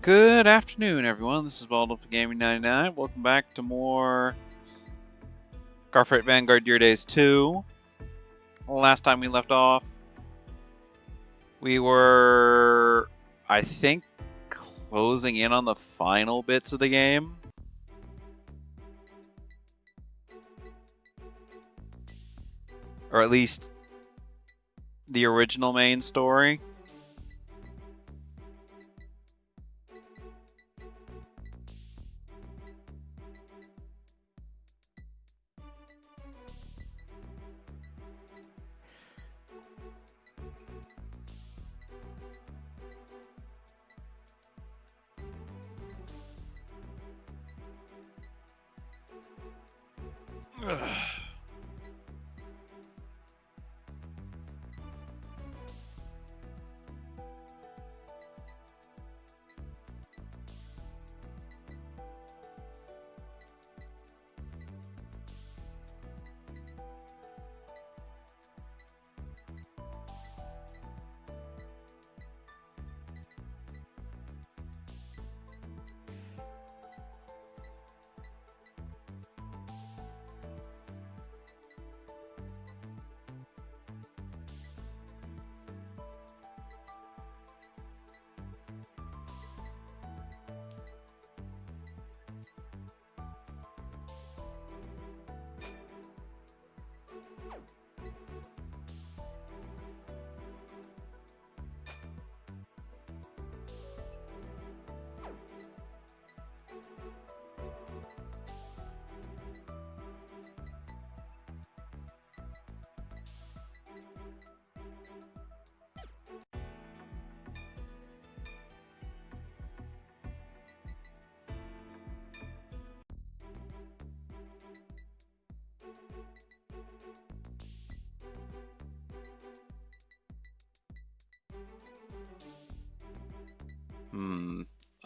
Good afternoon, everyone. This is Baldo for Gaming 99. Welcome back to more Cardfight Vanguard Year Days 2. Last time we left off, we were, I think, closing in on the final bits of the game. Or at least the original main story. Ugh.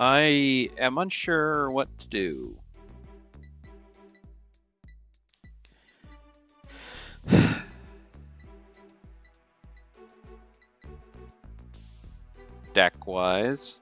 I am unsure what to do. Deck-wise.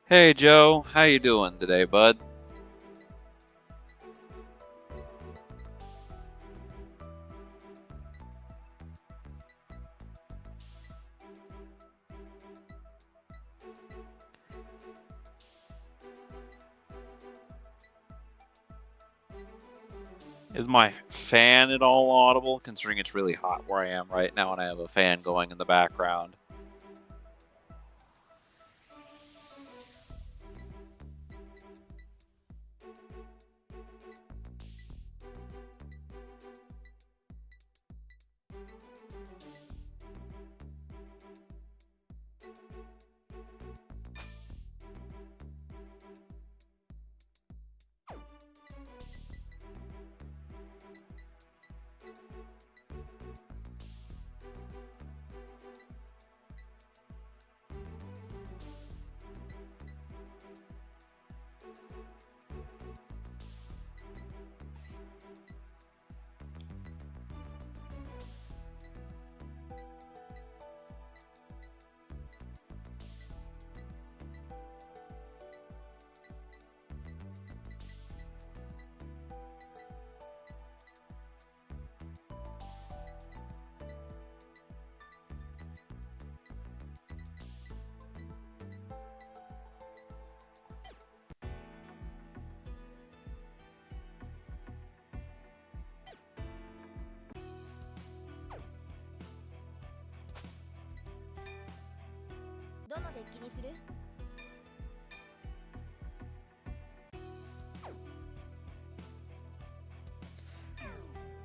Hey Joe, how you doing today, bud? Is my fan at all audible, considering it's really hot where I am right now and I have a fan going in the background?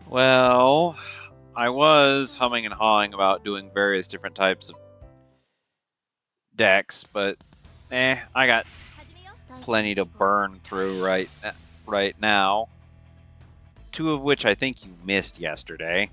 Well, I was humming and hawing about doing various different types of decks, but I got plenty to burn through right now. 2 of which I think you missed yesterday.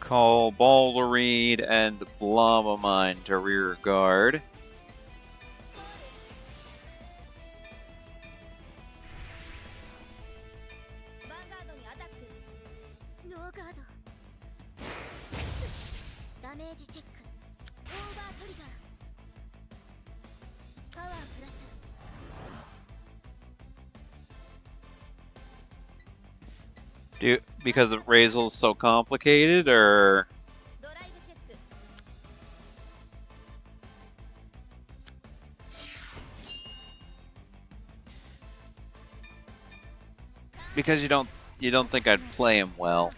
Call Boulder Reed and Blama Mine to rear guard. Because Razel's so complicated, or because you don't think I'd play him well,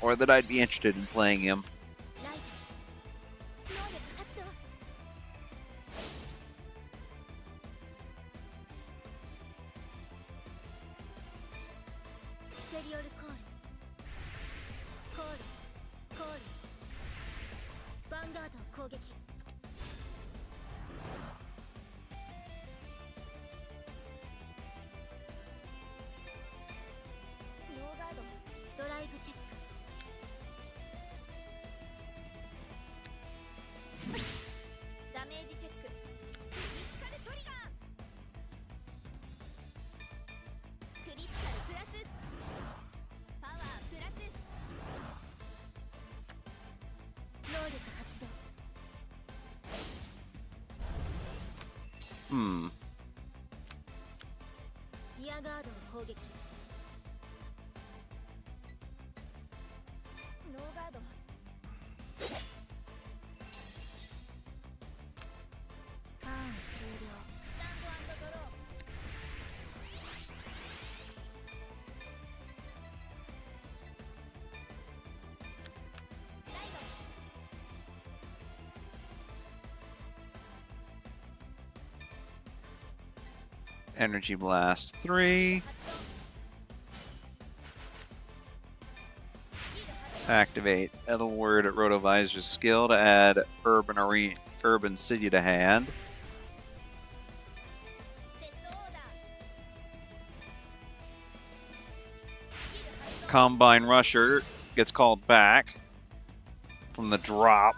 or that I'd be interested in playing him? Energy Blast 3. Activate Edelward Rotovisor's skill to add Urban City to hand. Combine Rusher gets called back from the drop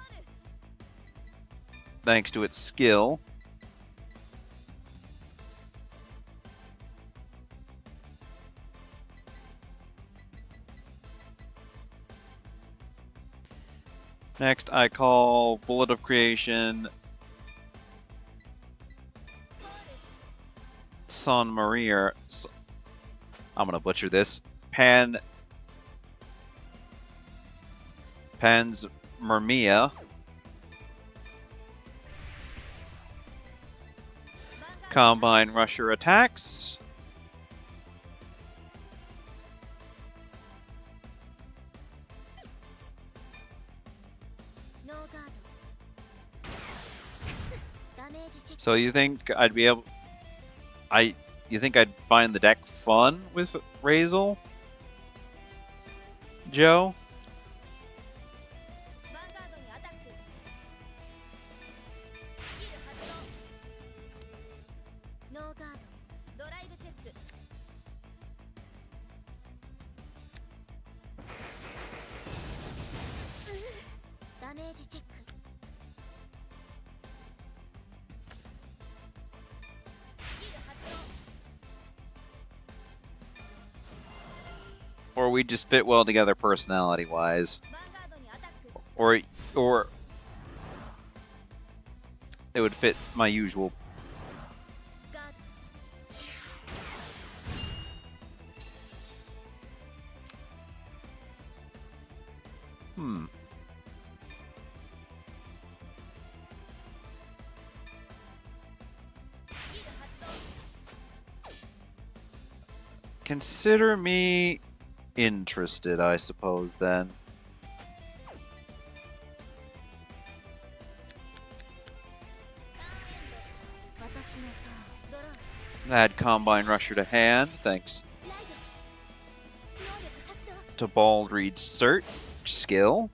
thanks to its skill. Next, I call Bullet of Creation San Maria. I'm gonna butcher this. Pans Mermia. Combine Rusher attacks. So you think I'd be able... You think I'd find the deck fun with Razel, Joe? Or we just fit well together personality-wise. Or it would fit my usual. Consider me interested, I suppose, then. Add Combine Rusher to hand, thanks to Baldreed's Search skill.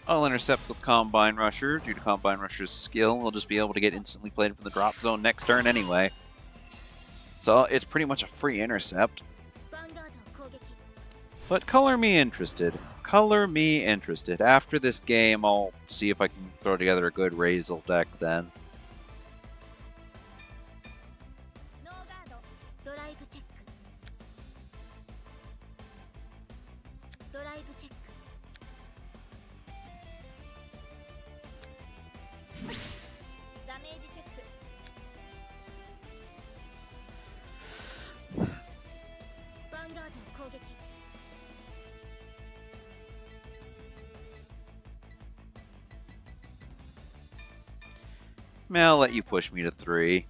I'll intercept with Combine Rusher. Due to Combine Rusher's skill, we'll just be able to get instantly played from the drop zone next turn anyway. So it's pretty much a free intercept. But color me interested. Color me interested. After this game, I'll see if I can throw together a good Razel deck then. May I'll let you push me to 3.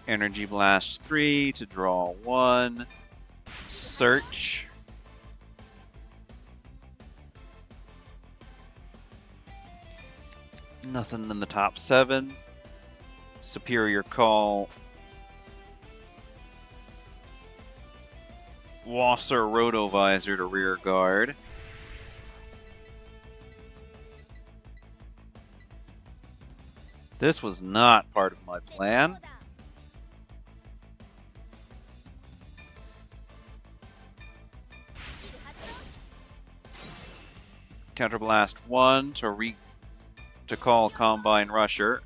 Energy Blast 3 to draw 1. Search. Nothing in the top 7. Superior Call. Wasser Rotovisor to rear guard. This was not part of my plan. Counterblast 1 to call Combine Rusher.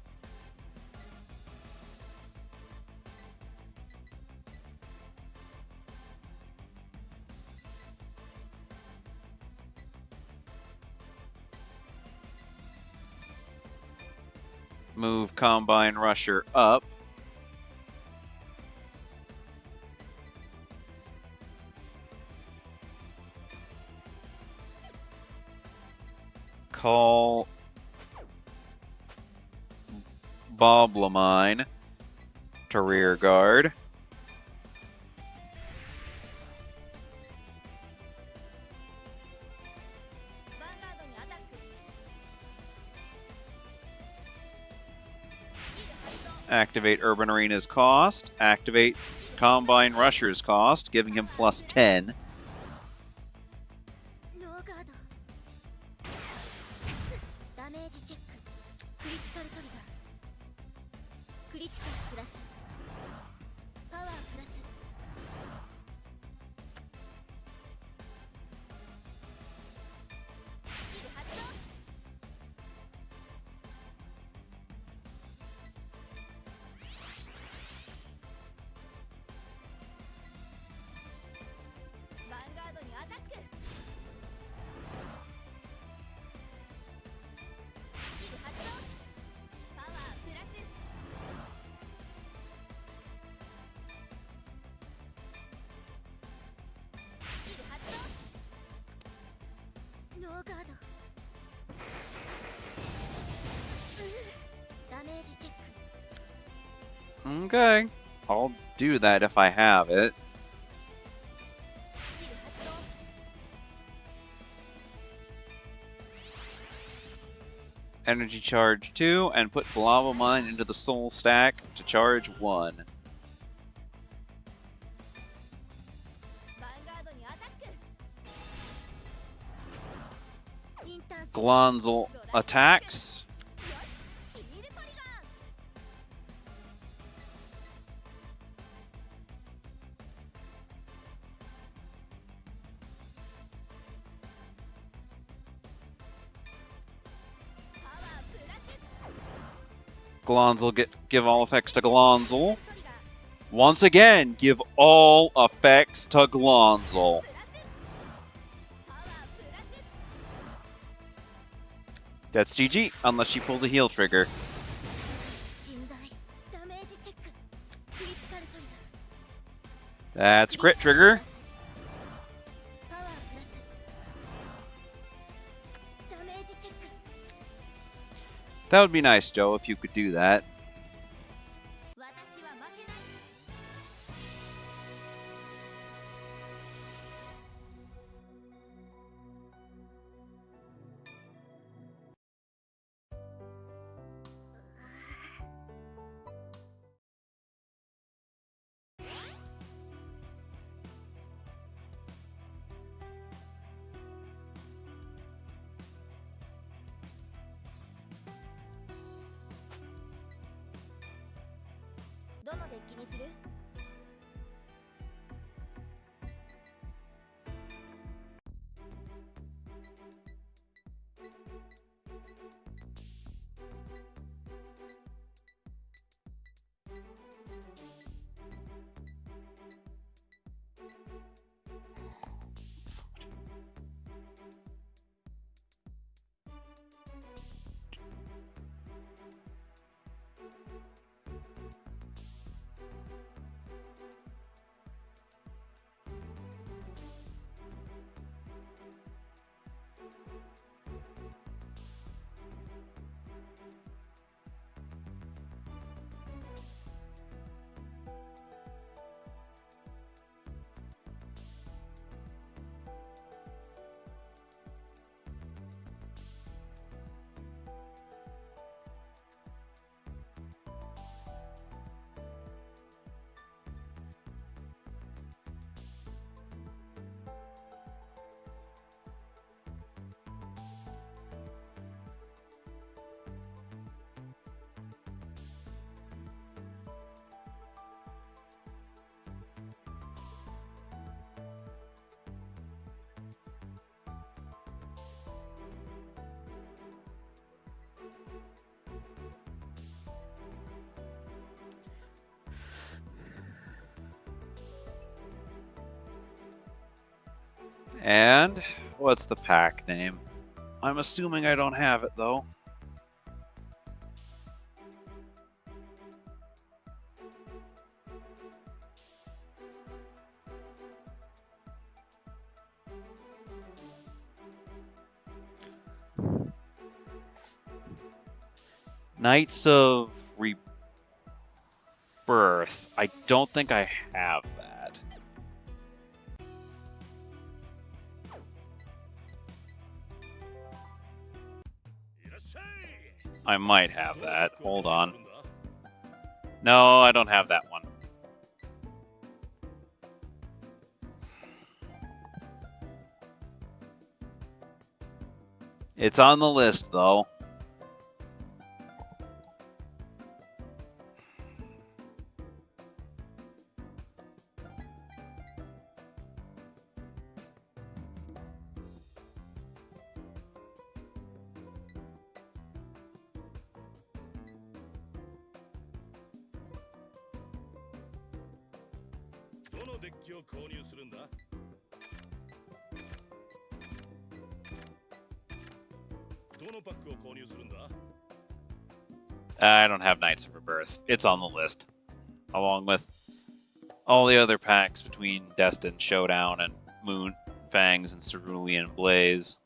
Move Combine Rusher up. Call Boblamine to rear guard. Activate Urban Arena's cost. Activate Combine Rusher's cost, giving him plus 10. Okay, I'll do that if I have it. Energy charge 2, and put Lava Mine into the soul stack to charge 1. Glonzel attacks. Glonzel give all effects to Glonzel. Once again, give all effects to Glonzel. That's GG, unless she pulls a heal trigger. That's a crit trigger. That would be nice, Joe, if you could do that. And what's the pack name? I'm assuming I don't have it, though. Knights of Rebirth. I don't think I have that. I might have that. Hold on. No, I don't have that one. It's on the list, though. I don't have Knights of Rebirth. It's on the list, along with all the other packs between Destined Showdown and Moon, Fangs, and Cerulean Blaze.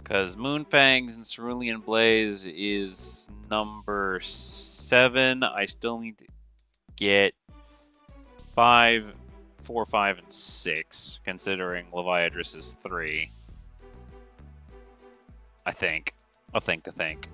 Because Moonfangs and Cerulean Blaze is number 7. I still need to get 5, 4, 5, and 6, considering Leviatris is 3. I think. I think.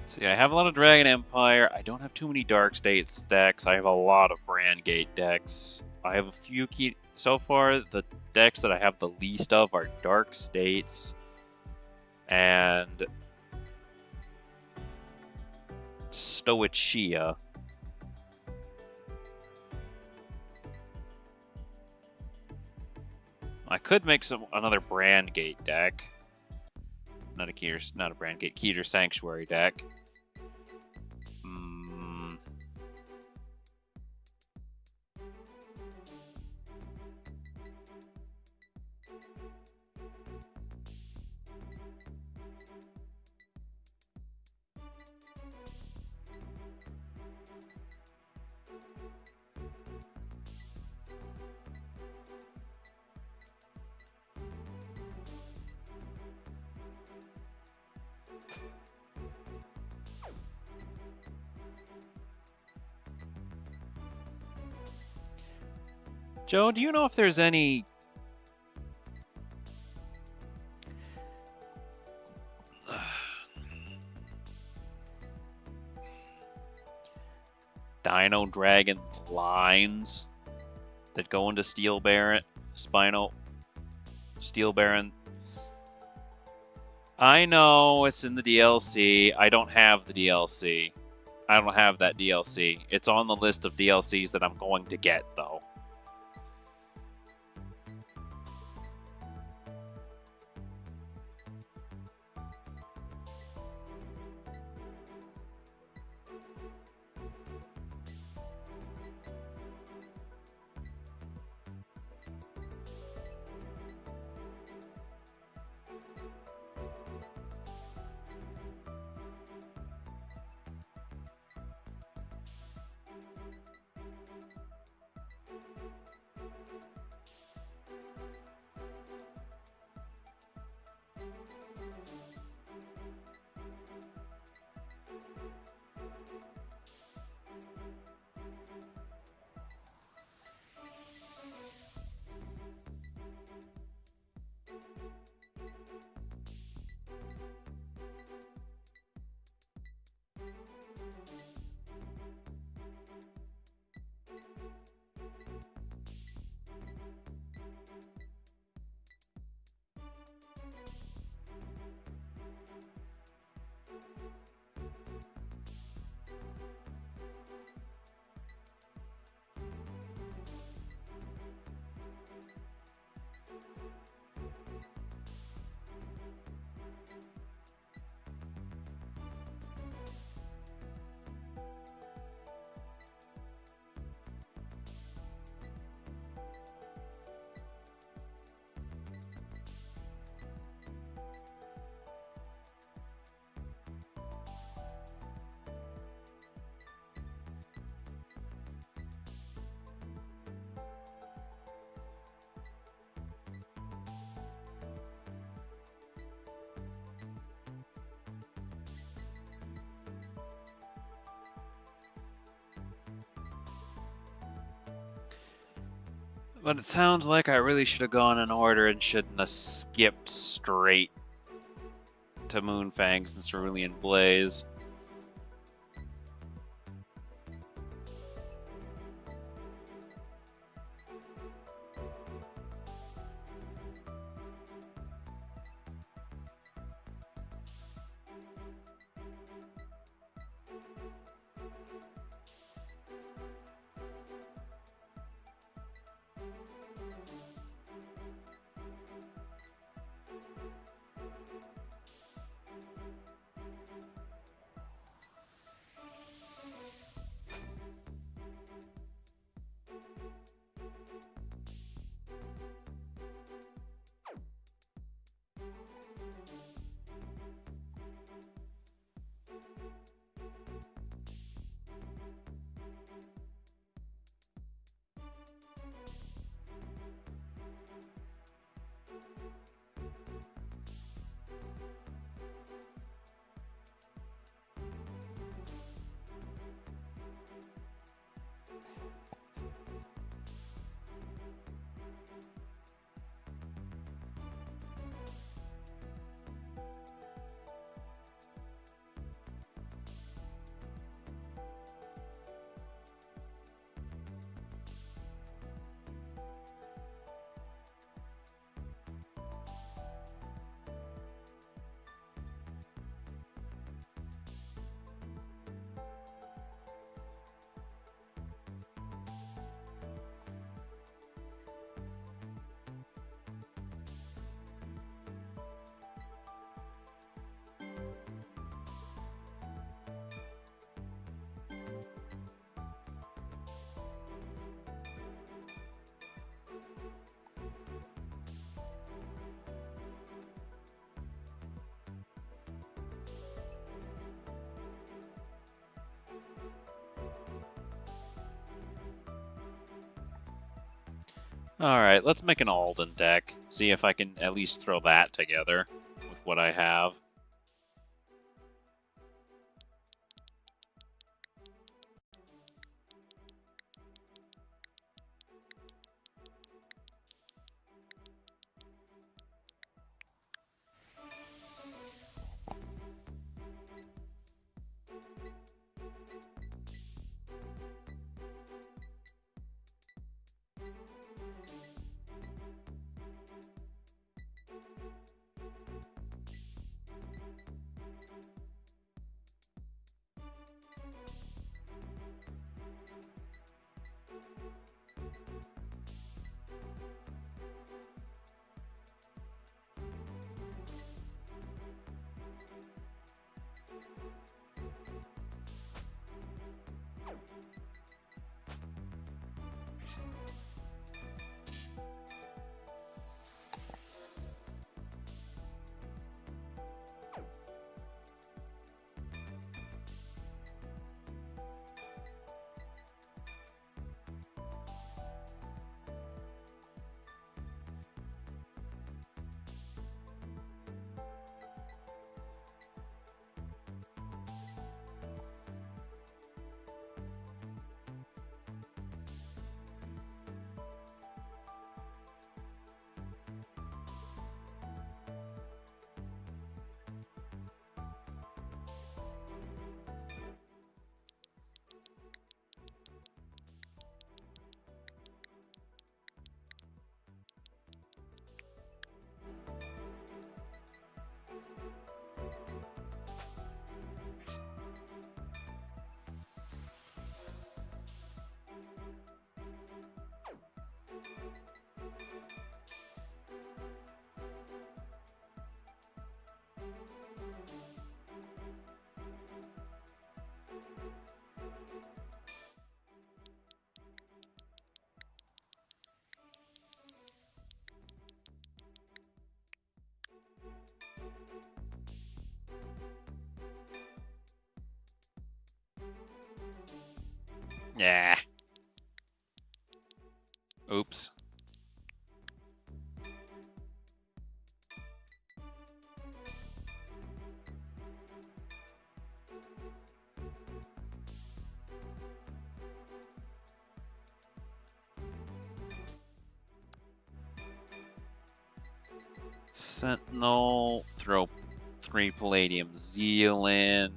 See, I have a lot of Dragon Empire. I don't have too many Dark States decks. I have a lot of Brandgate decks. I have a few key... So far, the decks that I have the least of are Dark States and Stoichia. I could make another Brandgate deck. Not a Brandgate, Keter Sanctuary deck. Joe, do you know if there's any Dino Dragon lines that go into Steel Baron, Steel Baron? I know it's in the DLC. I don't have the DLC. I don't have that DLC. It's on the list of DLCs that I'm going to get, though. But it sounds like I really should have gone in order and shouldn't have skipped straight to Moonfangs and Cerulean Blaze. Alright, let's make an Alden deck. See if I can at least throw that together with what I have. Yeah. Oops. Sentinel, throw 3 Palladium Zeal in.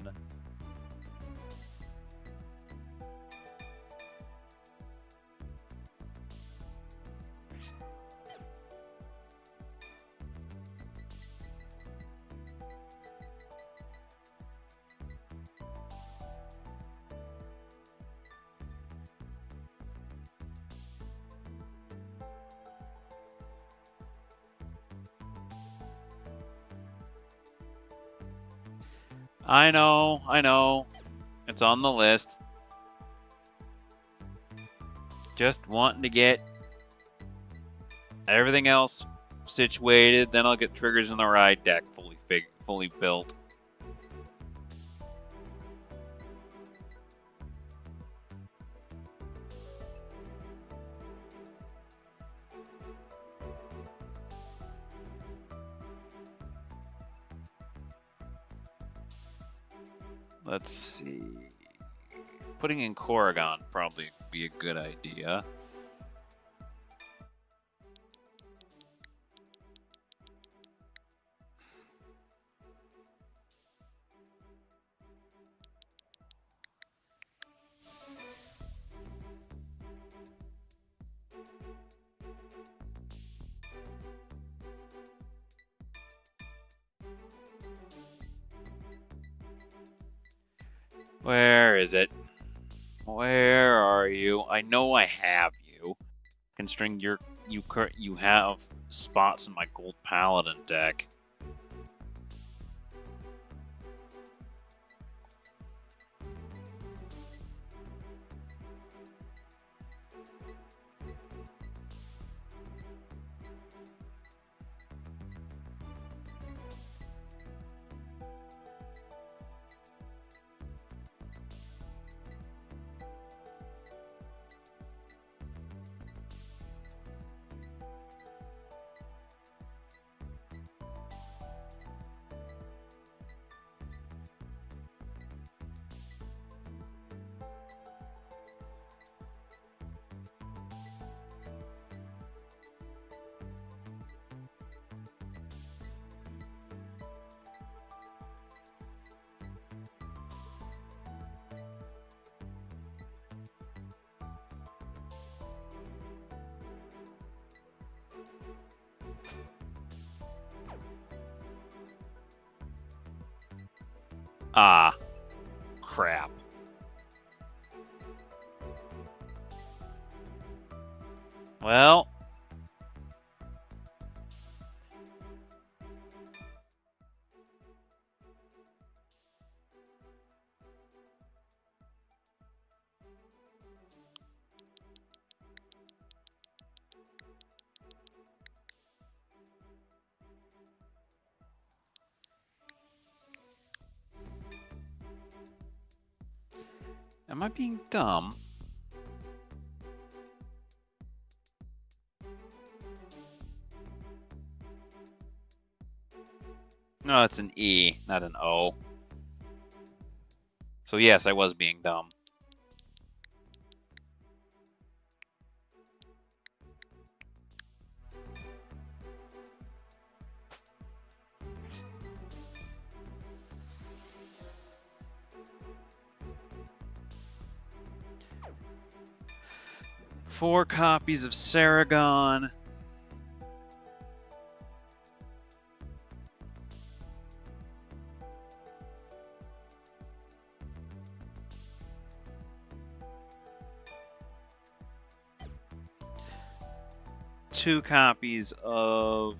I know. It's on the list. Just wanting to get everything else situated, then I'll get triggers in the ride deck fully built. Let's see. Putting in Corrigan probably be a good idea. Where is it? Where are you? I know I have you. Considering you have spots in my Gold Paladin deck. Ah, crap. Well, am I being dumb? No, it's an E, not an O. So yes, I was being dumb. Four copies of Saragon. Two copies of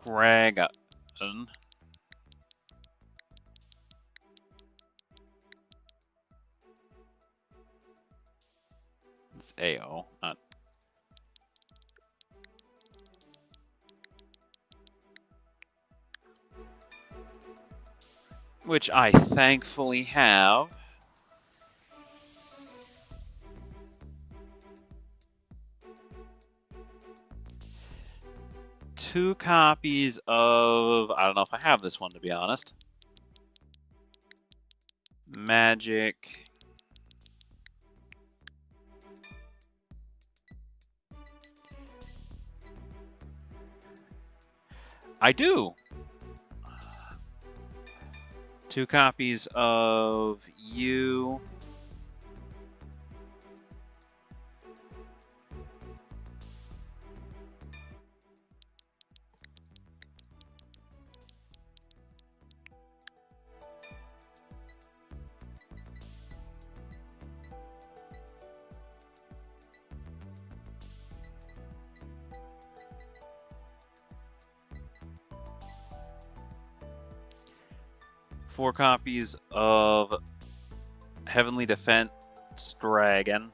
Dragon. It's AO, not. Which I thankfully have. Two copies of, I don't know if I have this one, to be honest. Magic. I do. Two copies of you. Four copies of Heavenly Defense Dragon.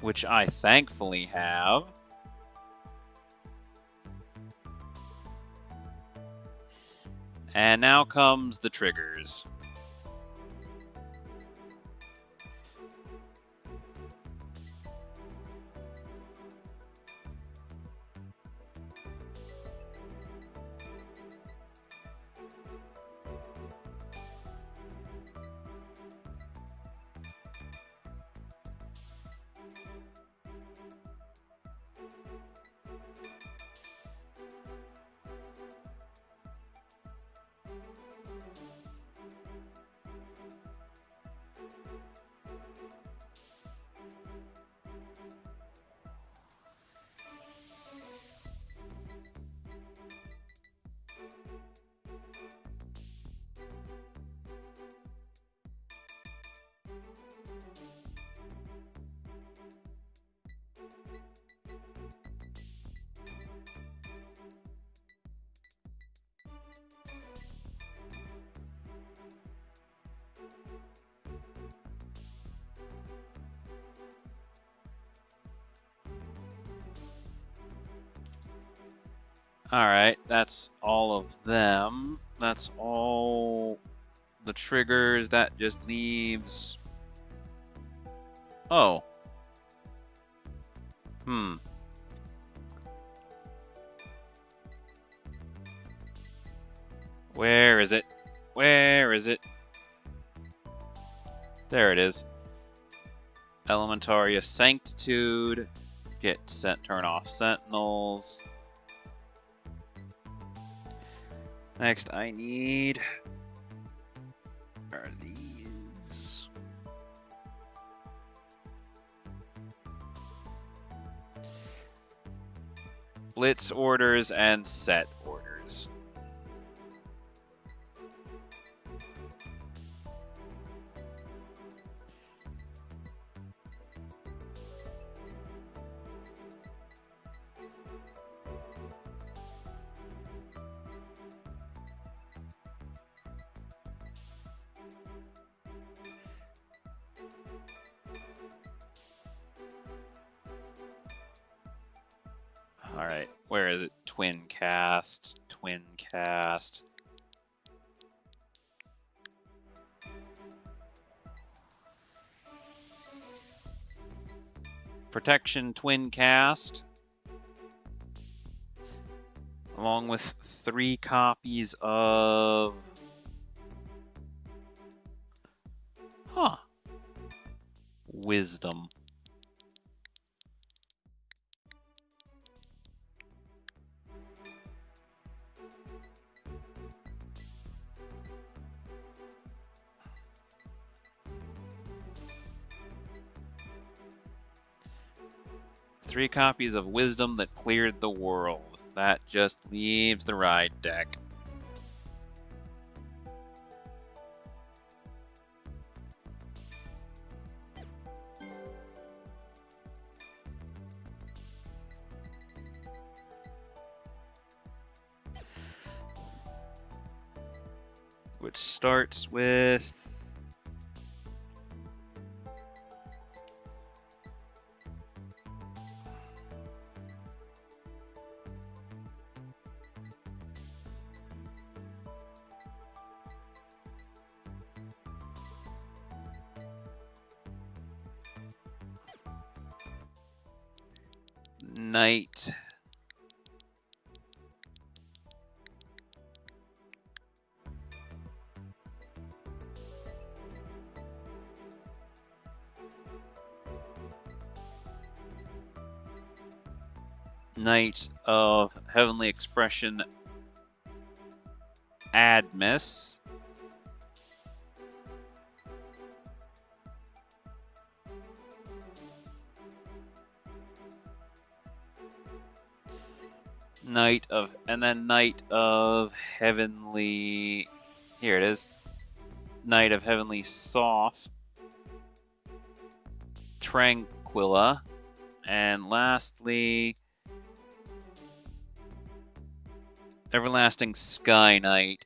Which I thankfully have. And now comes the triggers. Alright, that's all of them. That's all the triggers. That just leaves... Oh. Where is it? Where is it? There it is. Elementaria Sanctitude. Turn off Sentinels. Next, I need are these. Blitz orders and set orders. All right, where is it? Twin cast, twin cast. Protection twin cast. Along with 3 copies of... Wisdom. Three copies of Wisdom that cleared the world. That just leaves the ride deck. which starts with Knight. Knight of Heavenly Expression Admis. Knight of, and then Knight of Heavenly, here it is. Knight of Heavenly Soft Tranquilla. And lastly, Everlasting Sky Knight.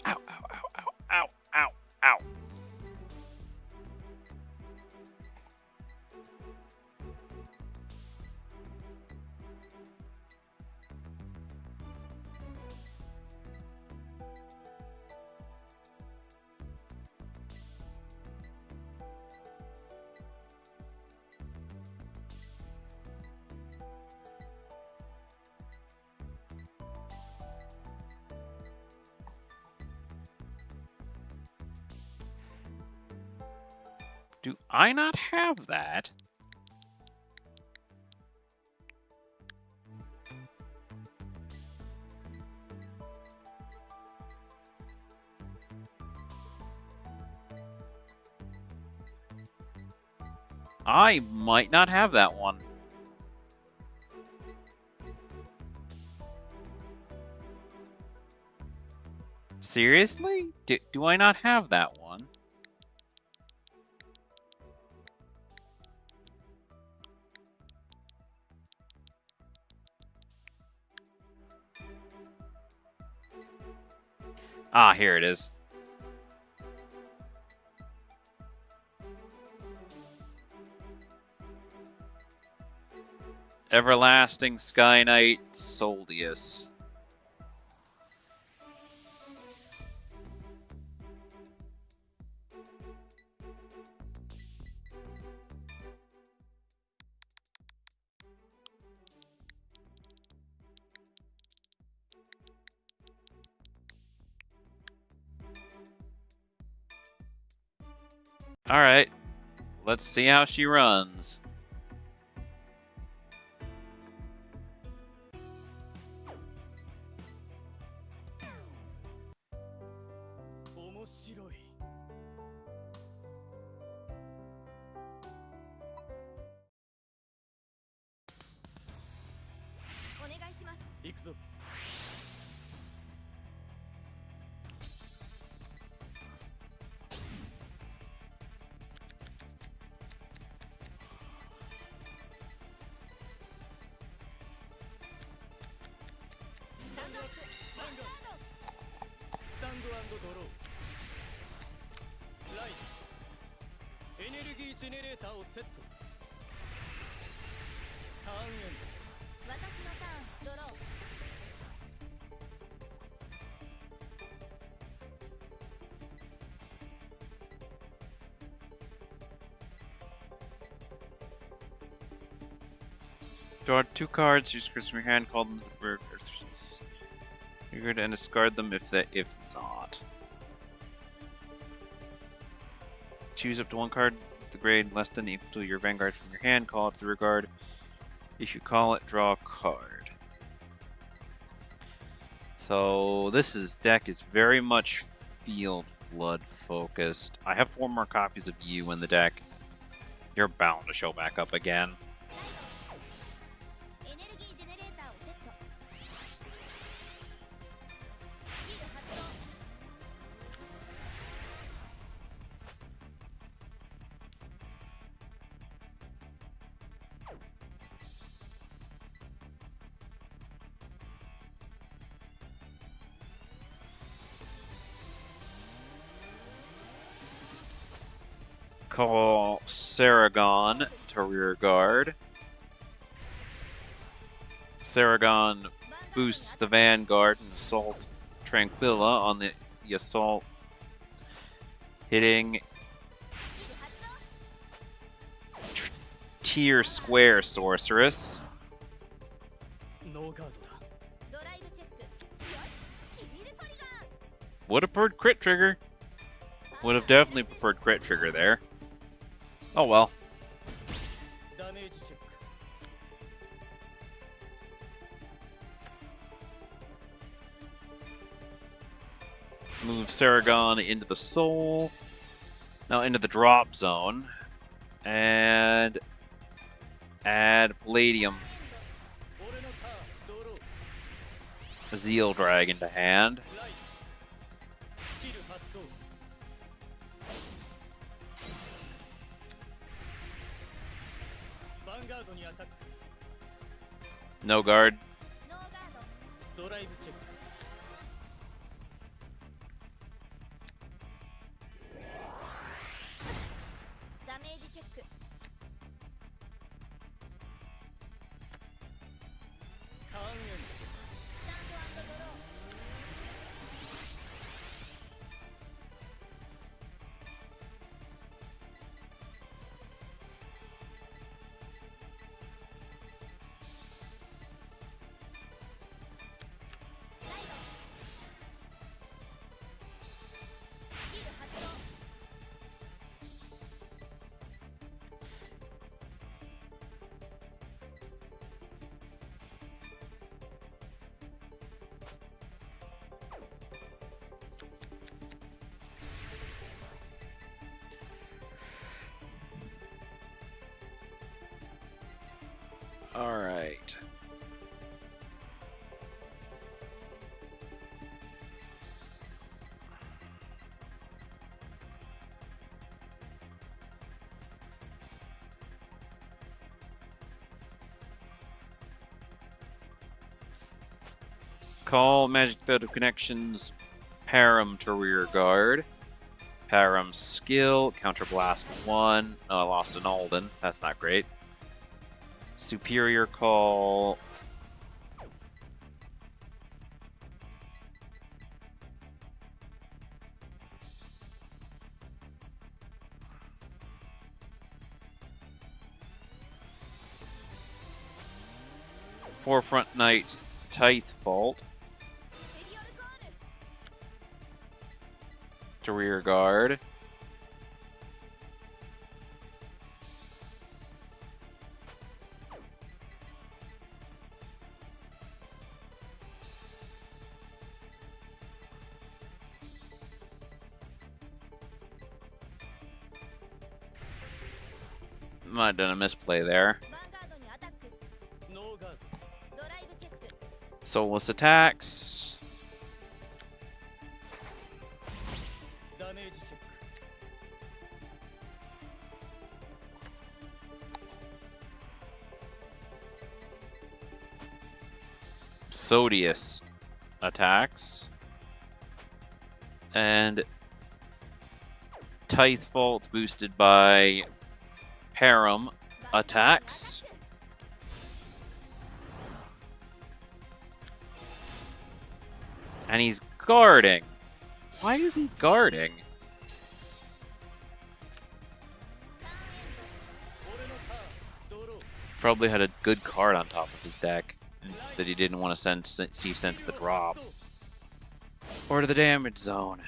Ow, ow, ow, ow, ow, ow, ow. Do I not have that? I might not have that one. Seriously? Do I not have that one? Ah, here it is. Everlasting Sky Knight Soldius. Alright, let's see how she runs. Draw 2 cards, use cards from your hand, call them to the bird. You're going to discard them if not. Choose up to 1 card with the grade less than equal to your Vanguard from your hand, call it to the regard. If you call it, draw a card. So this deck is very much Field Flood focused. I have 4 more copies of you in the deck. You're bound to show back up again. Call Saragon to rear guard. Saragon boosts the Vanguard and Assault Tranquilla on the assault, hitting tier square sorceress. Would have preferred crit trigger. Would have definitely preferred crit trigger there. Oh well. Move Saragon into the soul. Now into the drop zone. And add Palladium. Zeal Dragon to hand. No guard. All right. Call Magic Thread of Connections, Param to rear guard. Param skill, Counterblast 1. Oh, I lost an Alden. That's not great. Superior call. Forefront Knight, Tithe Fault. To rear guard. Might have done a misplay there. Soulless attacks. Sodius attacks. And Tithe Fault boosted by Param attacks. And he's guarding. Why is he guarding? Probably had a good card on top of his deck that he didn't want to see sent to the drop. Or to the damage zone.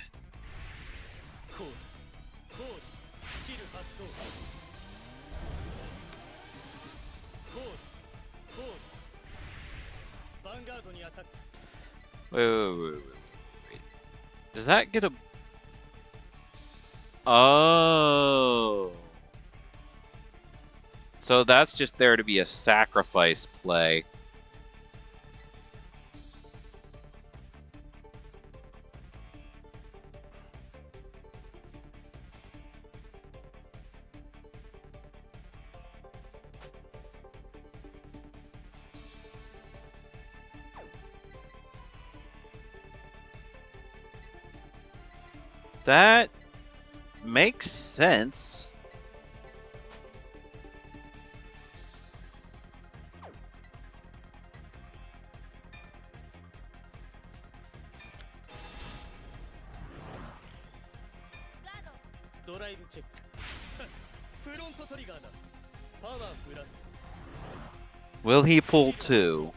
Wait. Does that get a... Oh. So that's just there to be a sacrifice play. That makes sense. Will he pull 2?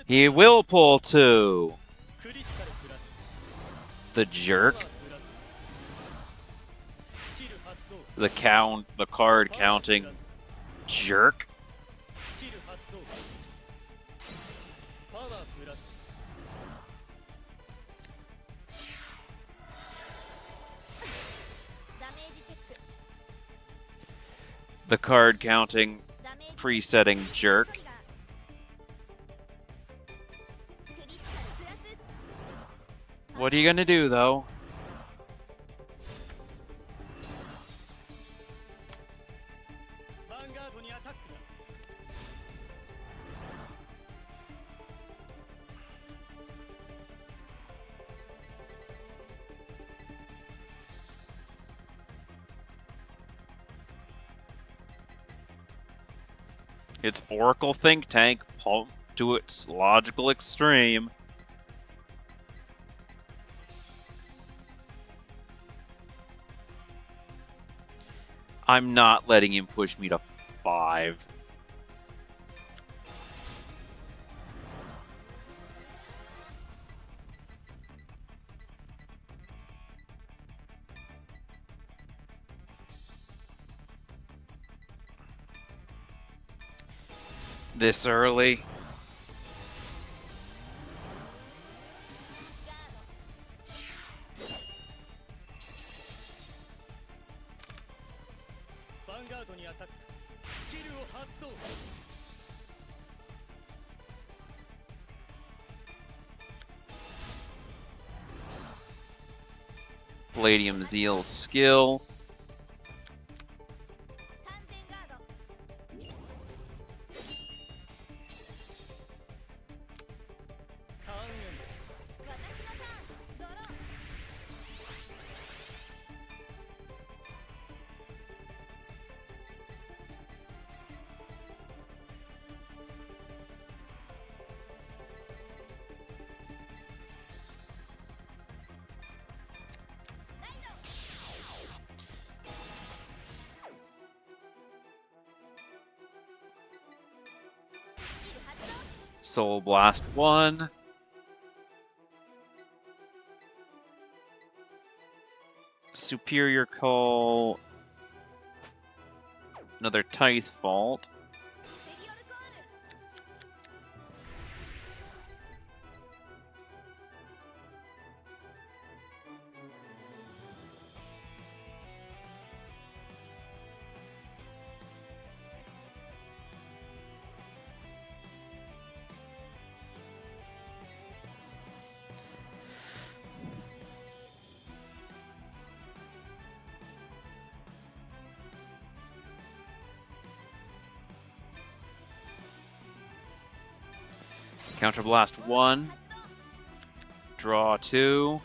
He will pull 2. The jerk. The card counting jerk. The card counting presetting jerk. What are you gonna do, though? It's Oracle Think Tank pumped to its logical extreme. I'm not letting him push me to 5. This early. Palladium Zeal's skill. Soul Blast 1. Superior Call. Another Tithe Fault. Counter Blast 1. Draw 2.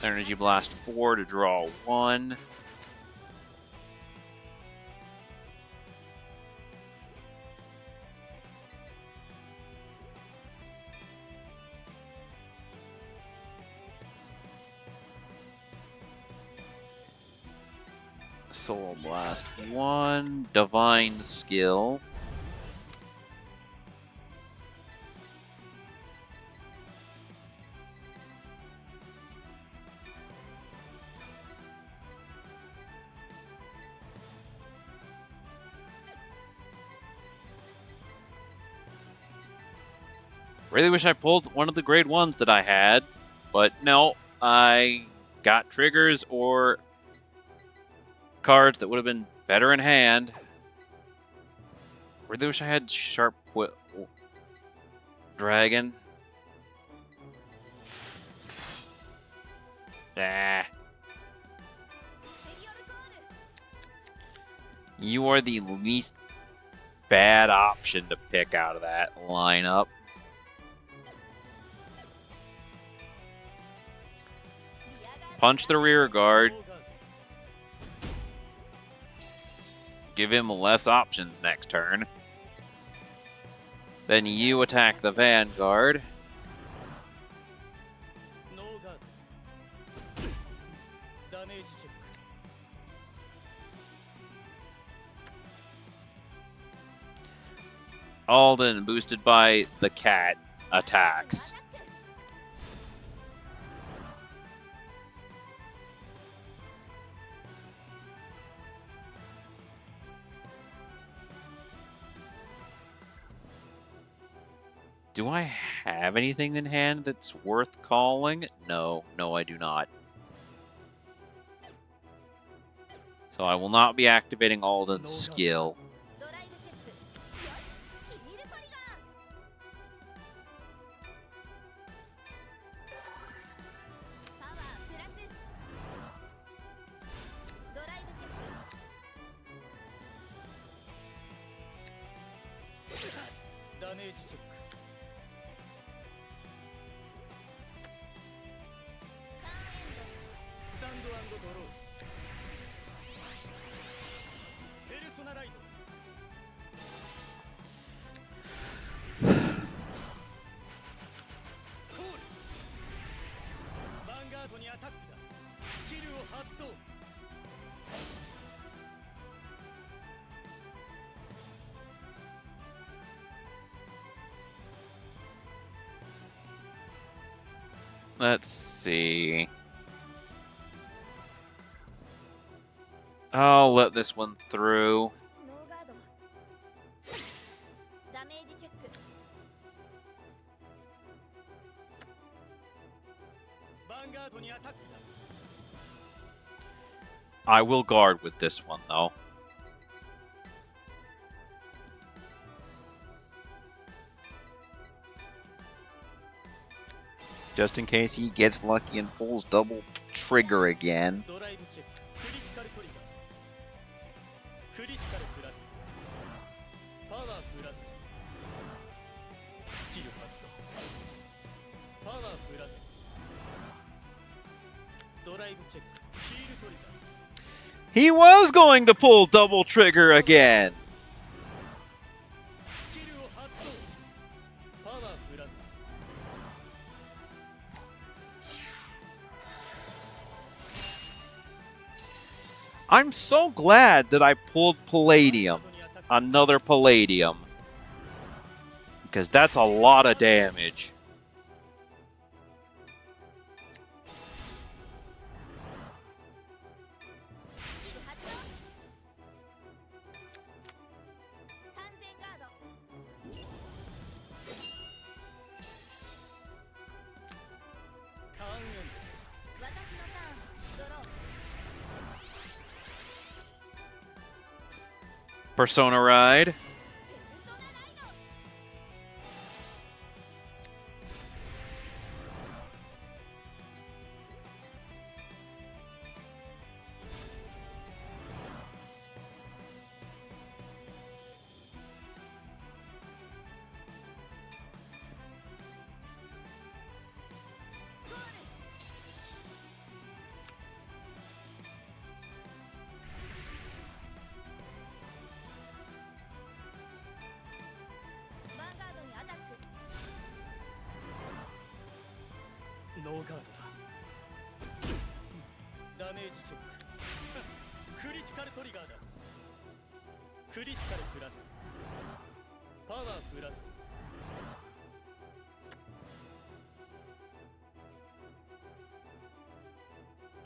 Energy Blast 4 to draw 1. Soul Blast 1. Divine Skill. Really wish I pulled one of the grade 1s that I had, but no, I got triggers or cards that would have been better in hand. Really wish I had Sharp Dragon. Nah. You are the least bad option to pick out of that lineup. Punch the rear guard. Give him less options next turn. Then you attack the Vanguard. Alden boosted by the cat attacks. Do I have anything in hand that's worth calling? No, I do not. So I will not be activating Alden's skill. Let's see. I'll let this one through. I will guard with this one, though. Just in case he gets lucky and pulls double trigger again. He was going to pull double trigger again. I'm so glad that I pulled Palladium. Another Palladium. Because that's a lot of damage. Persona Ride.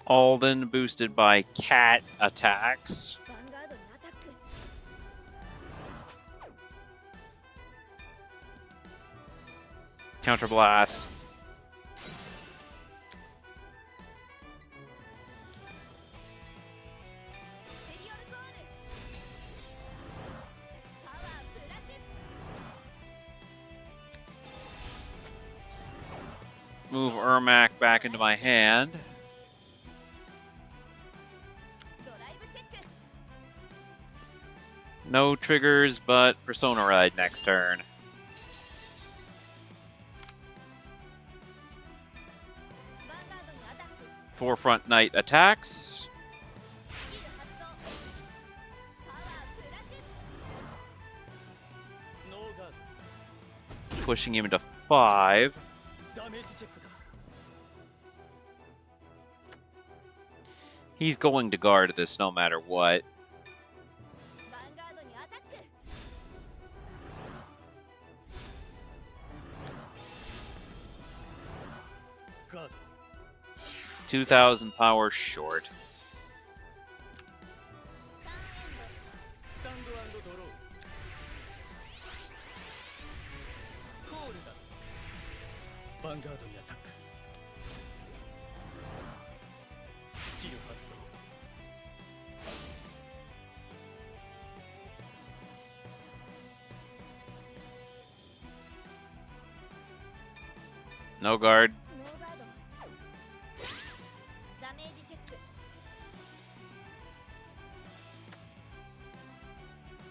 Alden boosted by cat attacks. Counter blast. Move Ermac back into my hand. No triggers, but Persona Ride next turn. Forefront Knight attacks. Pushing him into 5. He's going to guard this no matter what. God. 2,000 power short. Vanguard にアタック。スキル発動。No guard. ダメージチェック。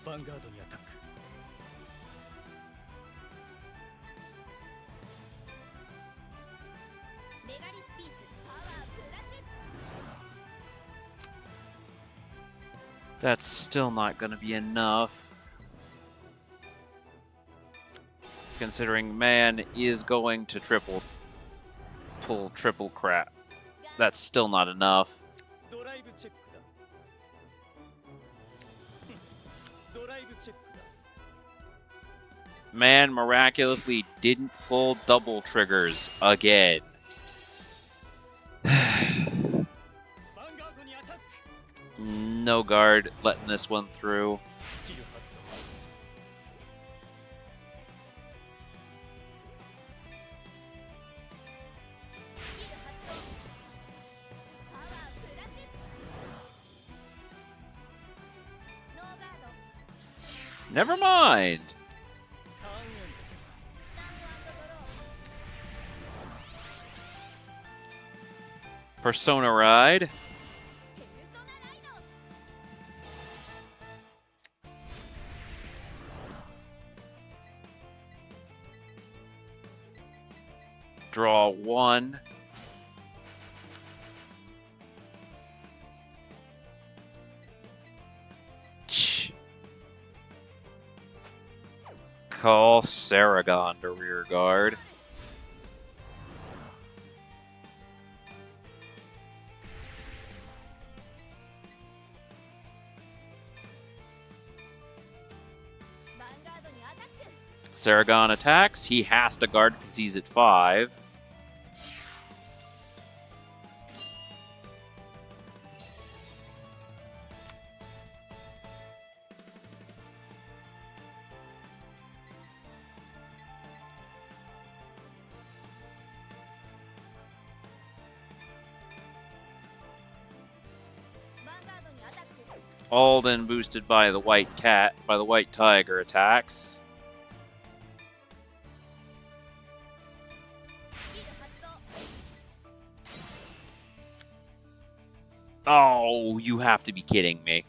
ヴァンガードにアタック。メガリスピースパワープラス。 That's still not going to be enough. Considering man is going to pull triple crap. That's still not enough. ドライブチェックだ。ドライブチェックだ。 Man miraculously didn't pull double triggers again. ヴァンガードにアタック。 No guard letting this one through. スキル発動。 スキル発動。パワープラス。ノーガード。 Never mind. ターンエンド。 スタンド&ドロー。 Persona Ride. ペルソナライド。 Draw 1. Call Saragon to rear guard. Vanguard にアタック。 Saragon attacks. He has to guard because he's at 5. Vanguard にアタック。 Alden boosted by the white cat, by the white tiger attacks. スキル発動。 Oh, you have to be kidding me.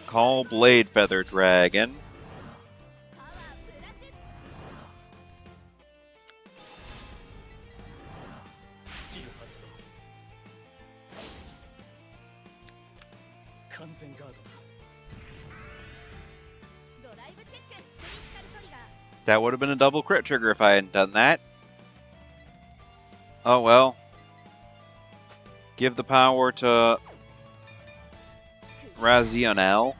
Call Blade Feather Dragon. パワープラス。 スキル発動。完全ガードだ。 ドライブチェック。クリティカルトリガー。 That would have been a double crit trigger if I hadn't done that. Oh well. Give the power to Razionel.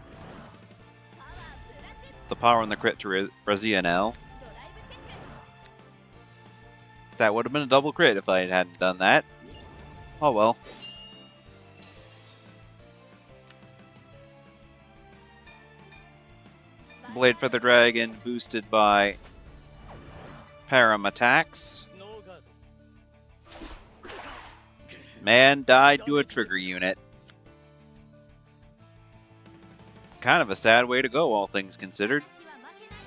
パワープラス。 The power and the crit to Razionel. ドライブチェック。That would have been a double crit if I hadn't done that. Oh well. Blade Feather Dragon boosted by Param attacks. Man died to a trigger unit. Kind of a sad way to go, all things considered. 私は負けない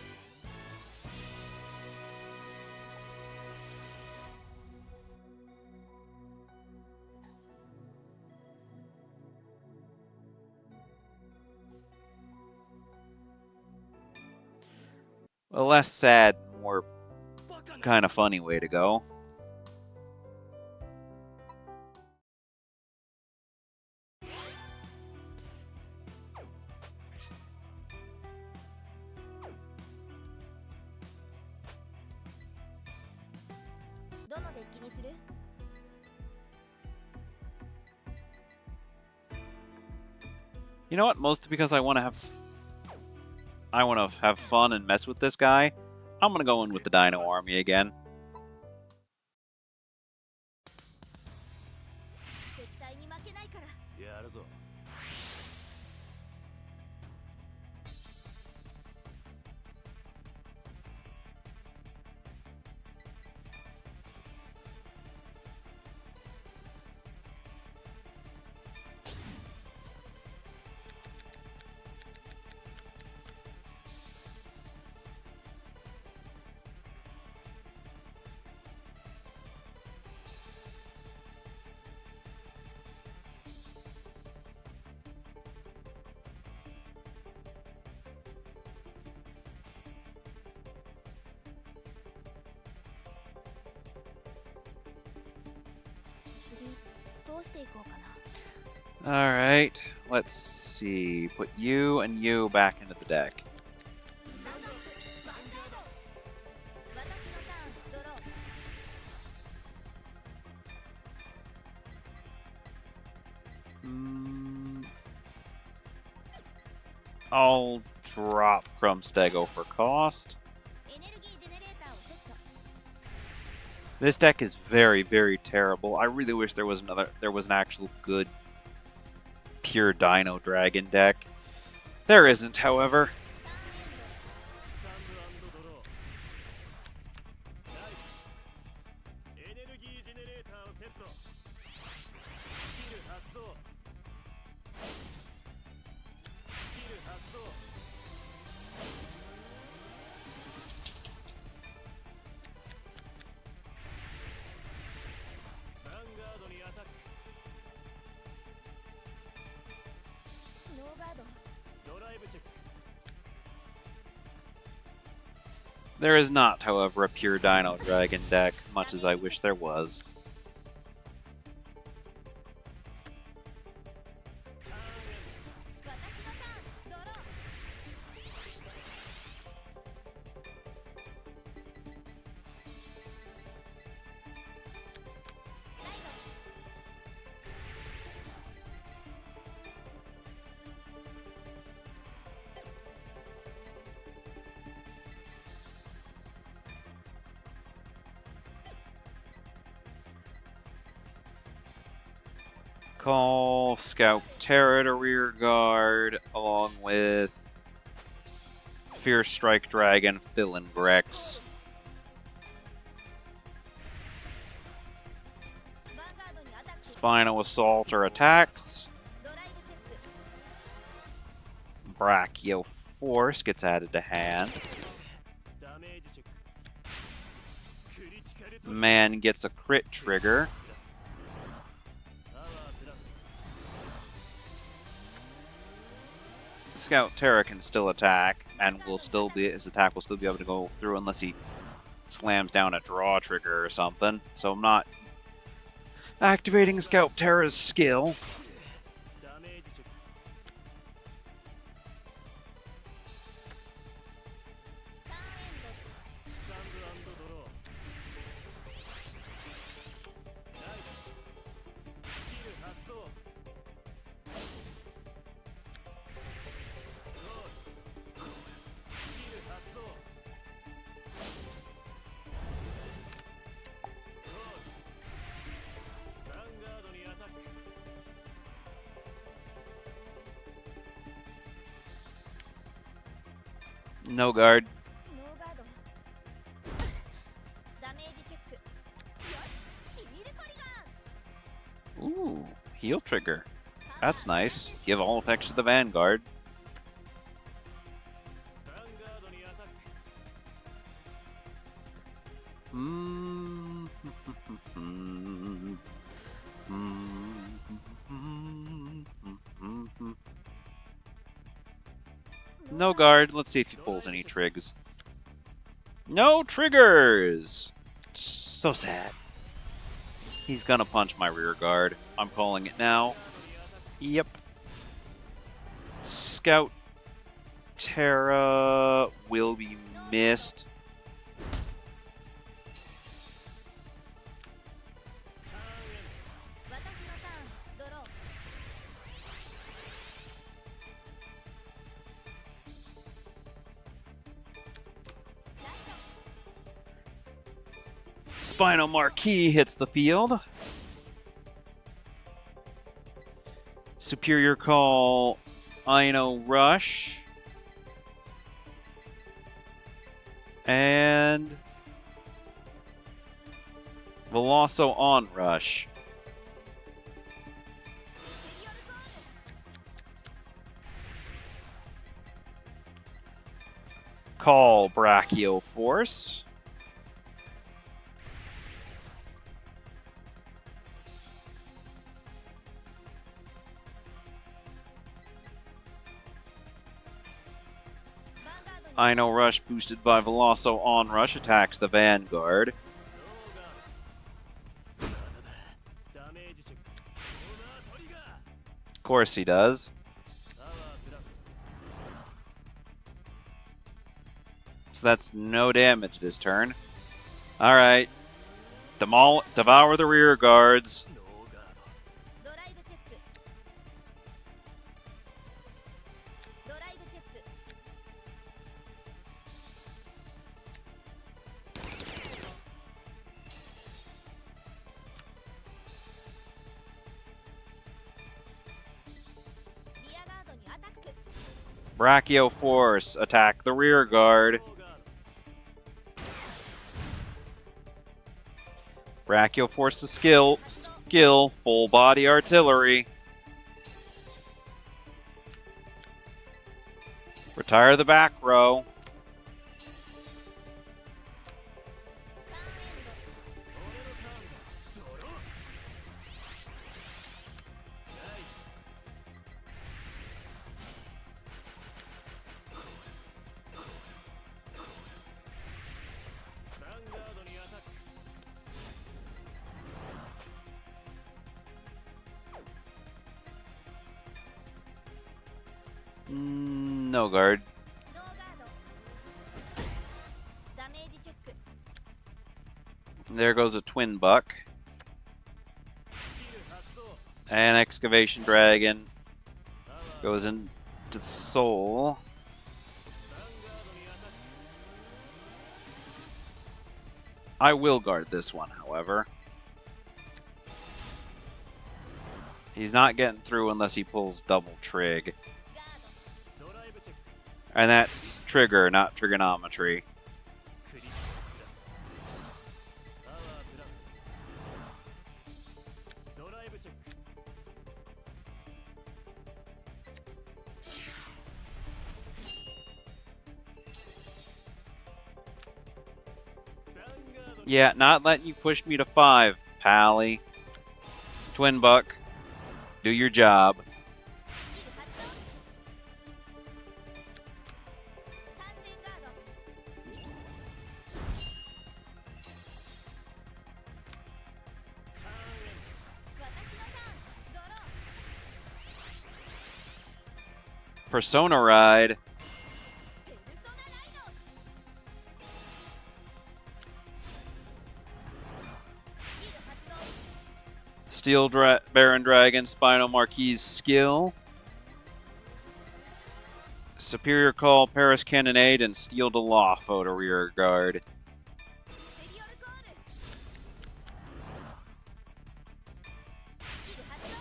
A less sad, more kind of funny way to go. You know what? Mostly because I want to have fun and mess with this guy. I'm gonna go in with the Dino Army again. 絶対に負けないから やるぞ Alright, let's see. Put you and you back into the deck. スタートヴァンガード私のターンドロー I'll drop Crumstego for cost. エネルギージェネレーターをセット This deck is very, very terrible. I really wish there was an actual good pure Dino Dragon deck. There isn't, however. ターンエンドスタンドドローエネルギージェネレーターをセットスキル発動スキル発動ヴァンガードにアタック ノーガード ドライブチェック There is not, however, a pure Dino Dragon deck, much as I wish there was. ターンエンド私のターンドロー Call Scout Terra to rear guard, along with Fierce Strike Dragon, Fill and Grex. ヴァンガードにアタック Spinal Assault or attacks. ドライブチェック Brachio Force gets added to hand. ダメージチェッククリティカルト Man gets a crit trigger. パワープラス Scout Terra can still attack, and his attack will still be able to go through unless he slams down a draw trigger or something. So I'm not activating Scout Terra's skill. ダメージチェック ターンエンド スタンドドローナイススキル発動ロールスキル発動 No guard. ノーガードダメージチェックよしヒールトリガー Ooh, heal trigger. That's nice. Give all effects to the Vanguard. ヴァンガードにアタック No guard. Let's see if he pulls any trigs. No triggers! So sad. He's gonna punch my rear guard. I'm calling it now. Yep. Scout Terra will be missed. Spinal Marquis hits the field. Superior Call, Ino Rush. And Veloso on Rush. Call Brachio Force. Ino Rush boosted by Veloso on Rush attacks the Vanguard. ダメージチェックオーナートリガー Of course he does. パワープラス So that's no damage this turn. Alright. Devour the rear guards. ノーガードドライブチェックドライブチェック リアガードにアタック Brachio Force attack the rear guard. ノーガード Brachio Force to skill full body artillery. Retire the back row. 俺のターンだドローナイス ヴァンガードにアタック No guard. ノーガードダメージチェック There goes a twin buck. スキル発動 And excavation dragon パワー goes into the soul. ヴァンガードにアタック I will guard this one, however. He's not getting through unless he pulls double trig. ガード ドライブチェック And that's trigger, not trigonometry. クリックプラスパワープラスドライブチェック Yeah, not letting you push me to 5, Pally. Twin buck, do your job. スキル発動完全ガード私のターンドロー Persona Ride. ペルソナライドスキル発動 Steel Baron Dragon, Spinal Marquis skill. Superior Call, Paris Cannonade, and Steel Delafo to rear guard. ステリオルコールスキル発動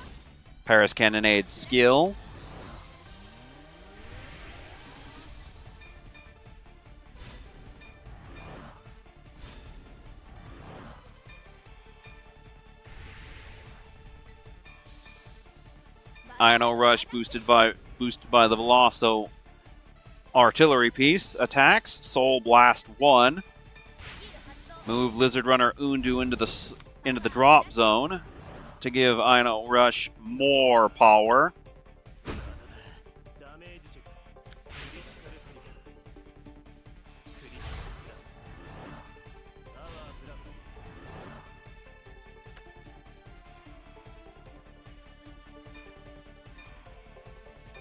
Paris Cannonade skill. Ino Rush boosted by the Veloso artillery piece. Attacks. Soul Blast 1. Move Lizard Runner Undu into the drop zone to give Ino Rush more power. ダメージチェッククリティカルトリガークリティカルプラスパワープラス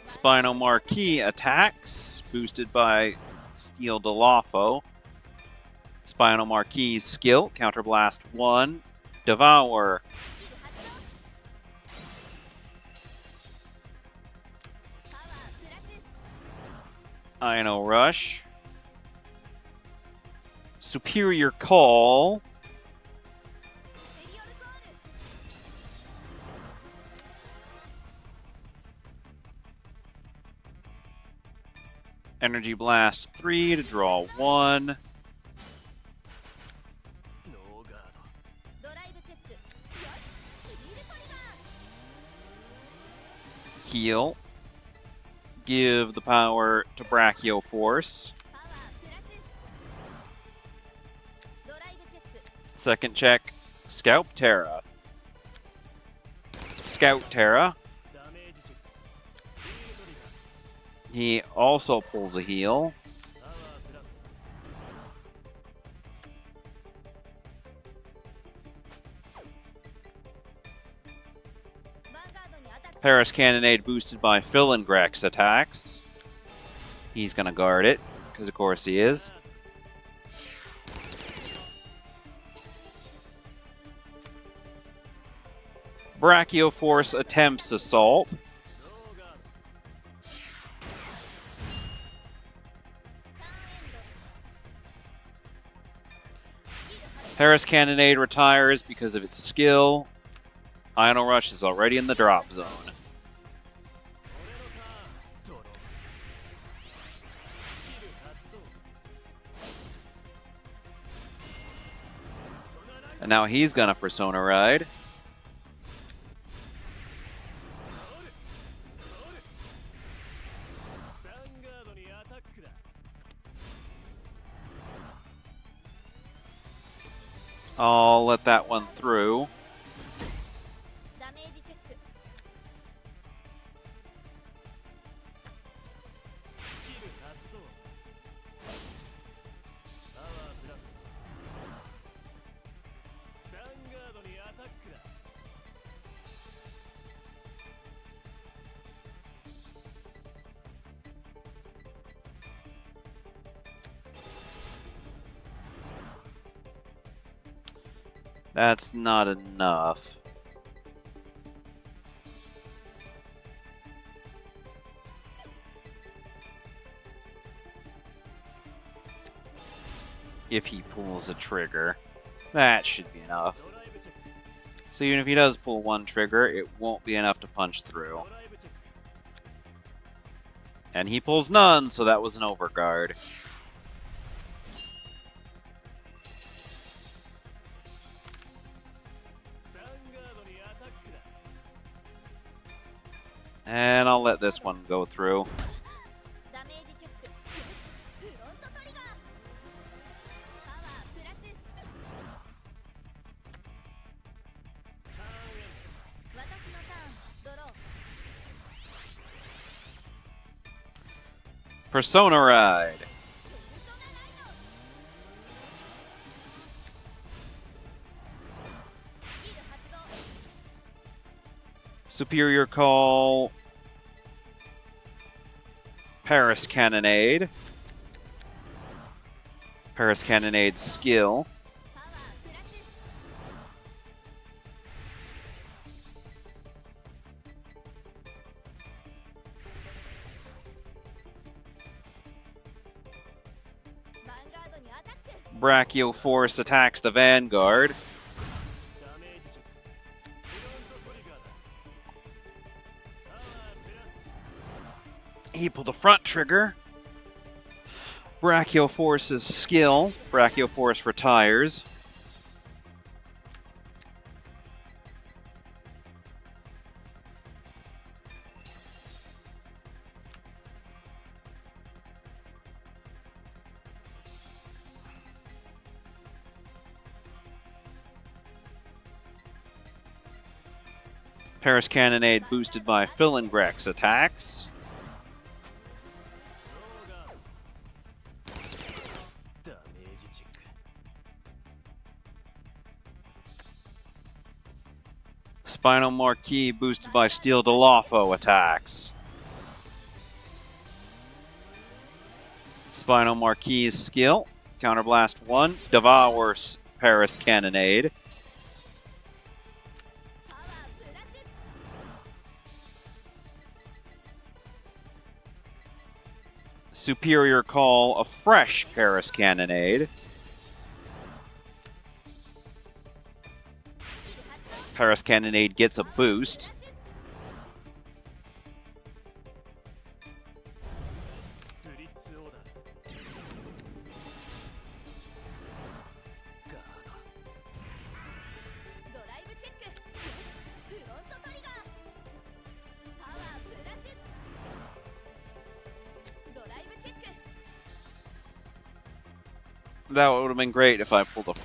Spino Marquis attacks, boosted by Steel Delafo. Spino Marquis skill, Counterblast 1, Devour. Ino Rush. Superior Call. Energy Blast 3 to draw 1. ノーガード ドライブチェックよしヒールトリガー Heal. Give the power to Brachio Force. パワープラスドライブチェック Second check, Scalp Terra. Scout Terra. ダメージチェックヒールトリガー He also pulls a heal. パワープラス ヴァンガードにアタック Paris Cannonade boosted by Philingrex attacks. He's gonna guard it, because of course he is. Brachio Force attempts assault. ノーガード Paris Cannonade retires because of its skill. Ino Rush is already in the drop zone. 俺のターンドロースキル発動 And now he's gonna Persona Ride. ヴァンガードにアタックだ I'll let that one through. ダメージチェック スキル発動パワープラスヴァンガードにアタックだ That's not enough. If he pulls a trigger, that should be enough. ドライブチェック So even if he does pull one trigger, it won't be enough to punch through. ドライブチェック And he pulls none, so that was an overguard. And I'll let this one go through. ダメージチェックフロントトリガーパワープラス私のターンドロー Persona Ride. ペルソナライドスキル発動 Superior Call. Paris Cannonade. Paris Cannonade skill. パワープラス ヴァンガードにアタック Brachio Force attacks the Vanguard. ダメージチェックフロントトリガーだパワープラス He pulled a front trigger. Brachio Force's skill. Brachio Force retires. Paris Cannonade boosted by Philingrex attacks. ダメージチェック Spinal Marquis boosted by Steel Delafo attacks. Spinal Marquis skill, Counterblast 1, devours Paris Cannonade. パワープラス Superior Call, a fresh Paris Cannonade. Paris Cannonade gets a boost. ブリッツオーダーガード ドライブチェックフロントトリガーパワープラスドライブチェック That would have been great if I pulled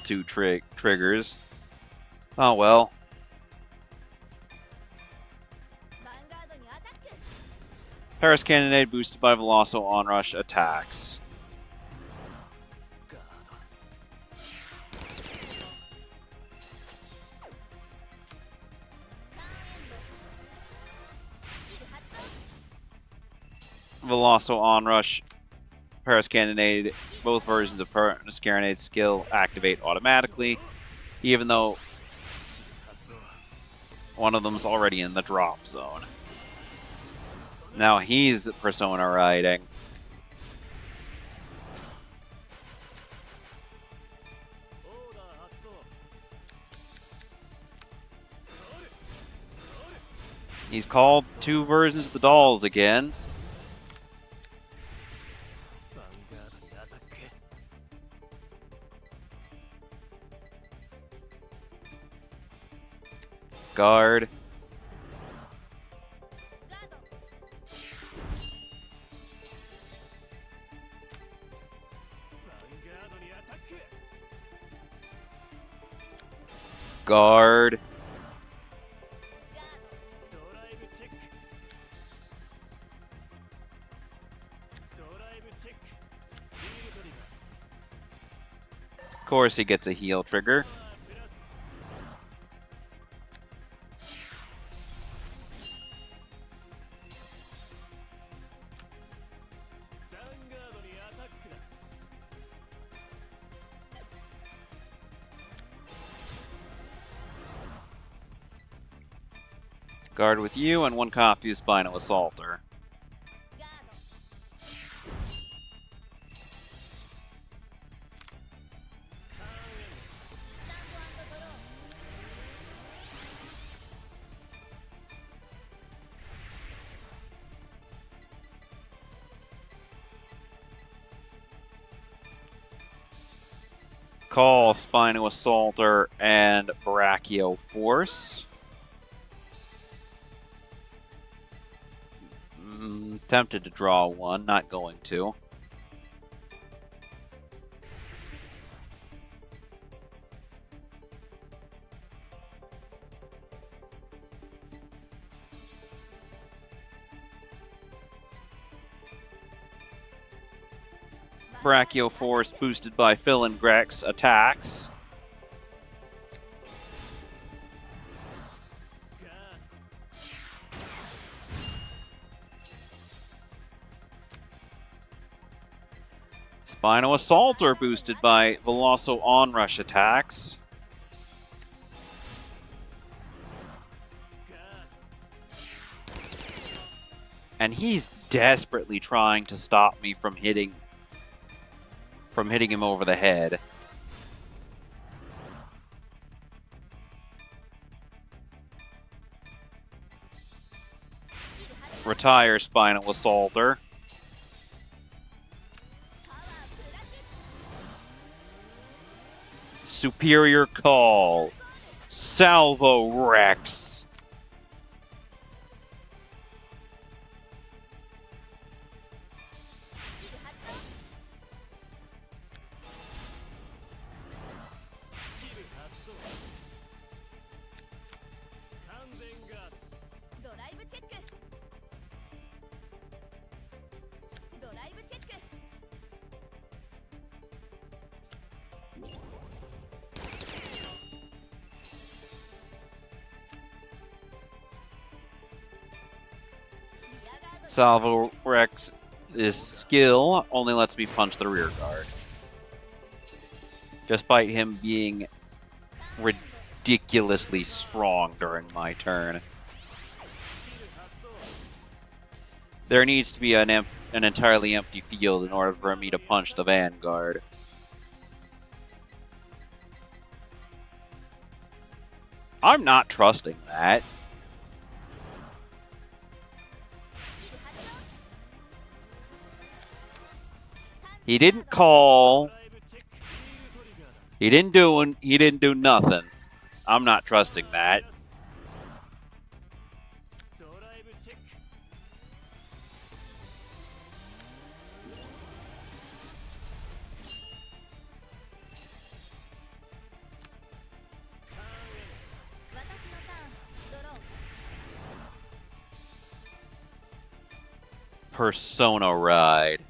two triggers. Oh well. ヴァンガードにアタック Paris Cannonade boosted by Veloso Onrush attacks. ガード ターンエンドスキル発動 Veloso Onrush, Paris Cannonade, both versions of Paris Cannonade skill activate automatically, even though 発動 one of them's already in the drop zone. Now he's Persona riding. オーダー発動ロール He's called two versions of the dolls again. ヴァンガードにアタック Guard. ガード ヴァンガードにアタック Guard. ガードドライブチェックドライブチェックヒールトリガー Of course he gets a heal trigger. パワープラス ヴァンガードにアタックだ Guard with you and one copy of Spinal Assaulter. ガード ターンエンド スタンドドロー Call Spinal Assaulter and Brachio Force. Tempted to draw one, not going to. Brachio Force boosted by Philingrex attacks. ガード Spinal Assaulter boosted by Veloso Onrush attacks. ガード And he's desperately trying to stop me from hitting him over the head. Retire Spinal Assaulter. パワープラス Superior Call. Salvo Rex. スキル発動 スキル発動完全 Salvo Rex's skill only lets me punch the rear guard. Despite him being ridiculously strong during my turn. There needs to be an entirely empty field in order for me to punch the Vanguard. I'm not trusting that. He didn't call. He didn't do nothing. I'm not trusting that. Persona Ride.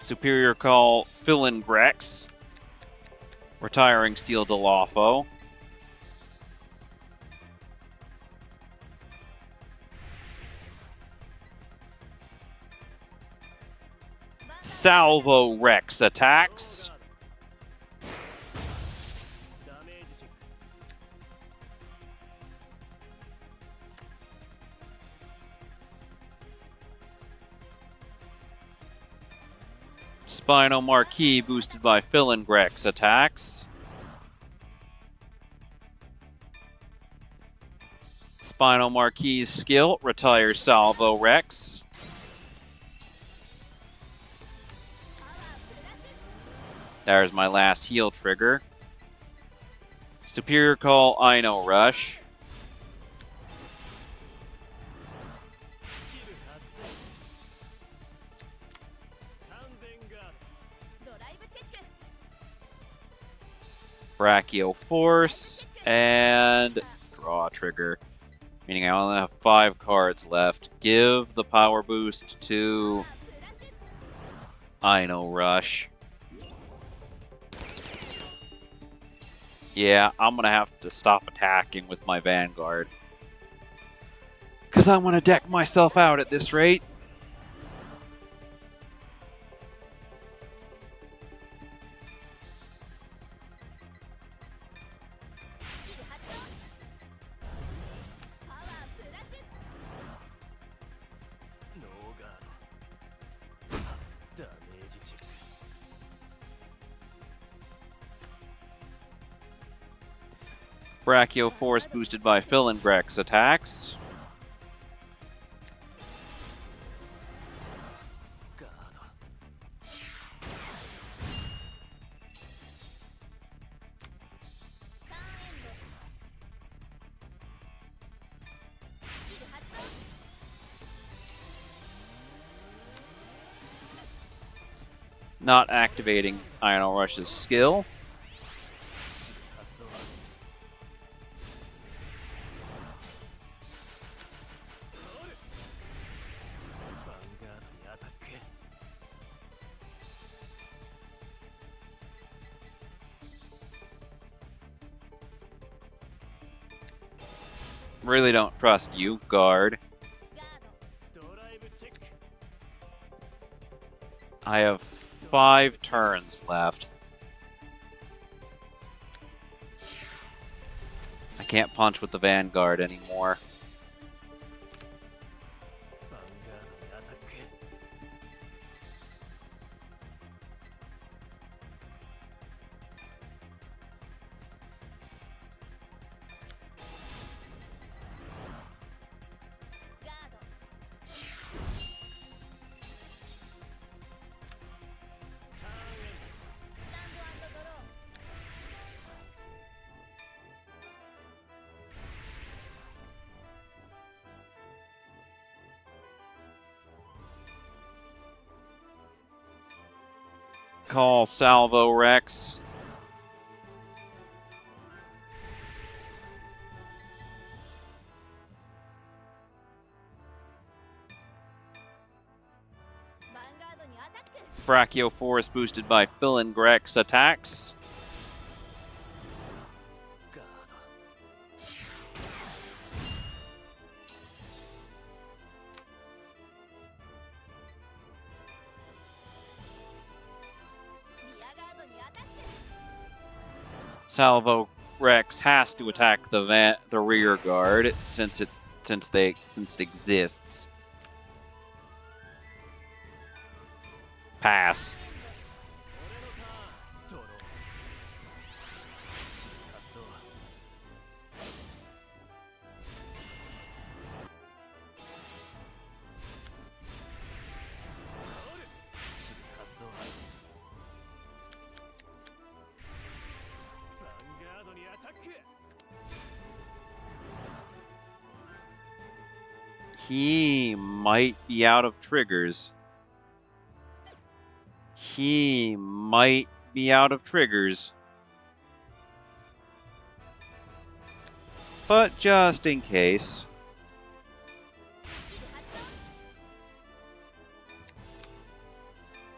Superior Call Fill-in Grex. Retiring Steel Delafo. Salvo Rex attacks. Spino Marquis boosted by Fill-in Grex attacks. Spino Marquis' skill retires Salvo Rex. There's my last heal trigger. Superior Call Ino Rush. Brachio Force, and draw trigger. Meaning I only have 5 cards left. Give the power boost to Ino Rush. Yeah, I'm gonna have to stop attacking with my Vanguard. Because I want to deck myself out at this rate. Brachio Force boosted by Fill-in Grex attacks. Not activating Ino Rush's skill. Really don't trust you, guard. I have 5 turns left. I can't punch with the Vanguard anymore. call, Salvo Rex. Vanguard にアタック Brachiosaurus boosted by Phil and Grex attacks. ガーリアガードにアタック Salvo Rex has to attack the rear guard since it exists. Pass. ドロー発動発動ヴァンガードにアタック He might be out of triggers. He might be out of triggers. But just in case. スキル発動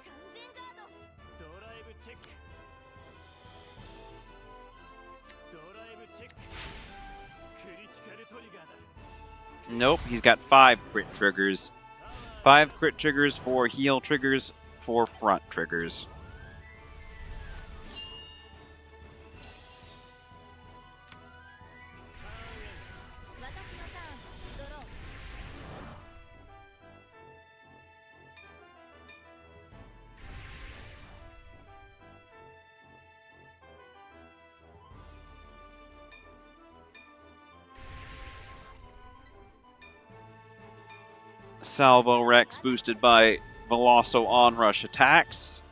完全ガードドライブチェックドライブチェッククリティカルトリガーだ Nope, he's got 5 crit triggers. 5 crit triggers, 4 heal triggers, 4 front triggers. 私のターンドロー Salvo Rex boosted by Veloso onrush attacks.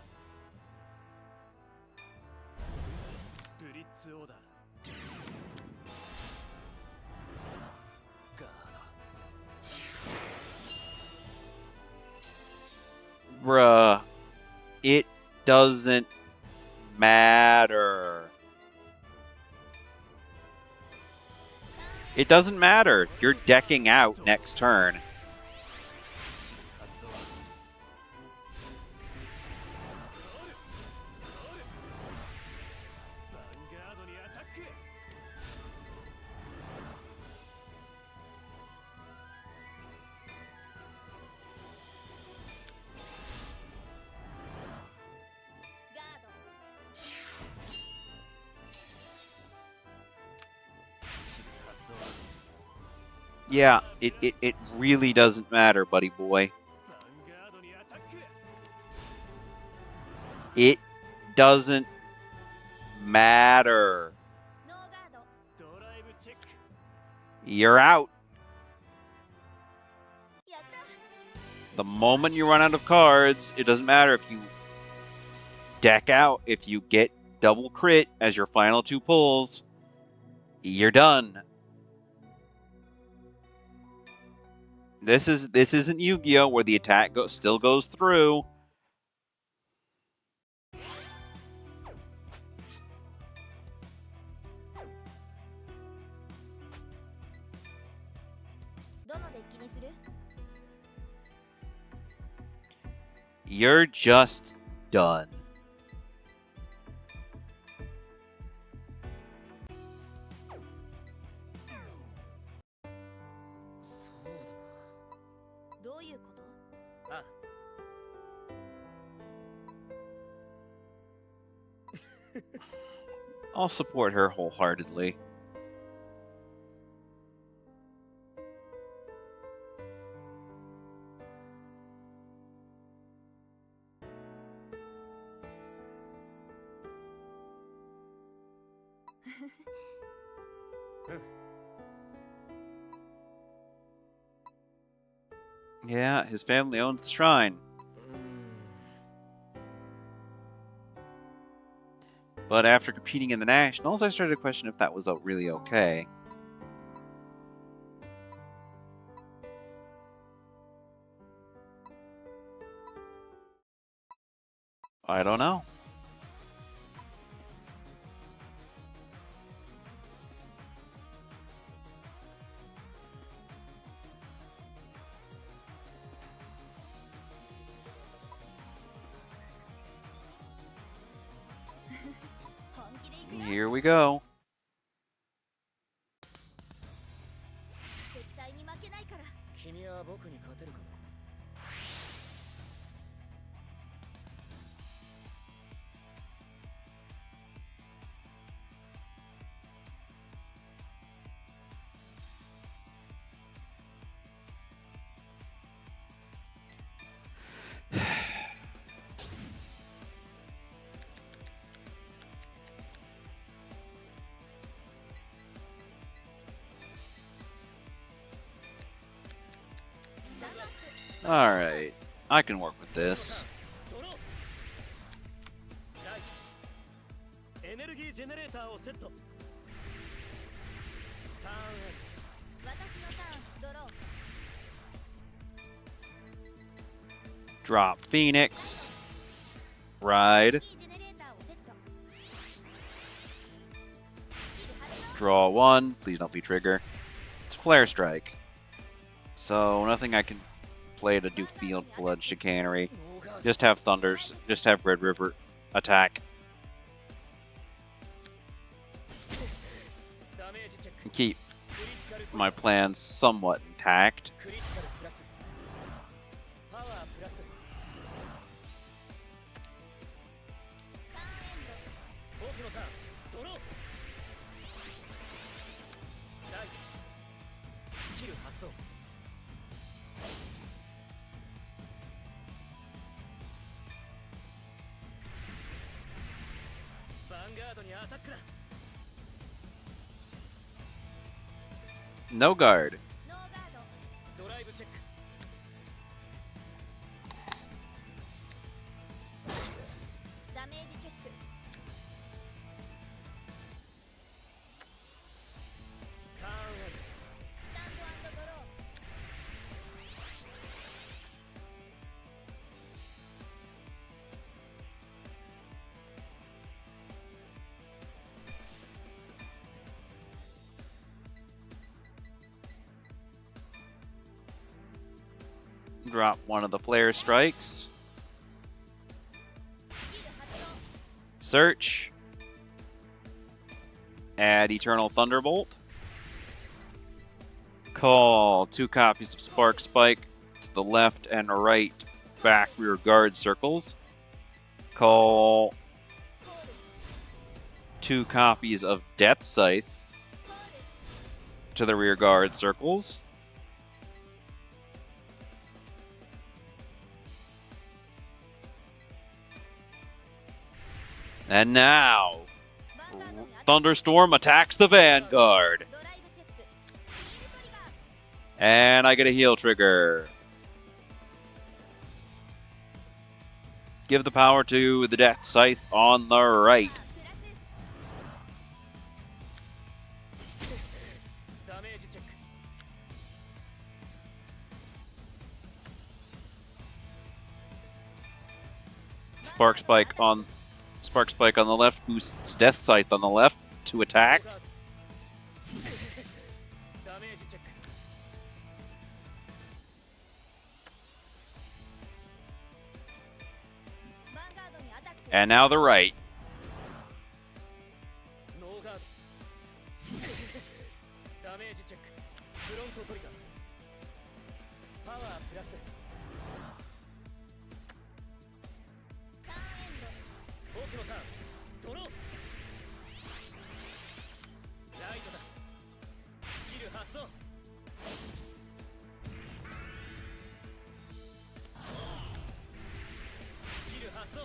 ブリッツオーダーガード Bruh. It doesn't matter. It doesn't matter. You're decking out next turn. 発動ヴァンガードにアタック ガード 発動 Yeah, it really doesn't matter, buddy boy. ヴァンガードにアタック It doesn't matter. ノーガードドライブチェック You're out. やった The moment you run out of cards, it doesn't matter if you deck out, if you get double crit as your final 2 pulls, you're done. This isn't Yu-Gi-Oh! Where the attack still goes through. どのデッキにする You're just done. そうだどういうこと なあ I'll support her wholeheartedly. Yeah, his family owns the shrine. うーん But after competing in the Nationals, I started to question if that was really okay. I don't know. Here we go. 絶対に負けないから。君は僕に勝てるかな。Alright, I can work with this. エネルギージェネレーターをセット。ターン私のターン、ドロー。 Drop Phoenix. Ride. ジェネレーターをセット。 Draw one. Please don't be trigger. It's Flare Strike. So nothing I can play to do Field Flood Chicanery. Just have Thunders. Just have Red River attack. And keep my plans somewhat intact. クリティカルプラス。パワープラス。僕のターン、ドロー。ライト。スキル発動。ヴァンガードにアタックだ。 No guard. ノーガード。ドライブチェック。ダメージチェック。ターンエンド。スタンド&ドロー。 Drop one of the Flare Strikes. Search. Add Eternal Thunderbolt. Call 2 copies of Spark Spike to the left and right back rear guard circles. Call 2 copies of Death Scythe to the rear guard circles. And now, Thunderstorm attacks the Vanguard. ドライブチェック。ヒールトリガー。 And I get a heal trigger. Give the power to the Death Scythe on the right. プラス。ダメージチェック。 Spark Spike on the left, boosts Death Scythe on the left to attack. ダメージチェック。 ヴァンガードにアタック。 And now the right. ノーガード。ダメージチェック。フロントトリガー。パワープラス。ターンエンド。 僕のターン、ドロー。ライトだ。スキル発動。スキル発動。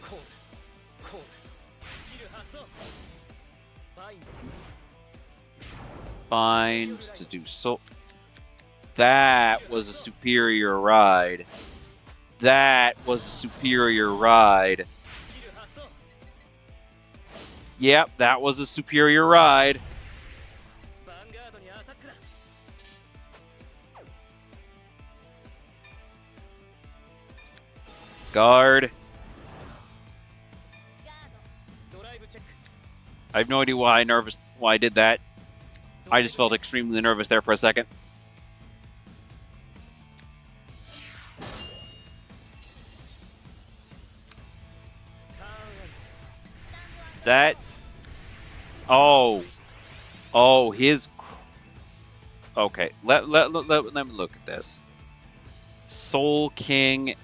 コール、コール。スキル発動。バインド。 Bind to do so. That was a superior ride. That was a superior ride. スキル発動。 Yep, that was a superior ride. ヴァンガードにアタックだ。guard. ガード ドライブチェック I have no idea why I did that. I just felt extremely nervous there for a second. That... Oh. Oh, his... Okay, let me look at this. Soul King...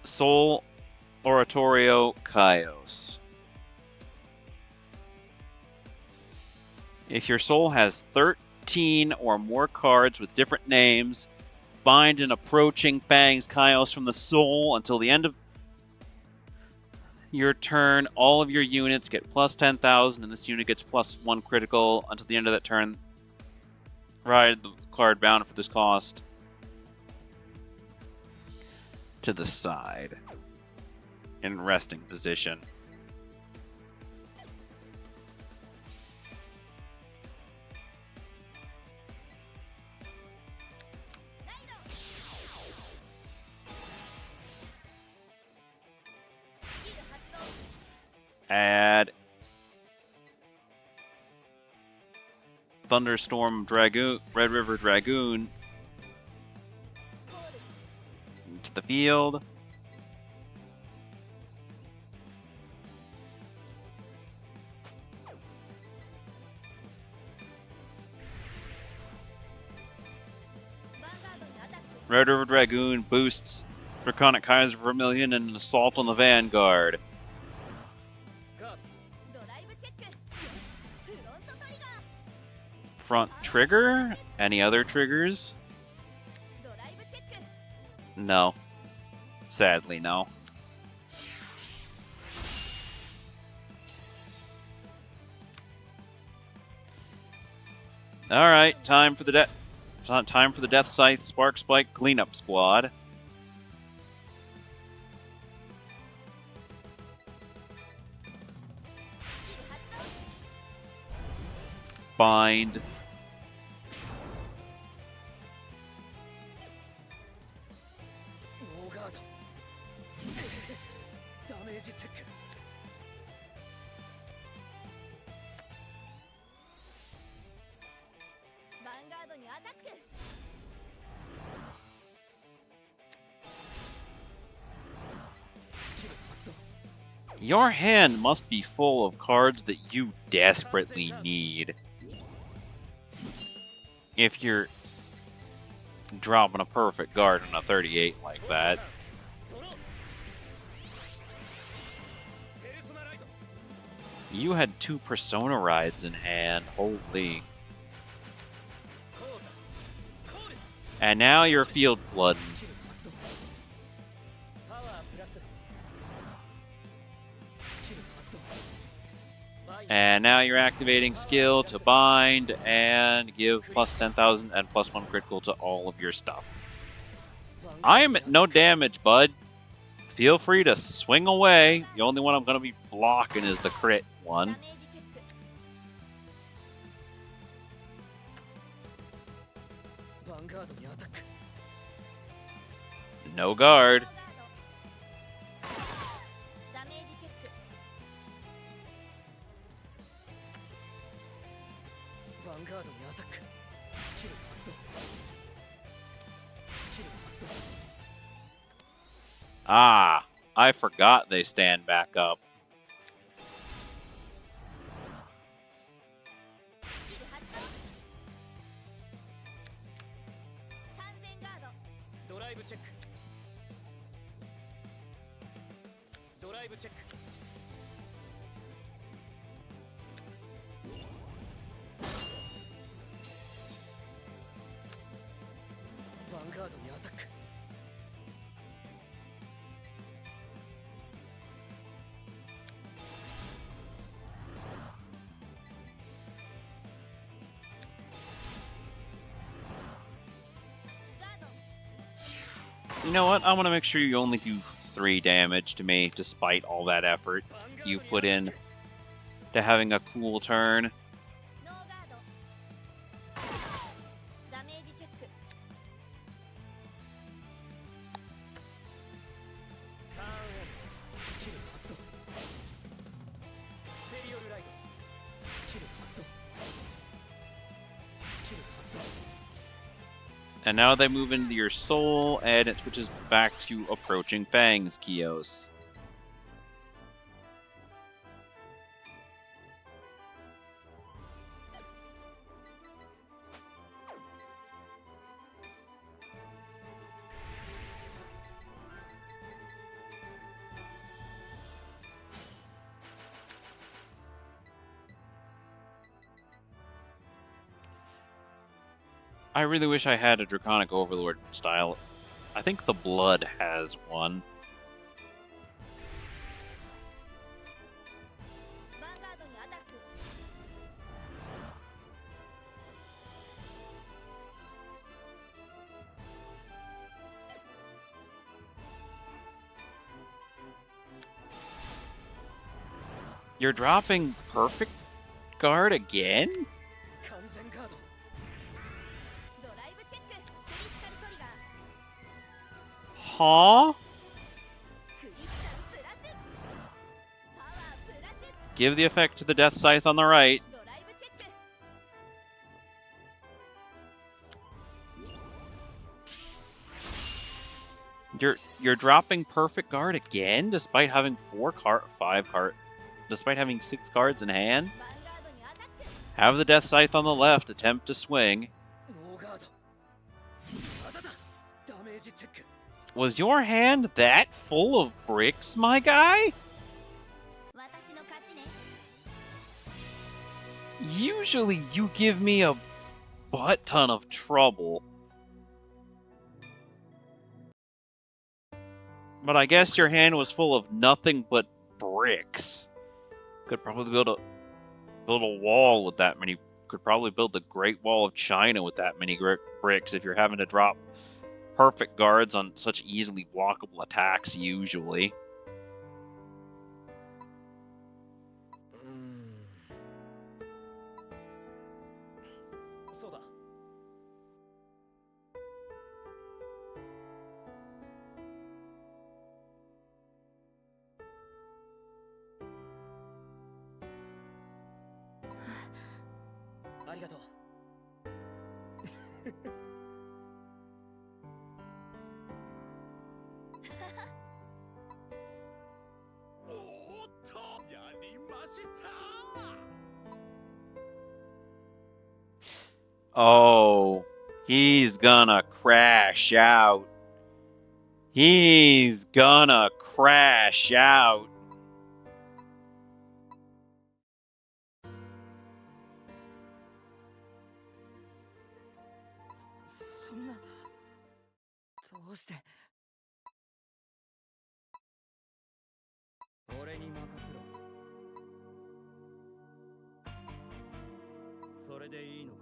Soul Oratorio Kaios. If your soul has 13 or more cards with different names, bind an approaching Fang's Kaios from the soul until the end of your turn. All of your units get plus 10,000, and this unit gets plus 1 critical until the end of that turn. Ride the card bound for this cost to the side in resting position. Add Thunderstorm Dragoon, Red River Dragoon to the field. Red River Dragoon boosts Draconic Kaiser Vermilion and an assault on the Vanguard. ドライブチェックフロントトリガー Front trigger? Any other triggers? ドライブチェック No. Sadly, no. Alright, time for the Death Scythe Spark Spike Cleanup Squad. Bind. No guard ダメージチェック ヴァンガードにアタック スキル発動 Your hand must be full of cards that you desperately need. If you're dropping a perfect guard on a 38 like that. ドローペルソナライド You had 2 Persona rides in hand. Holy. コータコール And now you're field flooding. スキル発動パワープラススキル発動バイ And now you're activating skill to bind and give plus 10,000 and plus 1 critical to all of your stuff. I am at no damage, bud. Feel free to swing away. The only one I'm going to be blocking is the crit ダ one. メージチェック ヴァンガードにアタック No guard. ダメージチェック ヴァンガードにアタックスキル発動スキル発動 Ah, I forgot they stand back up. スキル発動完全ガード ドライブチェックドライブチェックヴァンガードにアタック ガード You know what? I want to make sure you only do 3 damage to me, despite all that effort you put in to having a cool turn. ノーガードダメージチェック And now they move into your soul, and it switches back to approaching fangs, Kios. I really wish I had a Draconic Overlord style. I think the Blood has one. Vanguard にアタック You're dropping Perfect Guard again? 完全ガード ドライブチェッククリティカルトリガー Huh? クリティカルプラスパワープラス Give the effect to the Death Scythe on the right. ドライブチェック You're dropping Perfect Guard again, despite having despite having 6 cards in hand. ヴァンガードにアタック Have the Death Scythe on the left, attempt to swing. ノーガードあただダメージチェック Was your hand that full of bricks, my guy? 私の勝ちね Usually you give me a butt ton of trouble. But I guess your hand was full of nothing but bricks. Could probably build a wall with that many. Could probably build the Great Wall of China with that many bricks if you're having to drop perfect guards on such easily blockable attacks usually. そうだありがとうおーっとやりました Oh, he's gonna crash out. He's gonna crash out.そんなどうして俺に任せろそれでいいのか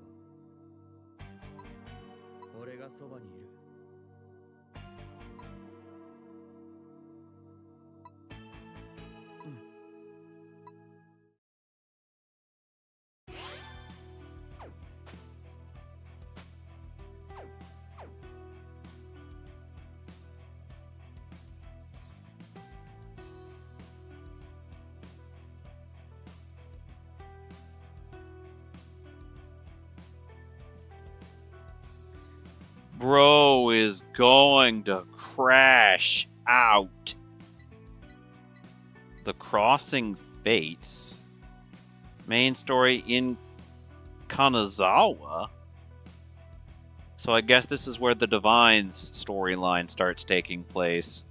俺がそばにいるうん Bro is going to crash out. The Crossing Fates. Main story in Kanazawa. So I guess this is where the Divines storyline starts taking place.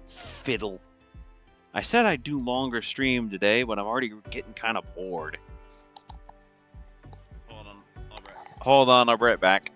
Fiddle. I said I'd do longer stream today, but I'm already getting kind of bored. Hold on, I'll be right back.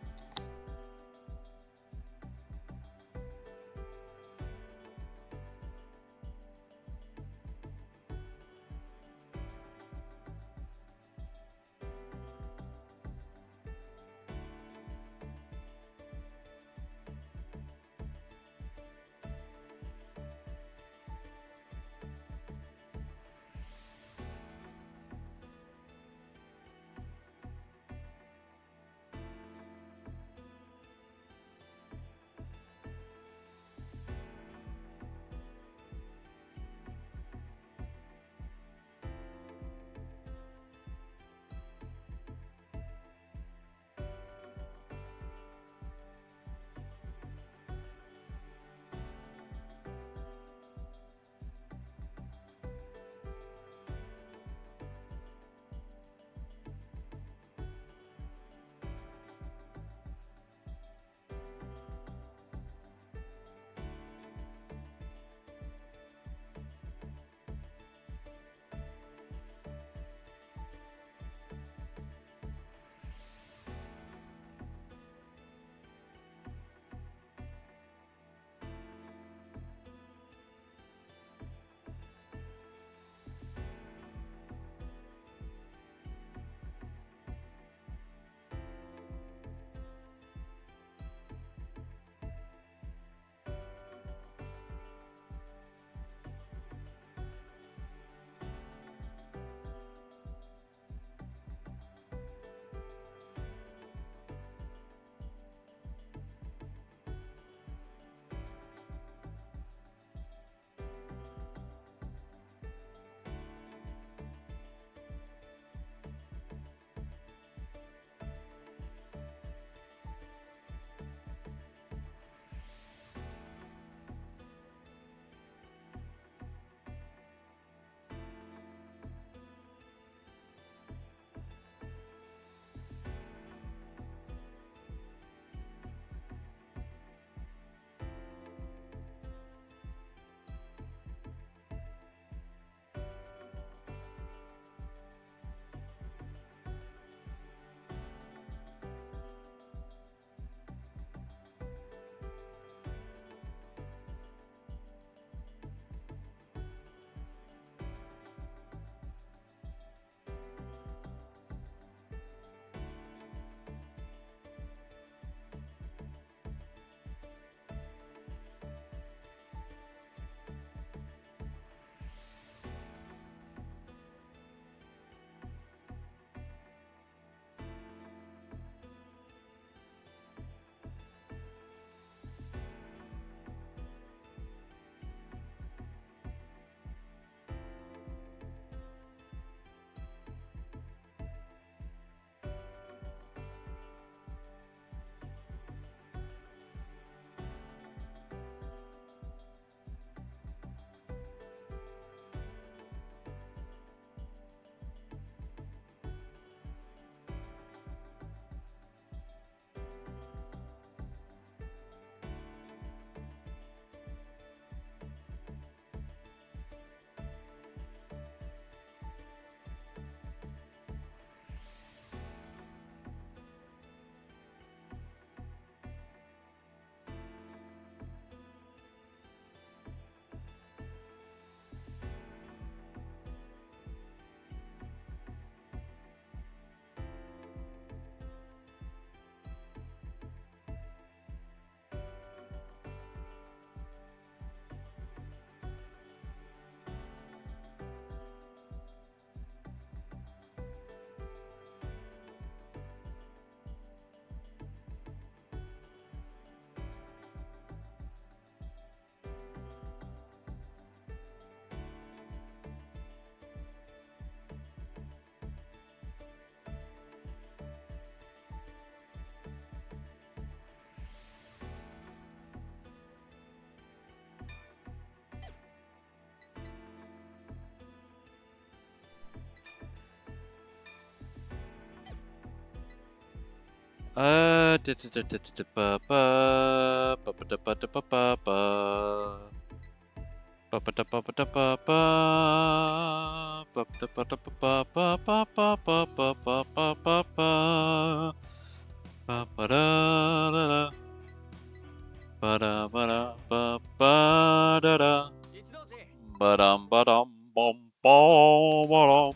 一同時 Ba-dum, ba-dum, bum, bum, ba-dum.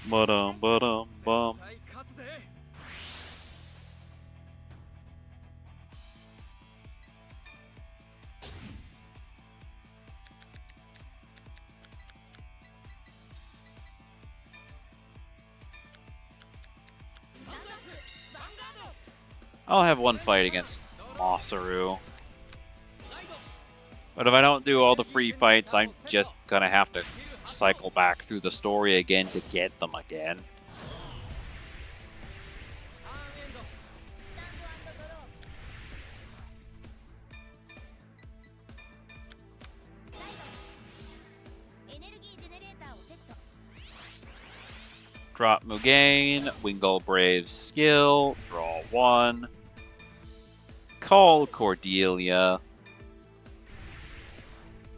Ba-dum, ba-dum, 絶 bum. 対勝つぜ I'll have one fight against Masaru. But if I don't do all the free fights, I'm just gonna have to cycle back through the story again to get them again. ターンエンド エネルギージェネレーターをセット Drop Mugain, Wingull Brave's skill, draw one. Call Cordelia.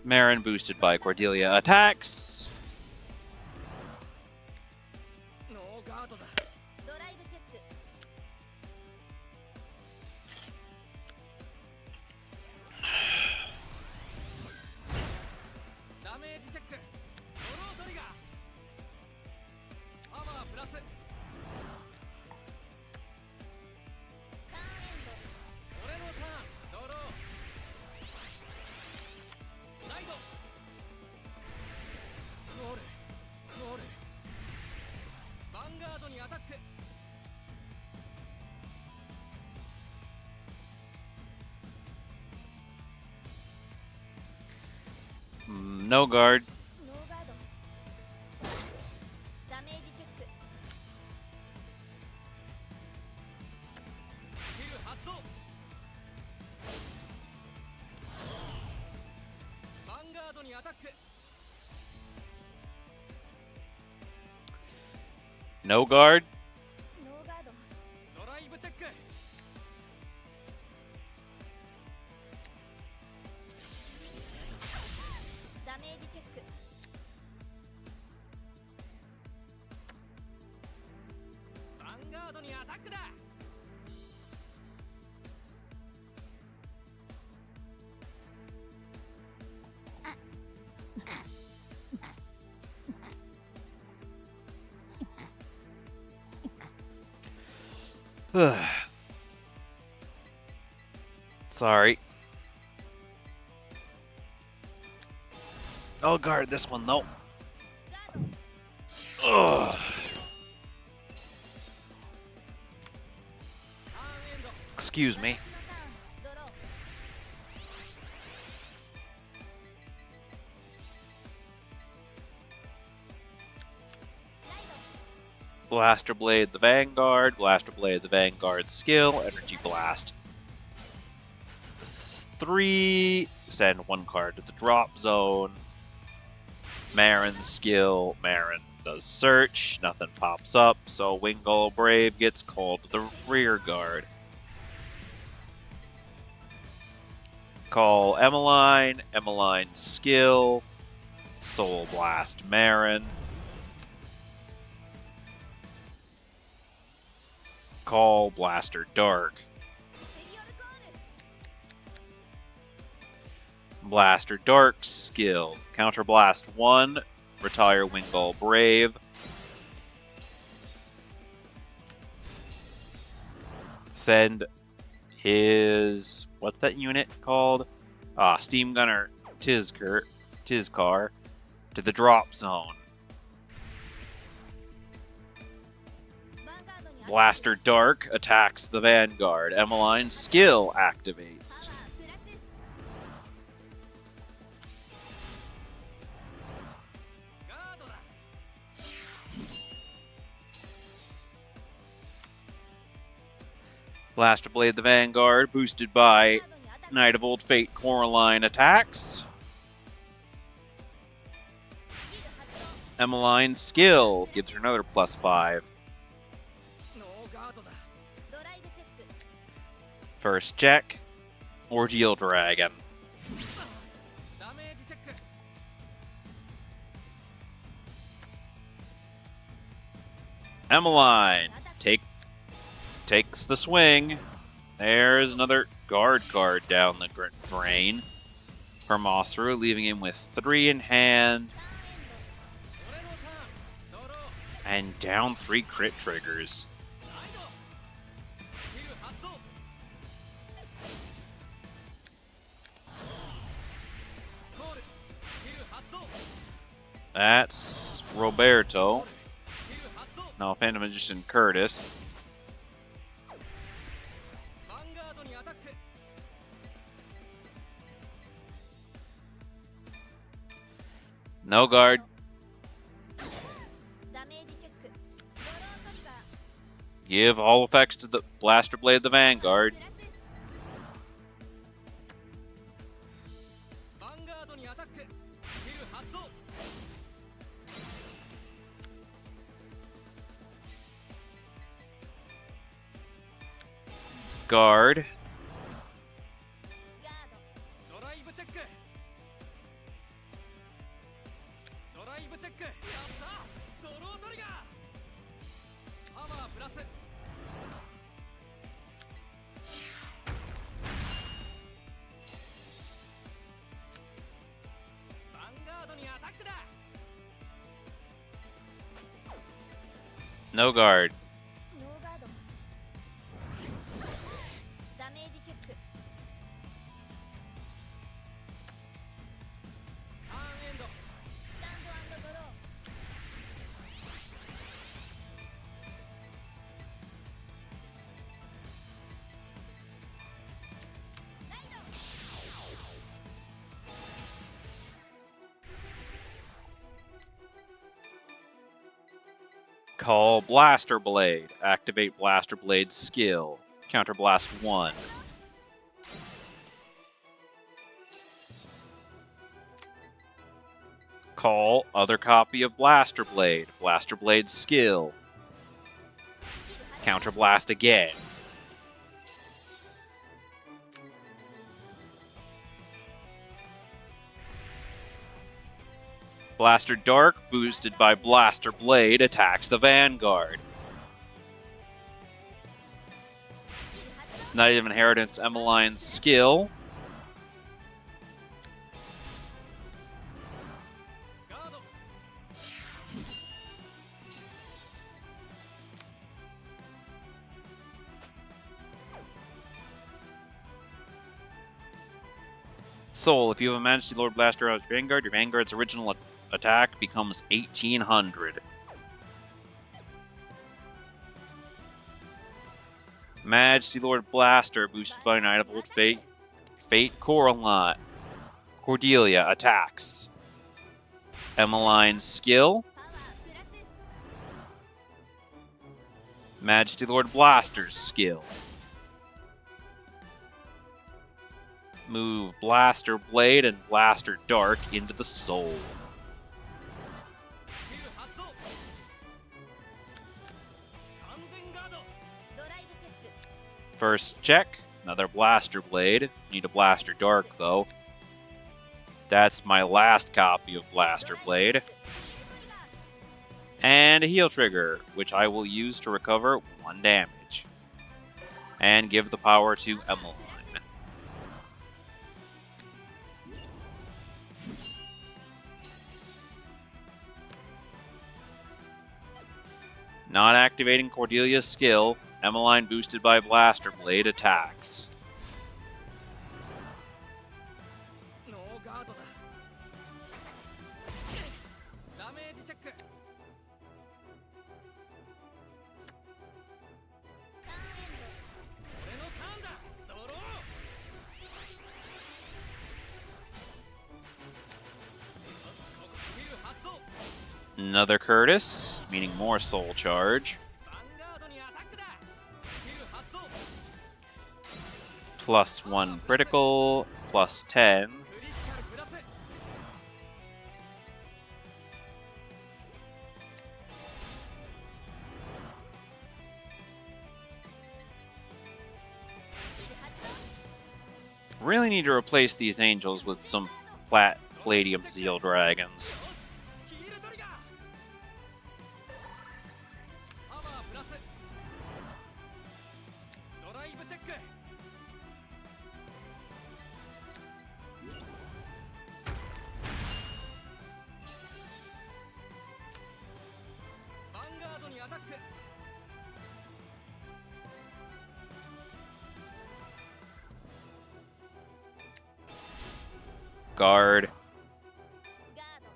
Marin boosted by Cordelia attacks. ノーガードだ ドライブチェック ダメージチェックドロートリガーパワープラス ターンエン俺のターンドローライドコールコールヴァンガードにアタック No guard. ドノーガードダメージチェック スキル発動ヴァンガードにアタック No guard. ノーガードドライブチェック ダメージチェック ヴァンガードにアタックだ Sorry. I'll guard this one though. ガード Ugh. ターンエンド Excuse me. 私のターンドロー Blaster Blade the Vanguard. Blaster Blade the Vanguard skill. Energy Blast. 3. Send one card to the drop zone. Marin's skill. Marin does search. Nothing pops up. So Wingull Brave gets called to the rear guard. Call Emmeline. Emmeline's skill. Soul Blast Marin. Call Blaster Dark. セリオルコール Blaster Dark skill. Counter Blast 1. Retire Wingull Brave. Send his... What's that unit called? Steam Gunner Tizcar to the drop zone. ヴァンガードにアタック Blaster Dark attacks the Vanguard. Emmeline's skill activates. パワープラス ガードだ Blaster Blade the Vanguard, boosted by ガードにアタック Knight of Old Fate Coraline attacks. スキル発動 Emmeline's skill gives her another +5. ノーガードだ ドライブチ First check. Ordeal Dragon. ダメージチェック Emmeline takes the swing. There's another guard card down the drain for Mothra, leaving him with 3 in hand 俺のターンドロー and down 3 crit triggers. ライドスキル発動 コールスキル発動 That's Roberto. スキル発動 Now Phantom Magician Curtis. ヴァンガードにアタック No guard. ダメージチェックドロートリガー Give all effects to the Blaster Blade of the Vanguard. プラス ヴァンガードにアタックスキル発動 Guard. ガードドライブチェックドライブチェックやったドロートリガーパワープラスヴァンガードにアタックだ No guard. ノーガードダメージチェックターンエンドスタンドドローライド Call Blaster Blade. Activate Blaster Blade's skill. Counterblast 1. Call other copy of Blaster Blade. Blaster Blade's skill. Counterblast again. Blaster Dark, boosted by Blaster Blade, attacks the Vanguard. Knight of Inheritance Emmeline's skill. ガード Soul, if you have a Majesty Lord Blaster out of Vanguard, your Vanguard's original attack becomes 1800. Majesty Lord Blaster, boosted by Knight of Old Fate. Fate Coraline. Cordelia attacks. Emmeline's skill. パワープラス Majesty Lord Blaster's skill. Move Blaster Blade and Blaster Dark into the Soul. スキル発動完全ガードドライブチェック First check, another Blaster Blade. Need a Blaster Dark though. That's my last copy of Blaster Blade. And a heal trigger, which I will use to recover 1 damage. And give the power to Emmeline. Not activating Cordelia's skill, Emmeline boosted by Blaster Blade attacks. ノーガードだダメージチェック ターンエン俺のターンだドロー スキル発動 Another Curtis, meaning more Soul Charge. ヴァンガードにアタックだスキル発動 Plus 1 critical, plus 10. クリティカルプラス ド Really need to replace these angels with some palladium zeal dragons. ヒールトリガーパワープラスドライブチェックヴァンガードにアタック Guard. ガード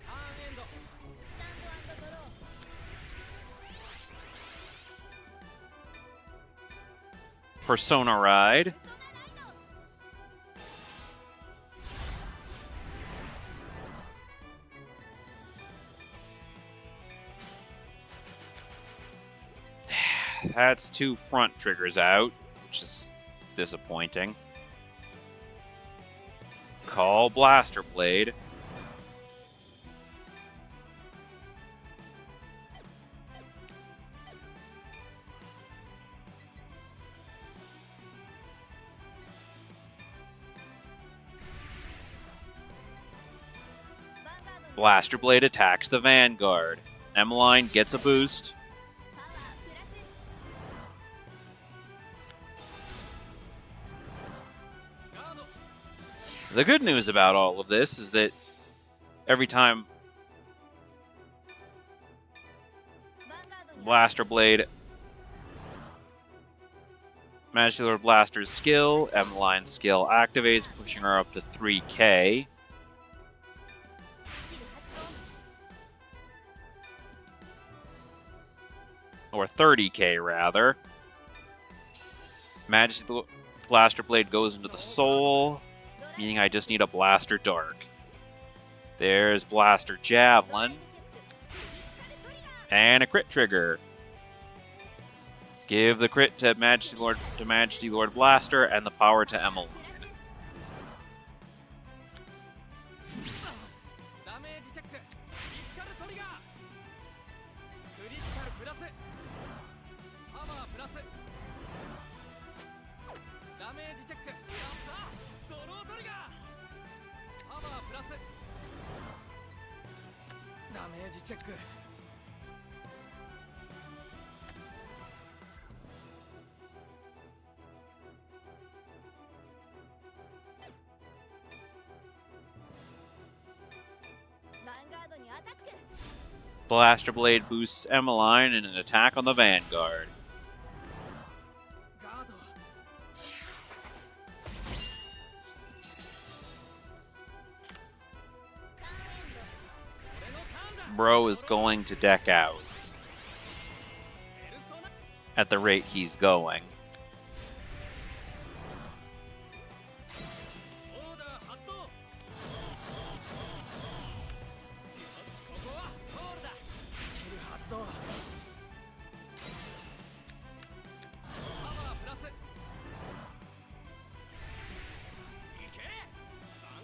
ターンエンドスタンドドロー Persona Ride. ペソナライド That's 2 front triggers out, which is disappointing. Call Blaster Blade. Blaster Blade attacks the Vanguard. Emmeline gets a boost. パワープラス ガード The good news about all of this is that every time ヴァンガードに Blaster Blade, Magic Lord Blaster's skill, Emmeline's skill activates, pushing her up to 3k. スキル発動 Or 30k rather. Magic Blaster Blade goes into the soul, ドライ meaning I just need a Blaster Dark. There's Blaster ドライ Javelin ブチェッククリティカルトリガー and a crit trigger. Give the crit to Majesty Lord Blaster and the power to Emmeline. ダメージチェッククリティカルトリガークリティカルプラスパワープラスダメージチェックやったドロートリガーパワープラスダメージチェック ヴァンガードにアタック Blaster Blade boosts Emmeline in an attack on the Vanguard. ガード ターンエンド 俺のターンだ Bro is going to deck out ペルソナ at the rate he's going. オーダー発動よしここはゴールだスキル発動パワープラスいけヴ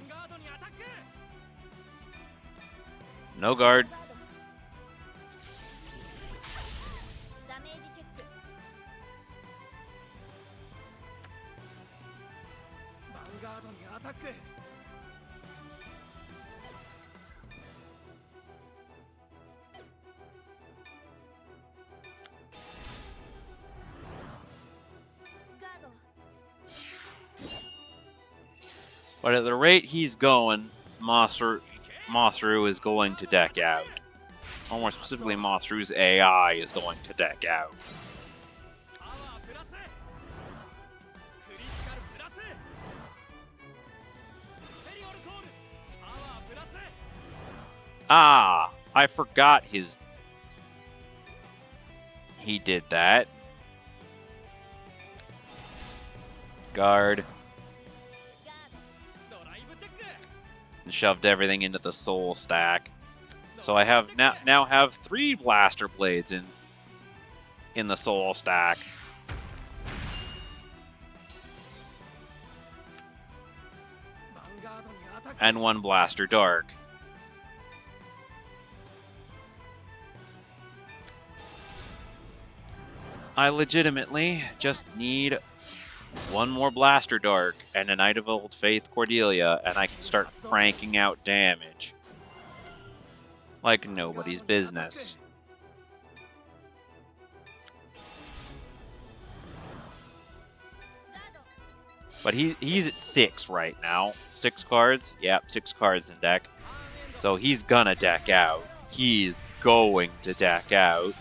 ァンガードにアタック No guard. ダメージチェック ヴァンガードにアタック ガード But at the rate he's going, Mothru is going to deck out. Or more specifically, Mothru's AI is going to deck out. パワープラスクリティカルプラスペリオルコールパワープラス Ah, I forgot he did that. Guard. ガード ドライブチェック And shoved everything into the soul stack. So I have now have 3 Blaster Blades in the soul stack. ヴァンガードにアタック And 1 Blaster Dark. I legitimately just need one more Blaster Dark and a Knight of Old Faith Cordelia, and I can start cranking out damage like nobody's business. But he's at 6 right now. 6 cards? Yep, 6 cards in deck. So he's gonna deck out. He's going to deck out.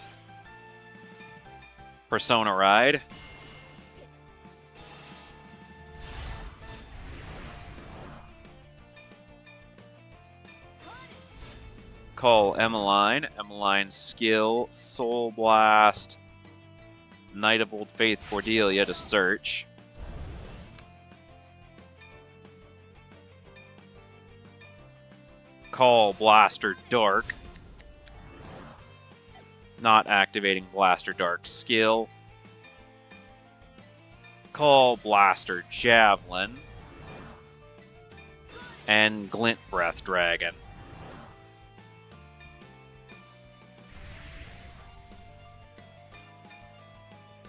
Persona Ride. Call Emmeline. Emmeline's skill, Soul Blast, Knight of Old Faith Cordelia to search. Call Blaster Dark. Not activating Blaster Dark skill. Call Blaster Javelin. And Glint Breath Dragon.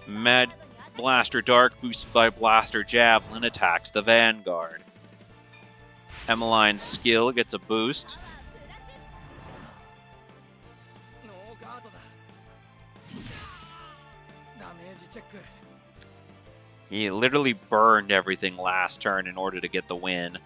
Mad Blaster Dark, boosted by Blaster Javelin, attacks the Vanguard. Emmeline's skill gets a boost. He literally burned everything last turn in order to get the win.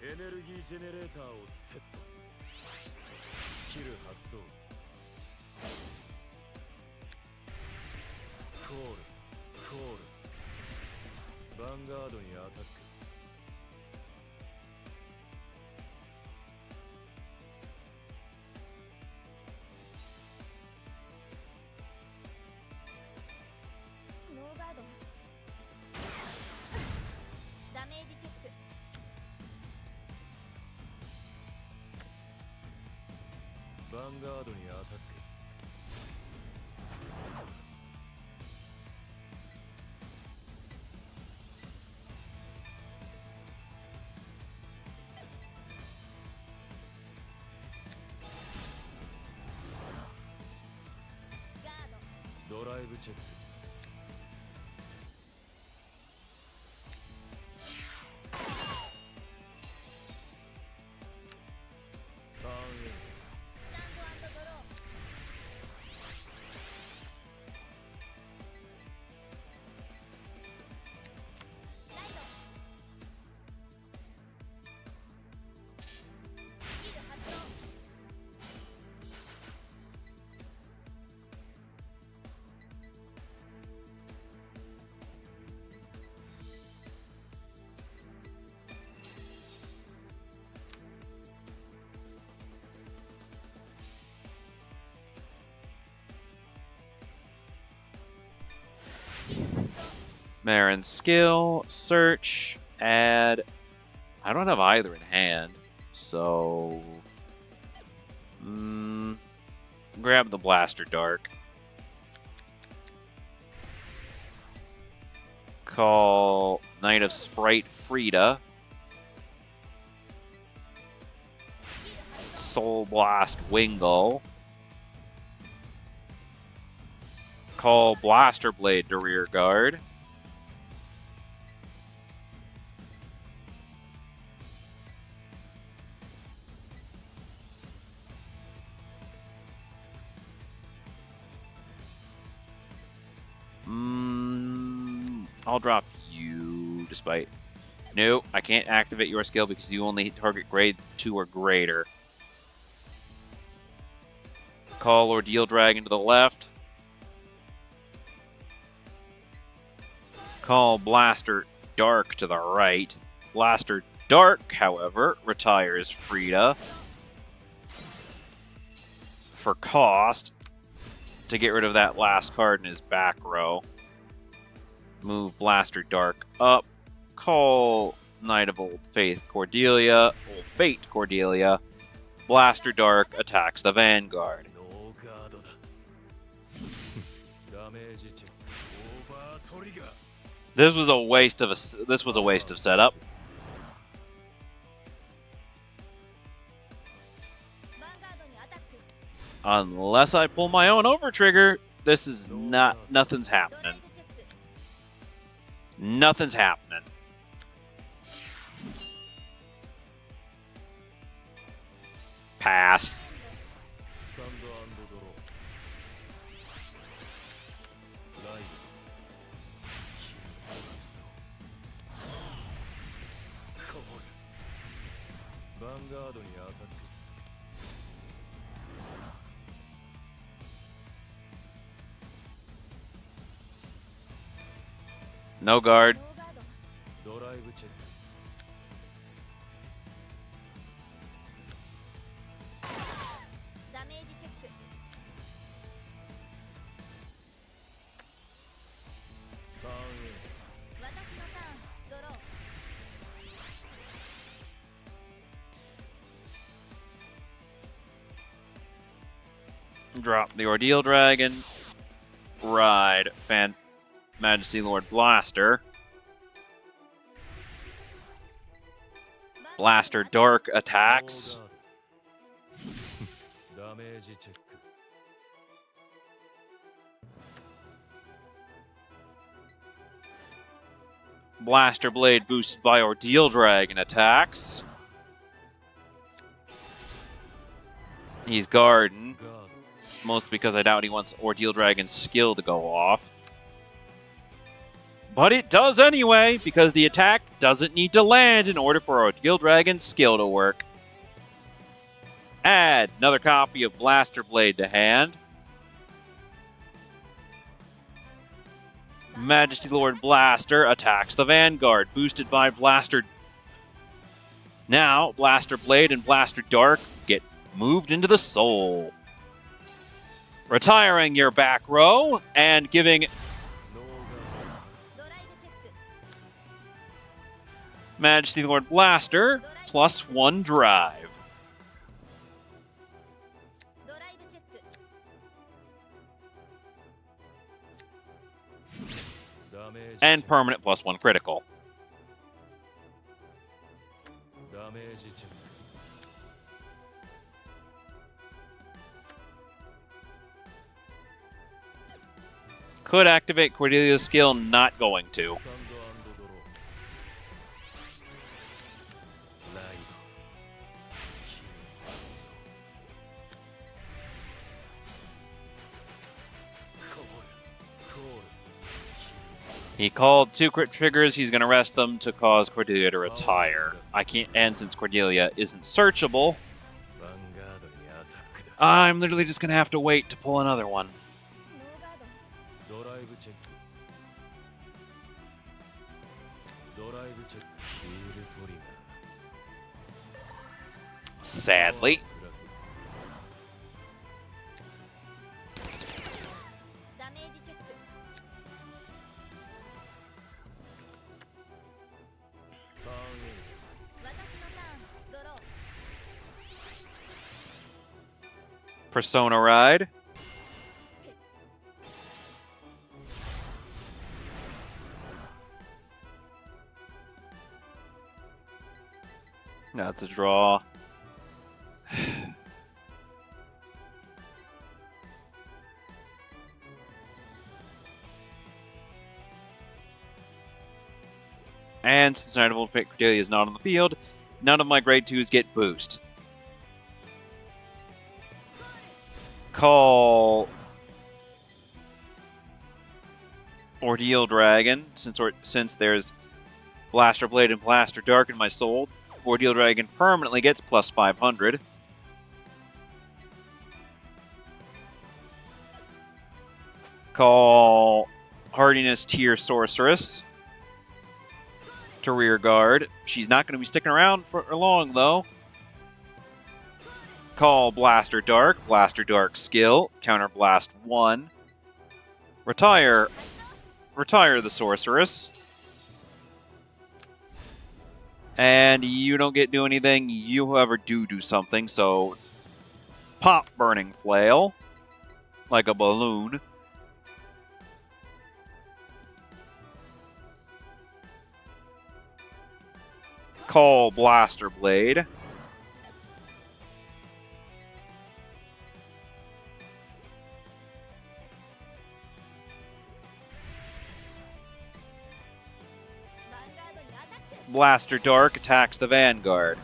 エネルギージェネレーターをセット。スキル発動。コール。ヴァンガードにアタック。ノーガード。ダメージチェック。ヴァンガードにアタック。ドライブチェック。ターンエンド。Marin's skill, search, add I don't have either in hand, so grab the Blaster Dark. Call Knight of Sprite Frida. Soul Blast Wingull. Call Blaster Blade to rear guard. I'll drop you, despite... No, I can't activate your skill because you only target grade 2 or greater. Call Ordeal Dragon to the left. Call Blaster Dark to the right. Blaster Dark, however, retires Frida for cost to get rid of that last card in his back row. Move Blaster Dark up. Call Knight of Old Fate Cordelia. Blaster Dark attacks the Vanguard. This was a waste of setup. Unless I pull my own over trigger, this is nothing's happening. Nothing's happening. Pass. Vanguardにアタック。No guard. ドライブチェック。ダメージチェック。ターン A。私のターン、ドロー。Drop the Ordeal Dragon. Ride Majesty Lord Blaster. Blaster Dark attacks. ダメージチェック。Blaster Blade boosted by Ordeal Dragon attacks. He's guarding. Mostly because I doubt he wants Ordeal Dragon's skill to go off. But it does anyway, because the attack doesn't need to land in order for Ordeal Dragon's skill to work. Add another copy of Blaster Blade to hand. Majesty Lord Blaster attacks the Vanguard, boosted by Blaster. Now, Blaster Blade and Blaster Dark get moved into the soul. Retiring your back row and giving Majesty Lord Blaster +1 drive. And permanent +1 critical. Could activate Cordelia's skill, not going to. He called 2 crit triggers. He's going to rest them to cause Cordelia to retire. I can't, and since Cordelia isn't searchable, I'm literally just going to have to wait to pull another one. Sadly. Persona Ride. That's a draw. And since Night of Old Fate Cordelia is not on the field, none of my grade 2s get boost. Call Ordeal Dragon, since there's Blaster Blade and Blaster Dark in my soul. Ordeal Dragon permanently gets plus 500. Call Hardiness Tier Sorceress to rear guard. She's not going to be sticking around for long, though. Call Blaster Dark skill, Counter Blast 1. Retire the Sorceress. And you don't get to do anything, you however do something, so pop Burning Flail like a balloon. Call Blaster Blade. Blaster Dark attacks the Vanguard.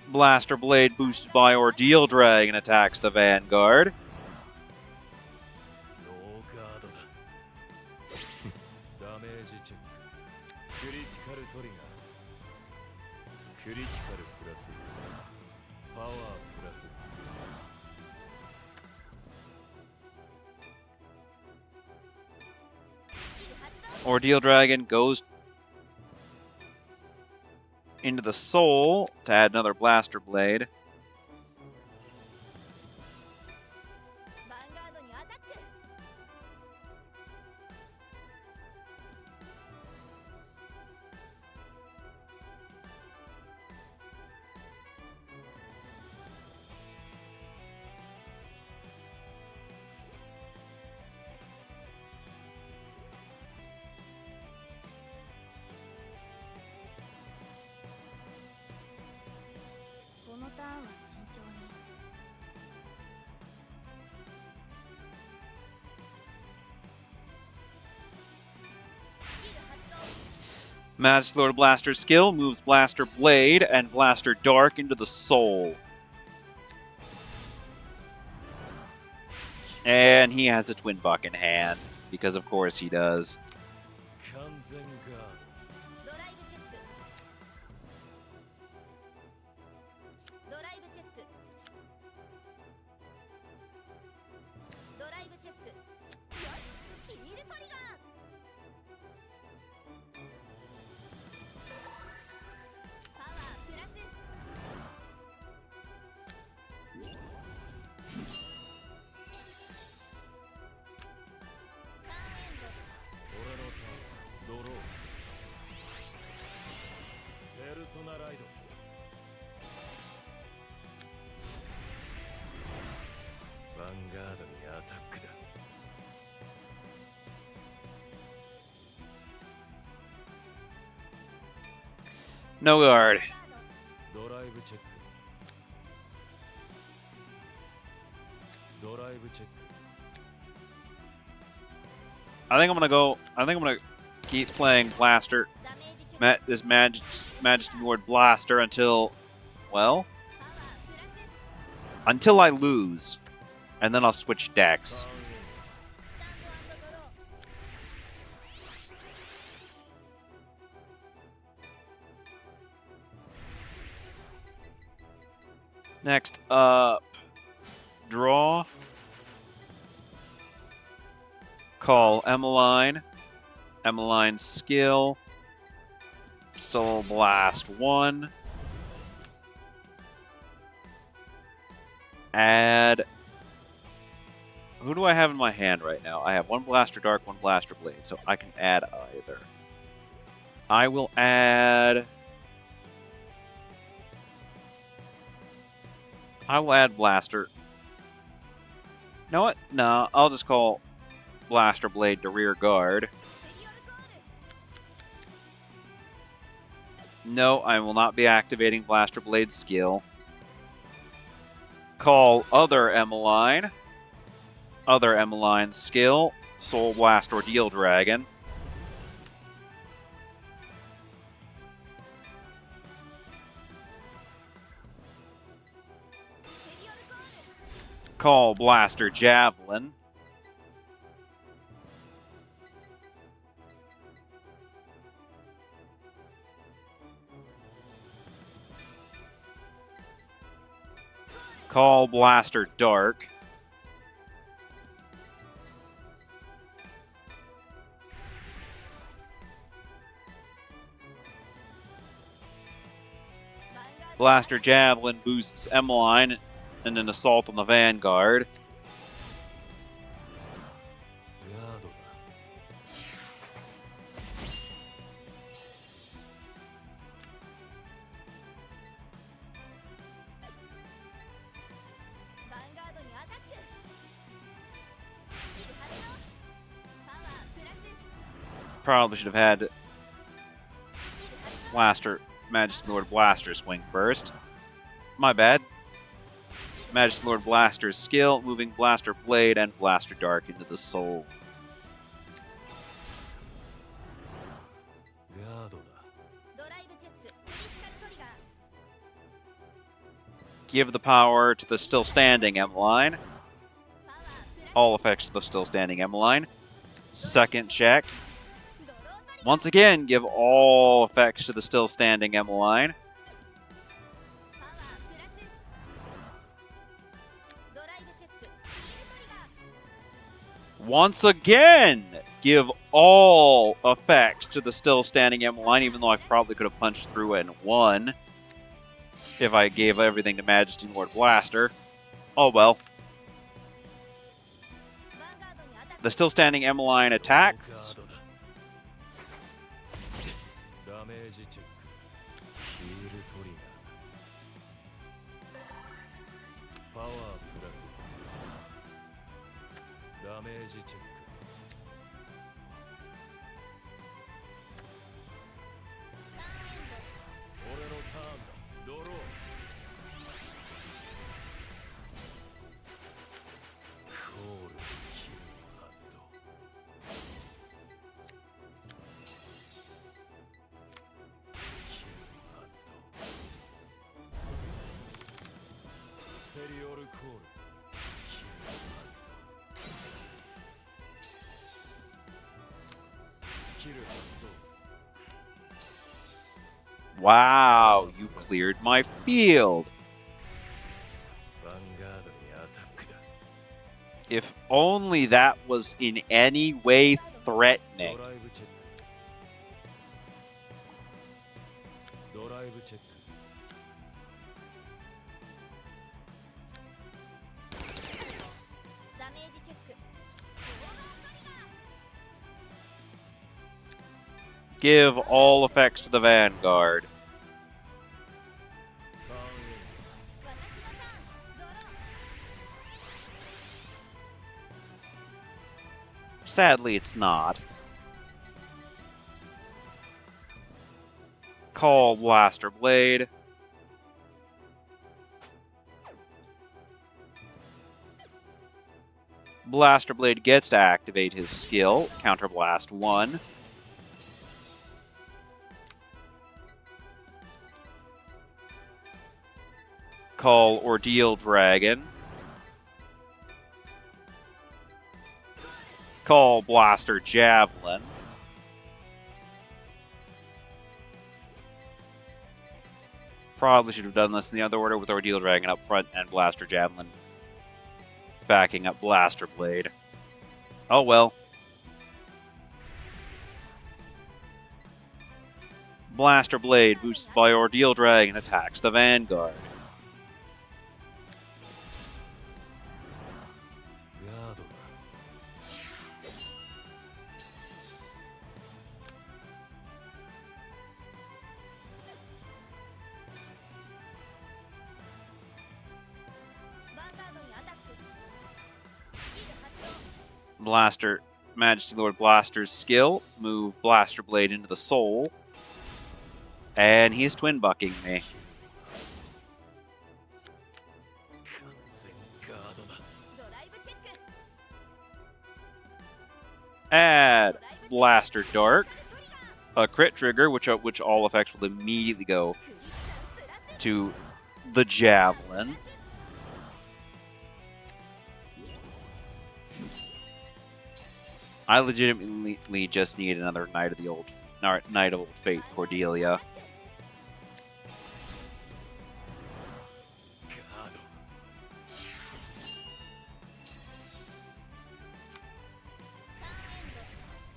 Blaster Blade boosted by Ordeal Dragon attacks the Vanguard. Ordeal Dragon goes into the soul to add another Blaster Blade. Magic Lord Blaster's skill moves Blaster Blade and Blaster Dark into the soul. And he has a Twin Buck in hand, because of course he does. No guard. I think I'm gonna keep playing Blaster. This Majesty Lord Blaster until, well, until I lose, and then I'll switch decks. Next up, draw. Call Emmeline. Emmeline's skill. Soul Blast 1. Add. Who do I have in my hand right now? I have one Blaster Dark, one Blaster Blade, so I can add either. I will add... Blaster. You know what? No, I'll just call Blaster Blade to rear guard. No, I will not be activating Blaster Blade's skill. Call other Emmeline. Other Emmeline's skill, Soul Blast Ordeal Dragon. Call Blaster Javelin. Call Blaster Dark. Blaster Javelin boosts Emmeline and an assault on the Vanguard. Probably should have had Majesty Lord Blaster swing first. My bad. Majesty Lord Blaster's skill, moving Blaster Blade and Blaster Dark into the soul. Give the power to the still standing Emmeline. All effects to the still standing Emmeline. Second check. Once again, give all effects to the still standing Emmeline. Once again, give all effects to the still standing Emmeline, even though I probably could have punched through it and won if I gave everything to Majesty Lord Blaster. Oh well. The still standing Emmeline attacks. Wow, you cleared my field. If only that was in any way threatening. Give all effects to the Vanguard. Sadly, it's not. Call Blaster Blade. Blaster Blade gets to activate his skill, Counter Blast 1. Call Ordeal Dragon. Call Blaster Javelin. Probably should have done this in the other order with Ordeal Dragon up front and Blaster Javelin backing up Blaster Blade. Oh well. Blaster Blade, boosted by Ordeal Dragon, attacks the Vanguard. Blaster, Majesty Lord Blaster's skill, move Blaster Blade into the soul, and he's twin bucking me. 完全ガードだ。ドライブチェック Add ドライブ Blaster Dark, トリガー a crit trigger, which all effects will immediately go クリスタルプラス to the Javelin. I legitimately just need another Knight of Old Fate, Cordelia. ガード。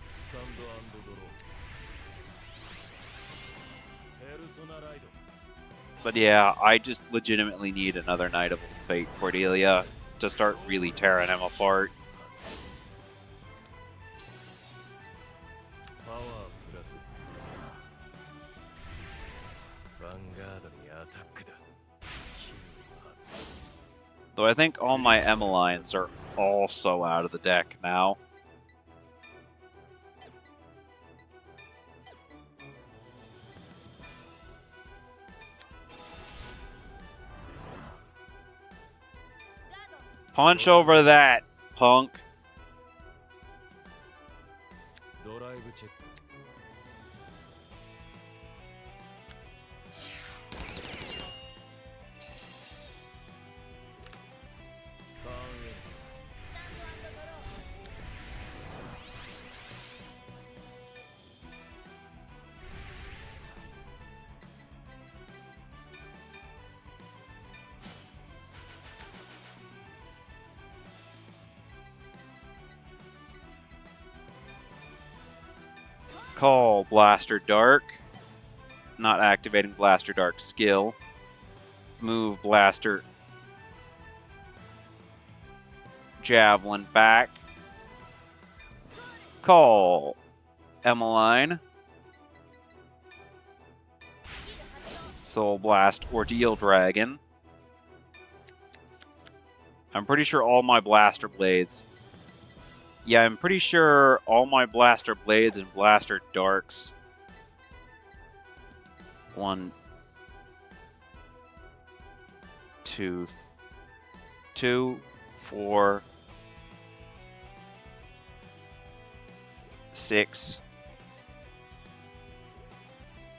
スタンドアンドドロー。ペルソナライド。 But yeah, I just legitimately need another Knight of Old Fate, Cordelia, to start really tearing him apart. パワープラス。ヴァンガードにアタックだ。スキル発動。 Though I think all my Emmeline's are also out of the deck now. Punch over that, punk. ドライブチェック。ターンエンド。 Call Blaster Dark. Not activating Blaster Dark skill. Move Blaster Javelin back. Call Emmeline. Soul Blast Ordeal Dragon. I'm pretty sure all my Blaster Blades. Yeah, I'm pretty sure all my Blaster Blades and Blaster Darks. 1, 2, 4, 6.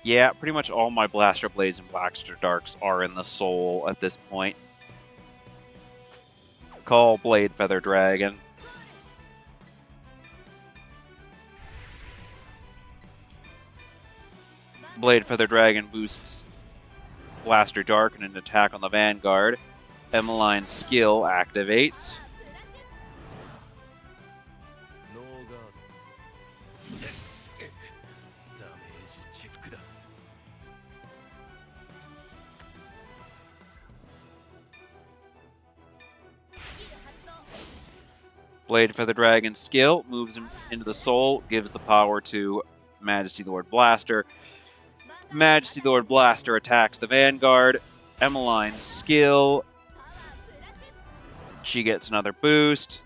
Yeah, pretty much all my Blaster Blades and Blaster Darks are in the soul at this point. Call Blade Feather Dragon. Blade Feather Dragon boosts Blaster Dark and an attack on the Vanguard. Emmeline's skill activates. ノーガード。ダメージチェックだ。 Blade Feather Dragon's skill moves him into the soul, gives the power to Majesty Lord Blaster. Majesty Lord Blaster attacks the Vanguard. Emmeline's skill. She gets another boost.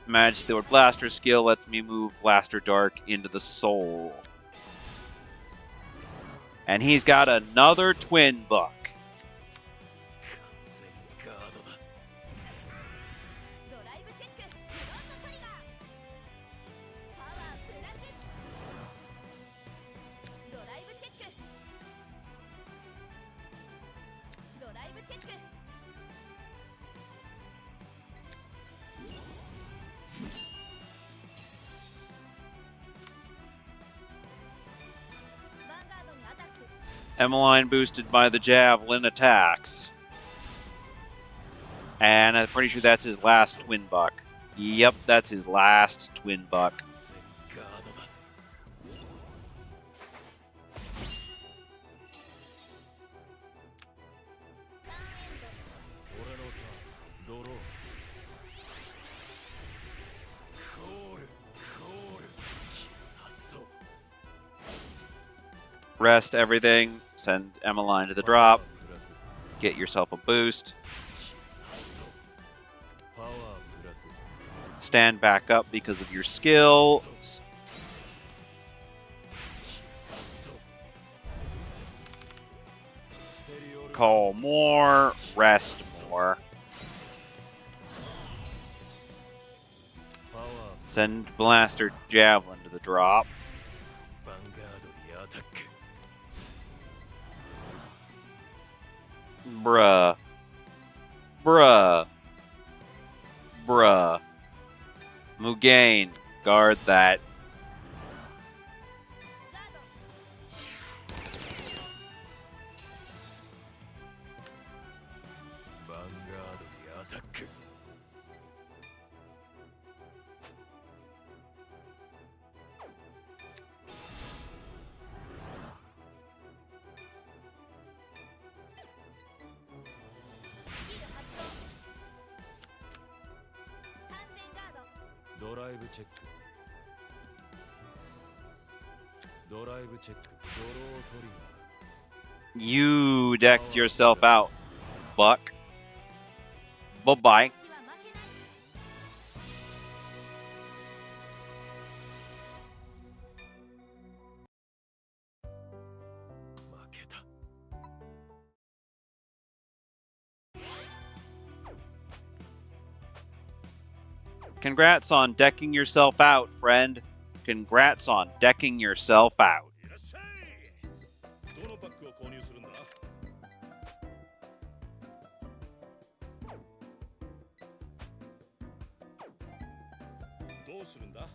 Majesty Lord Blaster's skill lets me move Blaster Dark into the soul. And he's got another twin buck. 完全ガードだ。 ドライブチェックフロントトリガーパワープラスドライブチェックドライブチェック Emmeline boosted by the Javelin attacks. And I'm pretty sure that's his last twin buck. Yep, that's his last twin buck. 完全ガードだ。 俺のターン、ドロー。コール、スキル発動。 Rest everything, send Emmeline to the drop, プラス get yourself a boost, スキル発動。パワープラス stand back up because of your skill. Call more, rest more. Send Blaster Javelin to the drop. Bruh. Bruh. Bruh. Mugain, guard that. You decked yourself out, Buck. Bye-bye. Congrats on decking yourself out, friend. Congrats on decking yourself out. いらっしゃい。どのパックを購入するんだ。どうするんだ。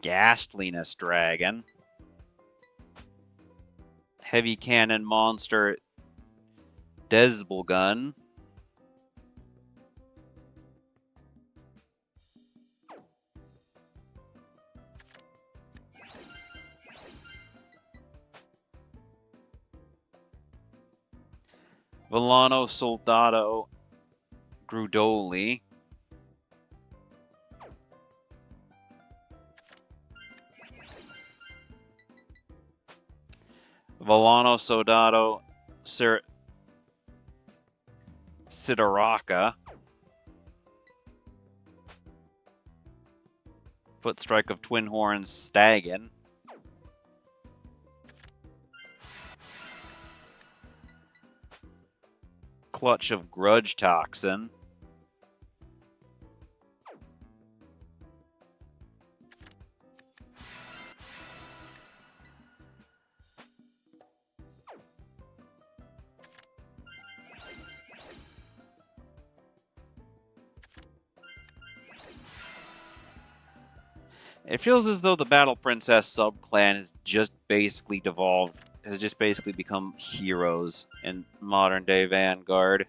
Ghastliness Dragon. Heavy Cannon Monster Desbulgun. Villano Soldado Grudoli. Villano Soldado Sidaraka. Footstrike of Twin Horns Stagan. Clutch of Grudge Toxin. It feels as though the Battle Princess subclan has just basically devolved, has just basically become heroes in modern day Vanguard.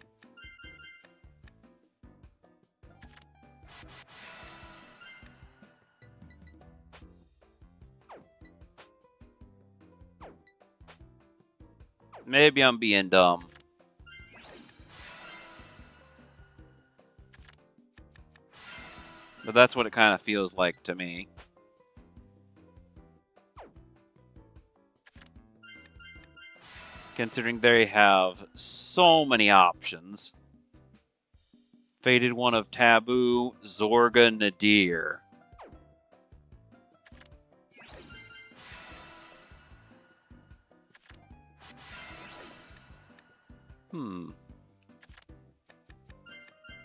Maybe I'm being dumb. But that's what it kind of feels like to me. Considering they have so many options. Faded One of Taboo, Zorga Nadir.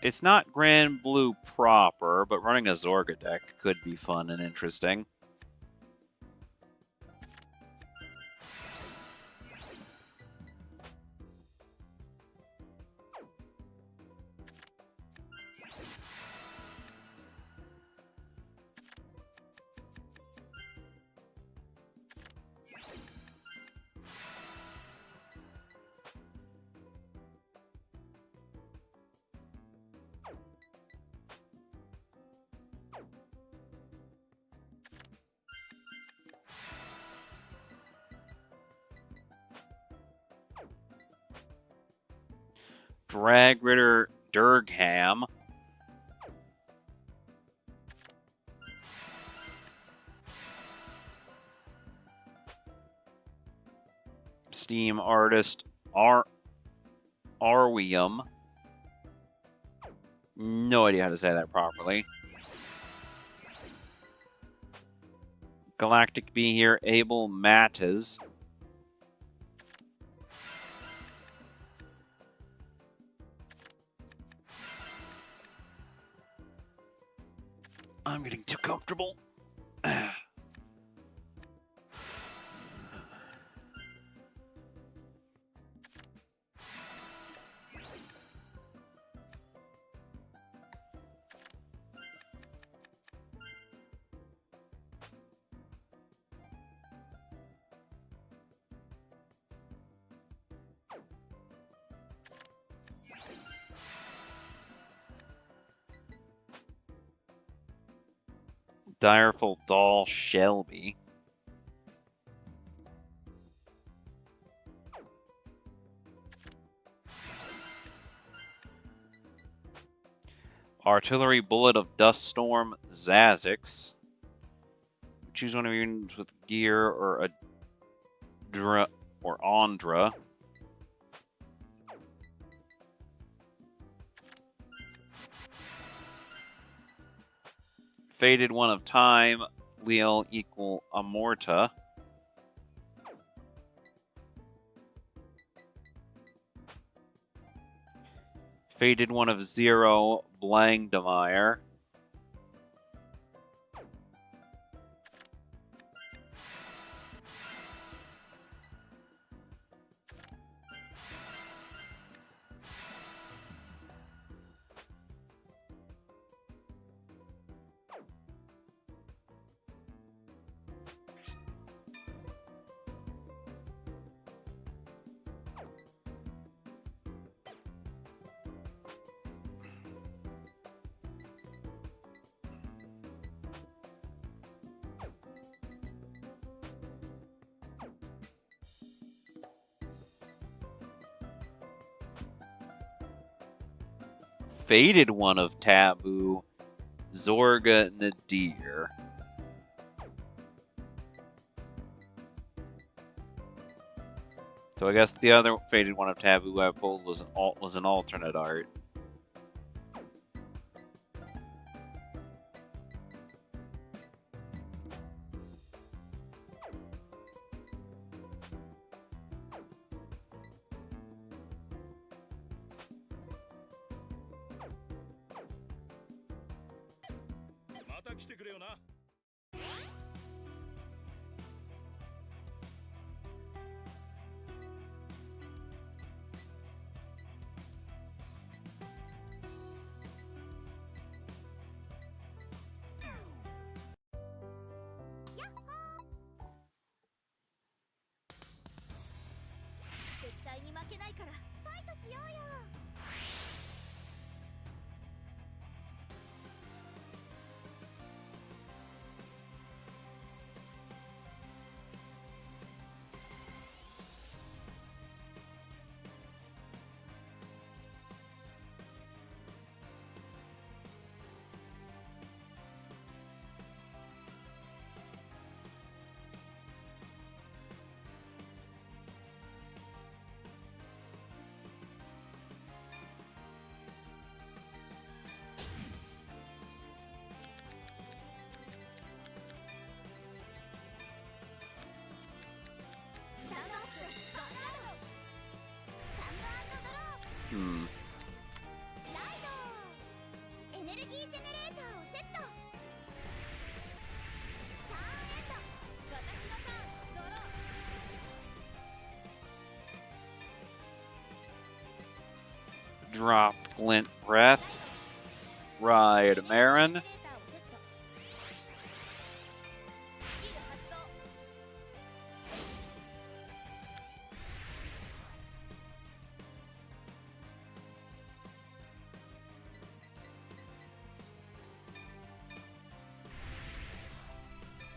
It's not Grand Blue proper, but running a Zorga deck could be fun and interesting. Drag Ritter Durgham. Steam Artist Arwium. No idea how to say that properly. Galactic Bee here, Abel Mattes. I'm getting too comfortable. Direful Doll Shelby. Artillery Bullet of Duststorm Zazix. Choose one of your units with gear or a Andra. Faded One of Time, Leel equal Amorta. Faded One of Zero, Blangdemeyer. Faded One of Taboo, Zorga Nadir. So I guess the other Faded One of Taboo I pulled was an alternate art. Drop Glint Breath. Ride Marin.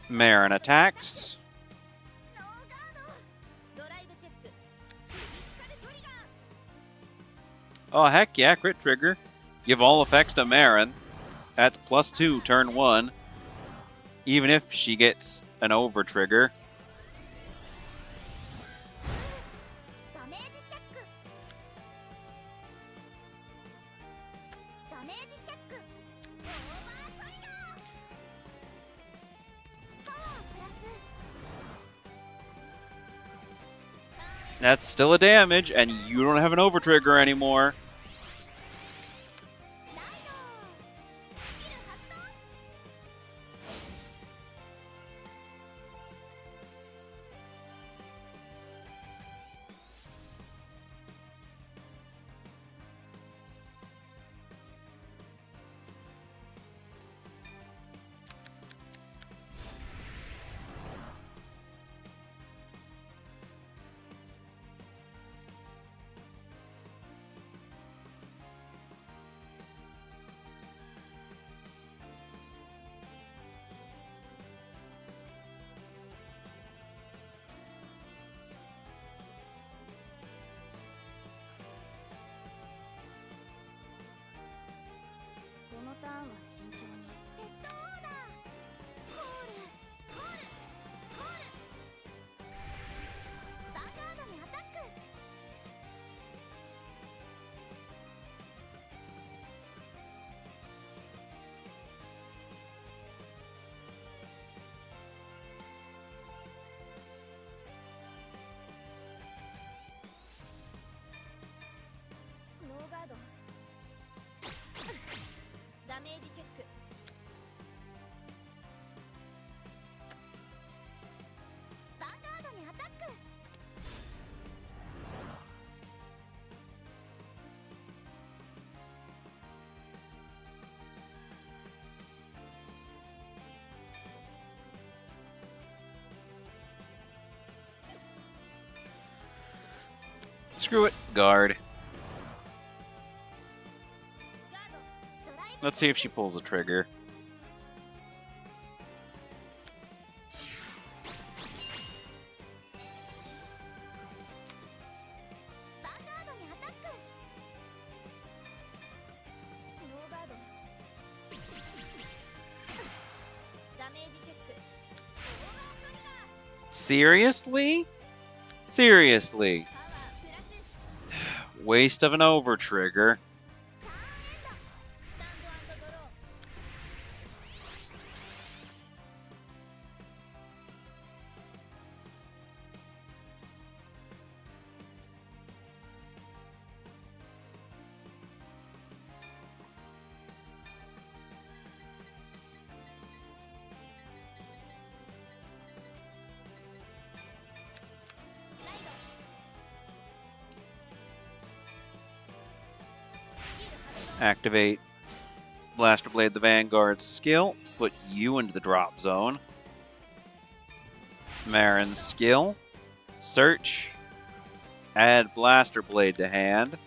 Marin attacks. Oh, heck yeah, crit trigger. Give all effects to Marin at +2 turn 1, even if she gets an over trigger. ダメージチェックダメージチェックオーバートリガーパワープラス That's still a damage, and you don't have an over trigger anymore. ライドスキル発動 このターンは慎重にセットオーダーコールコールコールヴァンガードにアタックノーガードダメージチェックヴァンガードにアタックScrew it, guard. ガードドライブ Let's see if she pulls a trigger. ヴァンガードにアタックノーガードダメージチェックオーバートリガー Seriously? Seriously? パワープラス Waste of an over trigger. ターンエンドスタンドドロー Activate Blaster Blade the Vanguard skill. Put you into the drop zone. Marin's skill. Search. Add Blaster Blade to hand.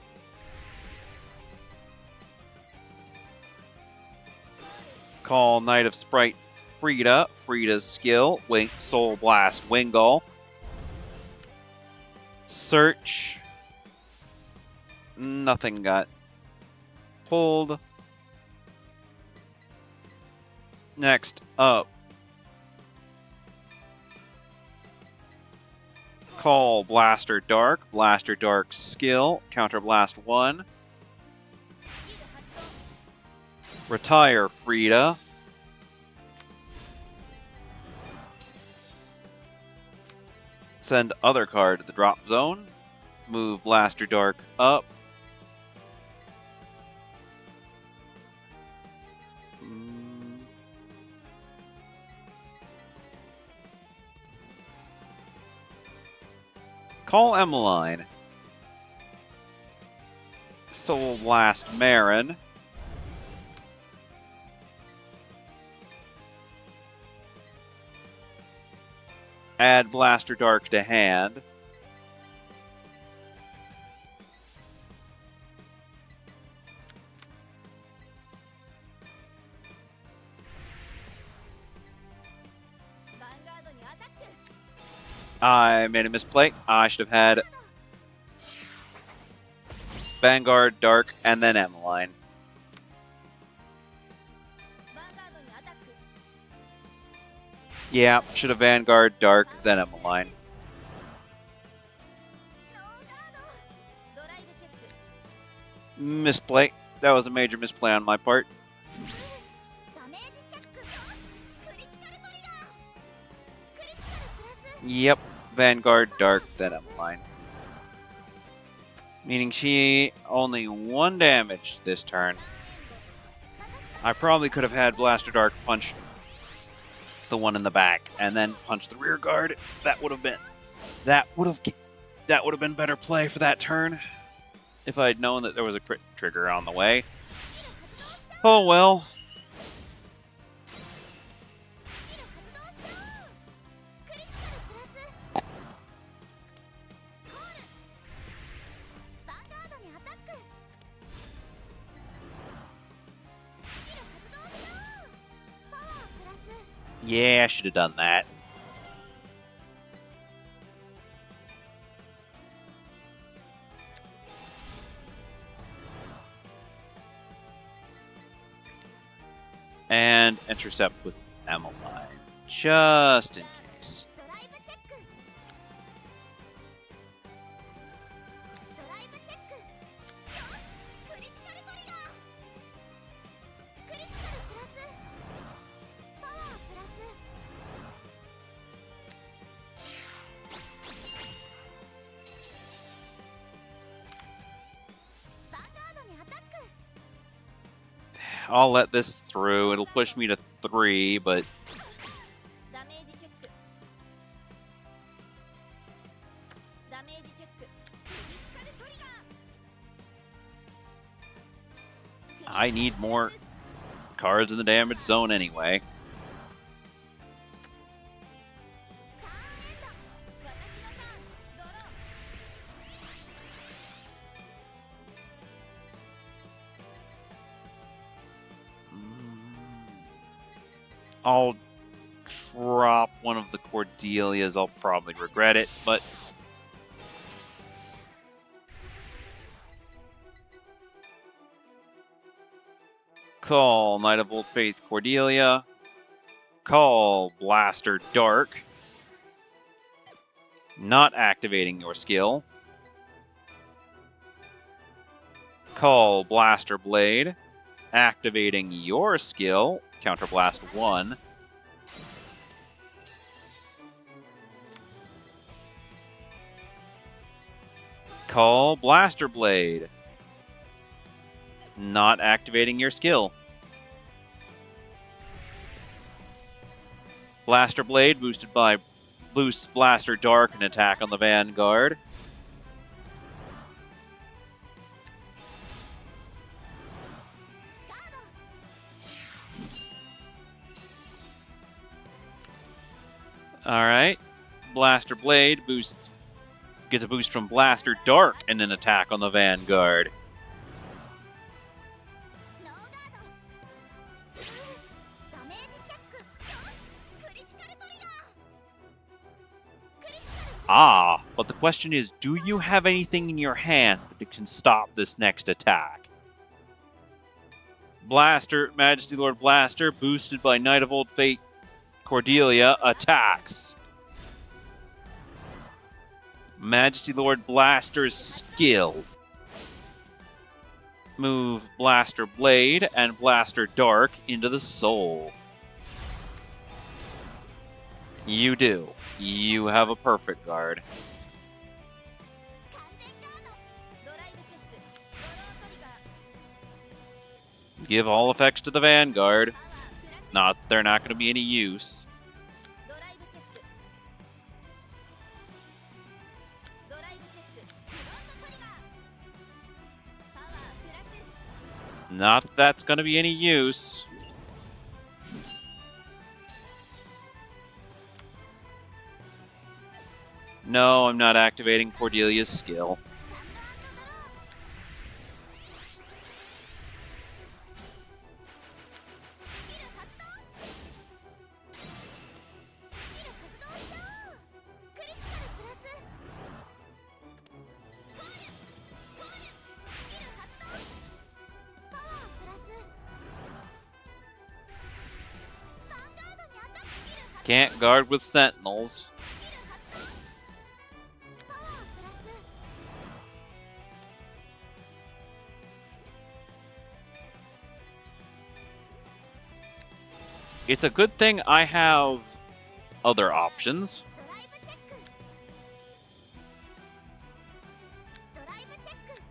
Call Knight of Sprite Frida. Frida's skill. Wing Soul Blast Wingull. Search. Nothing got pulled. Next up, call Blaster Dark. Blaster Dark skill, Counter Blast 1. Retire Frida. Send other card to the drop zone. Move Blaster Dark up. Call Emmeline. Soul Blast Marin. Add Blaster Dark to hand. I made a misplay. I should have had Vanguard, Dark, and then Emmeline. ヴァンガードにアタック Yeah, should have Vanguard, Dark, then Emmeline. ノーガードドライブチェック Misplay. That was a major misplay on my part. ダメージチェッククリティカルトリガークリティカルプラス Yep, Vanguard, Dark, then Emmeline. Meaning she only 1 damage this turn. I probably could have had Blaster Dark punch the one in the back and then punch the rear guard. That would have been better play for that turn if I had known that there was a crit trigger on the way. Oh well. クリティカルプラスコールヴァンガードにアタックスキル発動しようパワープラス Yeah, I should have done that. And intercept with Emmeline, just in case. ドライブチェックドライブチェッククリティカルトリガークリティカルプラスパワープラスヴァンガードにアタック I'll let this through. It'll push me to 3, but ダメージチェックダメージチェッククリティカルトリガー I need more cards in the damage zone anyway. ターンエンド私のターンドロー I'll drop one of the Cordelias. I'll probably regret it, but call Knight of Old Faith Cordelia. Call Blaster Dark. Not activating your skill. Call Blaster Blade. Activating your skill. Counterblast 1. Call Blaster Blade. Not activating your skill. Blaster Blade boosted by Boost Blaster Dark and attack on the Vanguard. Alright. Blaster Blade gets a boost from Blaster Dark and an attack on the Vanguard. ノーガードダメージチェッククリティカルトリガークリティカル Ah, but the question is, do you have anything in your hand that can stop this next attack? Blaster, Majesty Lord Blaster, boosted by Knight of Old Fate Cordelia, attacks. Majesty Lord Blaster's skill. Move Blaster Blade and Blaster Dark into the soul. You do. You have a perfect guard. 完全ガードドライブチェックドロートリガー Give all effects to the Vanguard. パワープラス Not, they're not going to be any use. ドライブチェックドライブチェックフロントトリガーパワープラス Not that that's going to be any use. No, I'm not activating Cordelia's skill. スキル発動スキル発動しちゃおうクリティカルプラスコールコールスキル Can't guard with sentinels. パワープラス It's a good thing I have other options. ドライブチェックドライブチェック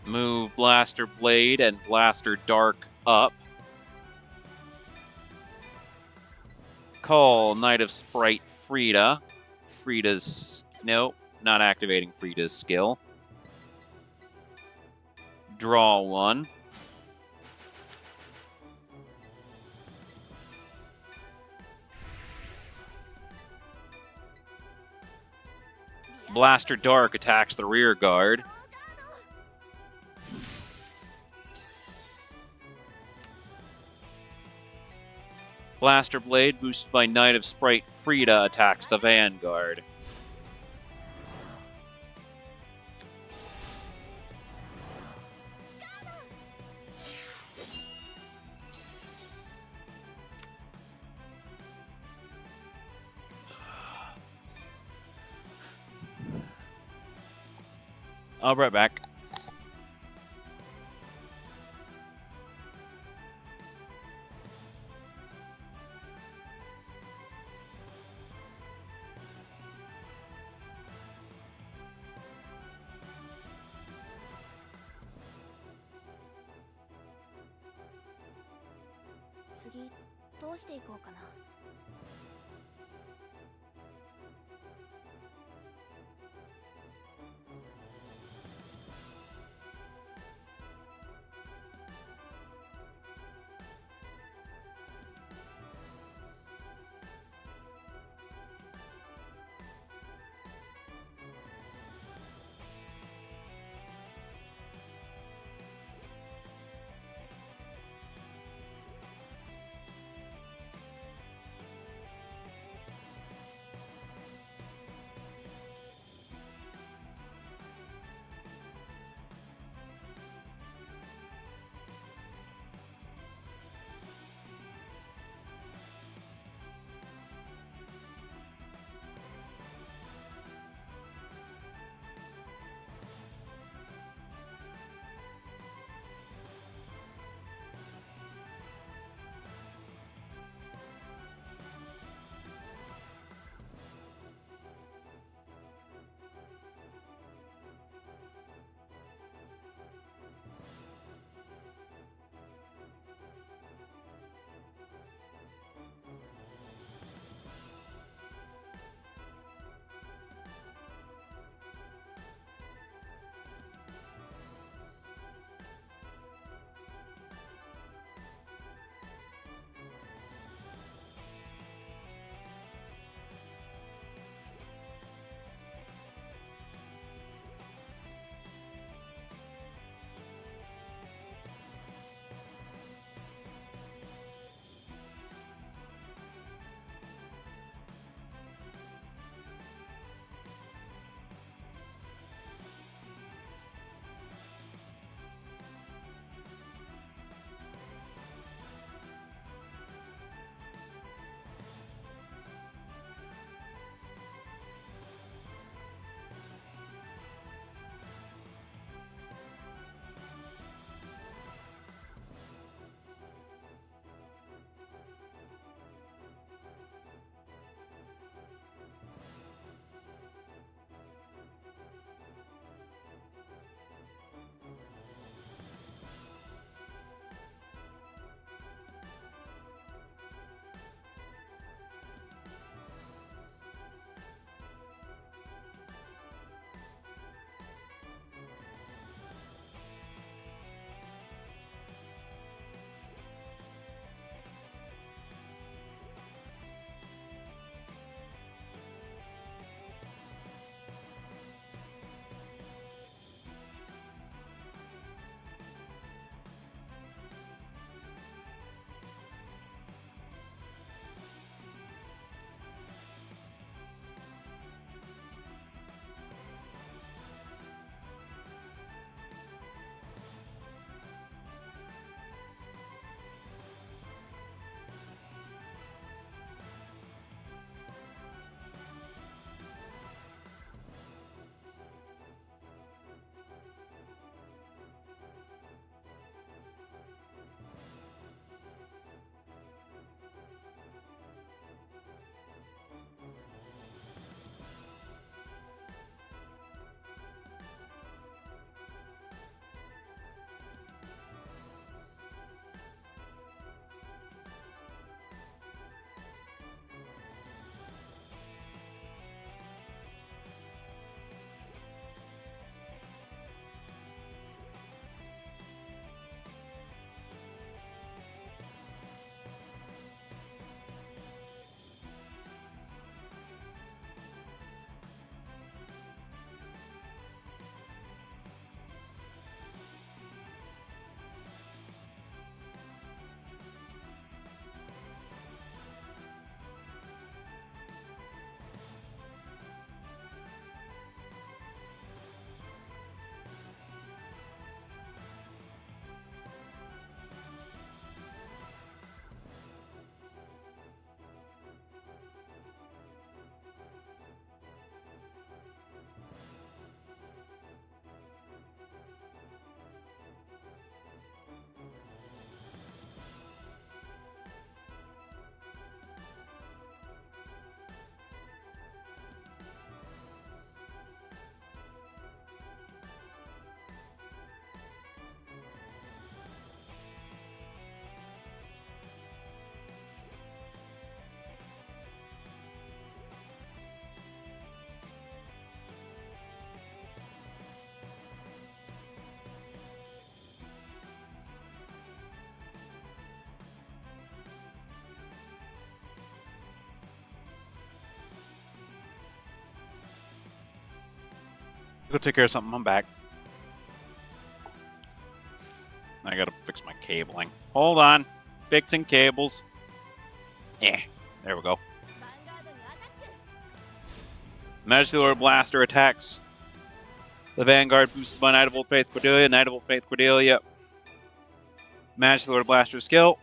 Move Blaster Blade and Blaster Dark up. Call Knight of Sprite Frida. Frida's... Nope, not activating Frida's skill. Draw one. Blaster Dark attacks the rear guard. Blaster Blade, boosted by Knight of Sprite Frida, attacks the Vanguard. I'll be right back. Next, どうしていこうかな。Go take care of something. I'm back. I gotta fix my cabling. Hold on. Fixing cables. Yeah, there we go. Majesty Lord Blaster attacks the Vanguard, boosted by Knight of Old Faith Cordelia. Knight of Old Faith Cordelia. Majesty Lord Blaster skill.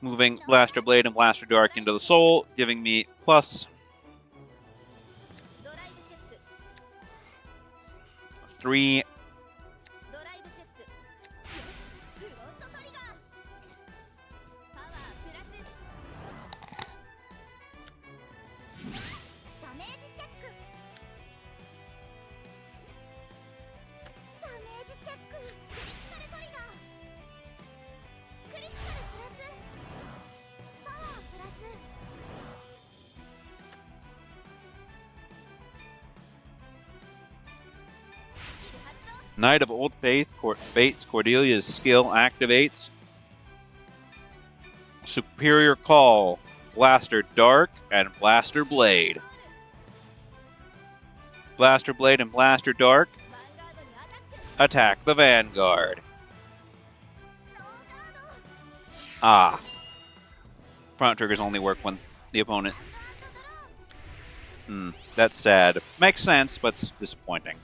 Moving Blaster Blade and Blaster Dark into the soul, giving me plus 3. Knight of Old Faith Fates Cordelia's skill activates. Superior Call, Blaster Dark, and Blaster Blade. Blaster Blade and Blaster Dark attack the Vanguard. Ah. Front triggers only work when the opponent... that's sad. Makes sense, but it's disappointing.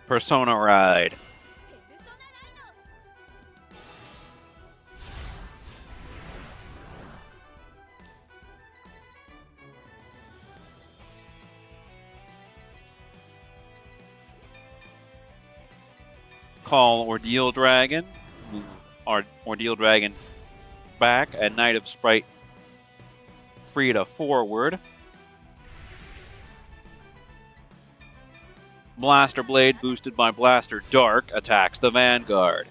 Persona Ride. Call Ordeal Dragon. Move Ordeal Dragon back, and Knight of Sprite Frida forward. Blaster Blade, boosted by Blaster Dark, attacks the Vanguard.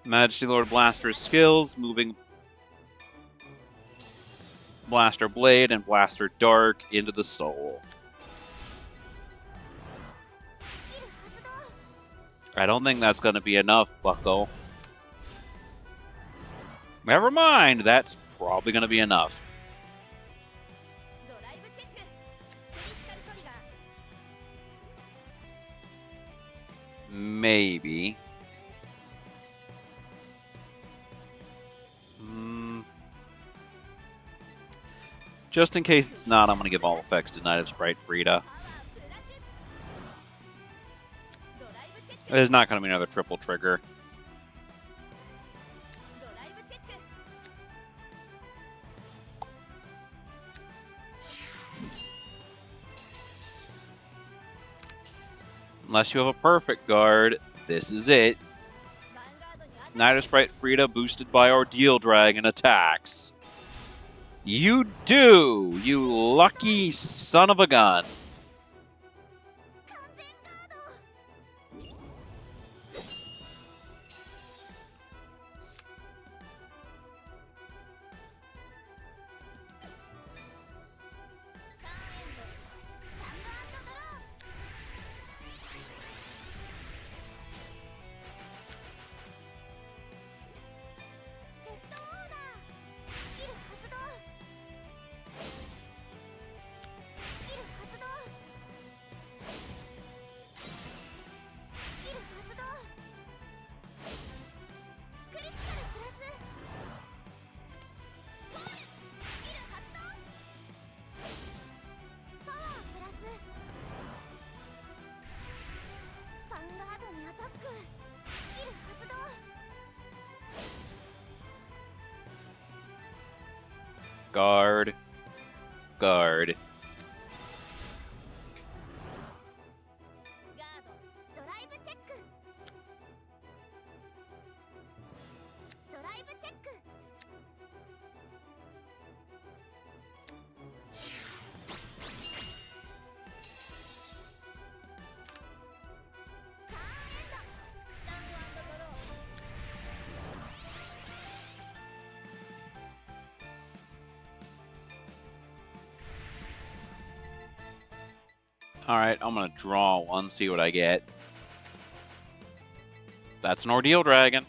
Majesty Lord Blaster's skills, moving Blaster Blade and Blaster Dark into the soul. I don't think that's going to be enough, Bucko. Never mind, that's probably going to be enough. Maybe. Just in case it's not, I'm going to give all effects to Knight of Sprite Frida. There's not going to be another triple trigger. Unless you have a perfect guard, this is it. Knight of Sprite Frida boosted by Ordeal Dragon attacks. You do, you lucky son of a gun. アタックスキル発動 Guard. Guard. ガードドライブチェックドライブチェックターンエンドスタンドドロー Alright, I'm gonna draw one, see what I get. That's an Ordeal Dragon.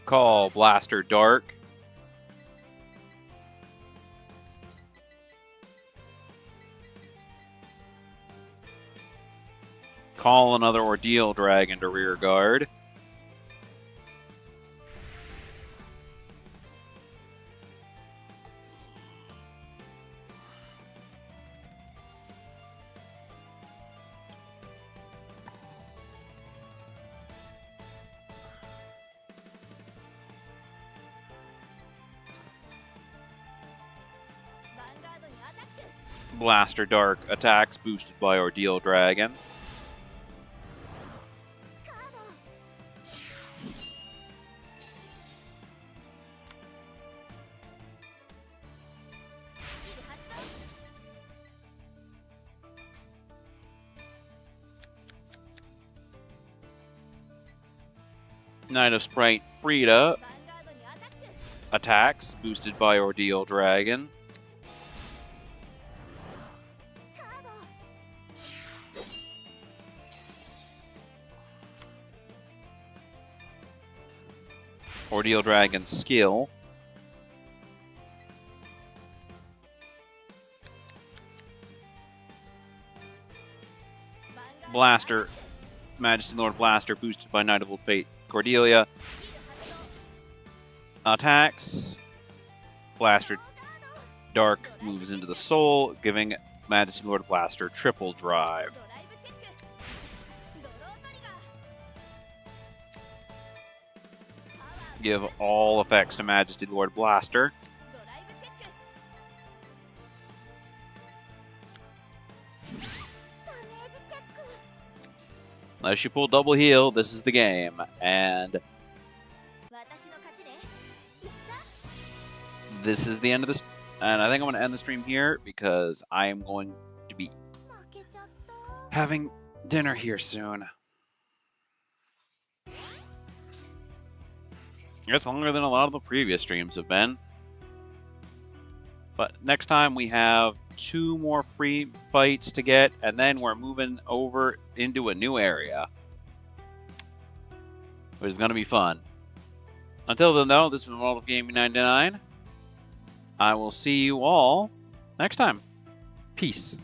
Call Blaster Dark. Call another Ordeal Dragon to rear guard. Vanguard にアタック Blaster Dark attacks boosted by Ordeal Dragon. カードスキル発動 Knight of Sprite Frida ヴァンガードにアタック attacks boosted by Ordeal Dragon. カード Ordeal Dragon's skill. Blaster, Majesty Lord Blaster, boosted by Knight of Old Fate Cordelia. スキル発動 Attacks. Blaster ガード Dark moves into the soul, giving Majesty Lord Blaster triple drive. ドライブチェックドロートリガーパワー Give all effects to Majesty Lord Blaster. ドライブチェックダメージチェック Unless you pull double heal, this is the game. And 私の勝ちねやった this is the end of this. And I think I'm going to end the stream here because I am going to be 負けちゃった having dinner here soon. It's longer than a lot of the previous streams have been. But next time we have 2 more free fights to get, and then we're moving over into a new area, which is going to be fun. Until then, though, this has been World of Gaming 99. I will see you all next time. Peace.